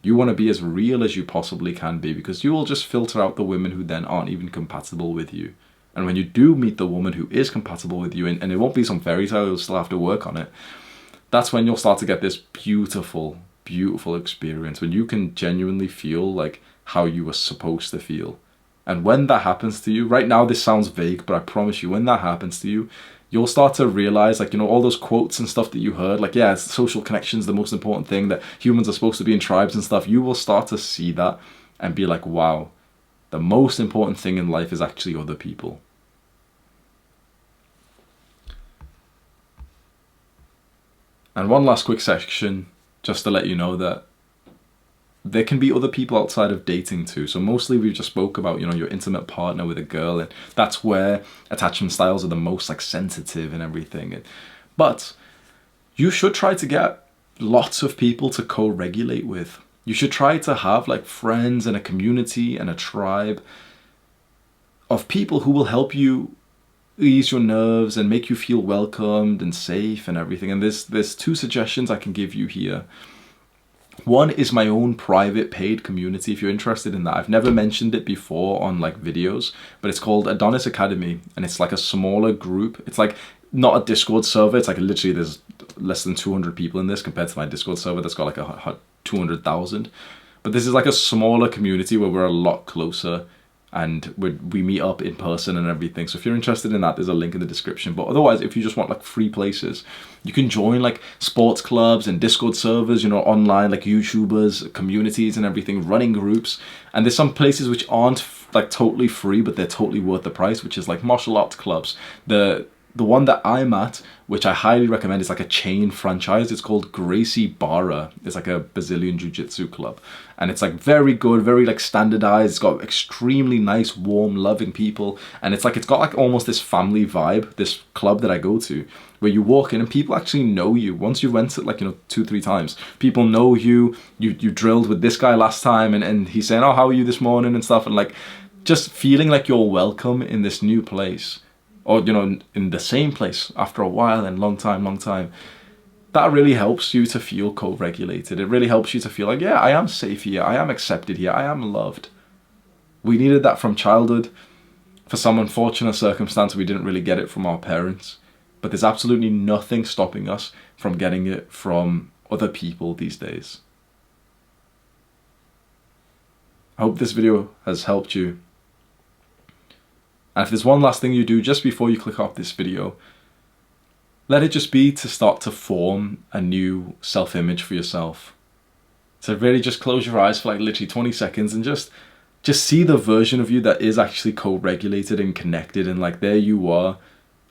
You want to be as real as you possibly can be, because you will just filter out the women who then aren't even compatible with you. And when you do meet the woman who is compatible with you, and it won't be some fairy tale, you'll still have to work on it, that's when you'll start to get this beautiful, beautiful experience when you can genuinely feel like how you were supposed to feel. And when that happens to you, right now this sounds vague, but I promise you, when that happens to you, you'll start to realize, like, you know, all those quotes and stuff that you heard, like, yeah, social connection's the most important thing, that humans are supposed to be in tribes and stuff. You will start to see that and be like, wow, the most important thing in life is actually other people. And one last quick section, just to let you know that there can be other people outside of dating too. So mostly we just spoke about, you know, your intimate partner with a girl, and that's where attachment styles are the most like sensitive and everything. But you should try to get lots of people to co-regulate with. You should try to have like friends and a community and a tribe of people who will help you ease your nerves and make you feel welcomed and safe and everything. And there's two suggestions I can give you here. One is my own private paid community, if you're interested in that. I've never mentioned it before on like videos, but it's called Adonis Academy, and it's like a smaller group. It's like not a Discord server. It's like literally there's less than 200 people in this compared to my Discord server that's got like a 200,000. But this is like a smaller community where we're a lot closer, and we meet up in person and everything. So if you're interested in that, there's a link in the description. But otherwise, if you just want like free places, you can join like sports clubs and Discord servers, you know, online, like YouTubers, communities and everything, running groups. And there's some places which aren't like totally free, but they're totally worth the price, which is like martial arts clubs. The one that I'm at, which I highly recommend, is like a chain franchise. It's called Gracie Barra. It's like a Brazilian Jiu-Jitsu club. And it's like very good, very like standardized. It's got extremely nice, warm, loving people. And it's got like almost this family vibe, this club that I go to, where you walk in and people actually know you. Once you went it like, you know, 2-3 times, people know you. You drilled with this guy last time, and he's saying, oh, how are you this morning and stuff. And like just feeling like you're welcome in this new place, or, you know, in the same place after a while and long time, that really helps you to feel co-regulated. It really helps you to feel like, yeah, I am safe here, I am accepted here, I am loved. We needed that from childhood. For some unfortunate circumstance, we didn't really get it from our parents, but there's absolutely nothing stopping us from getting it from other people these days. I hope this video has helped you. And if there's one last thing you do just before you click off this video, let it just be to start to form a new self-image for yourself. So really just close your eyes for like literally 20 seconds and just see the version of you that is actually co-regulated and connected, and like there you are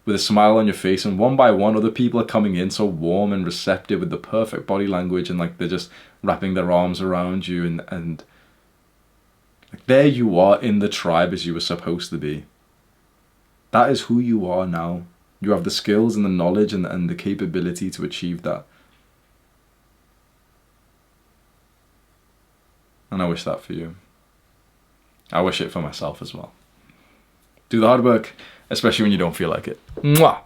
with a smile on your face, and one by one other people are coming in so warm and receptive with the perfect body language, and like they're just wrapping their arms around you, and like there you are in the tribe as you were supposed to be. That is who you are now. You have the skills and the knowledge and the capability to achieve that. And I wish that for you. I wish it for myself as well. Do the hard work, especially when you don't feel like it. Mwah!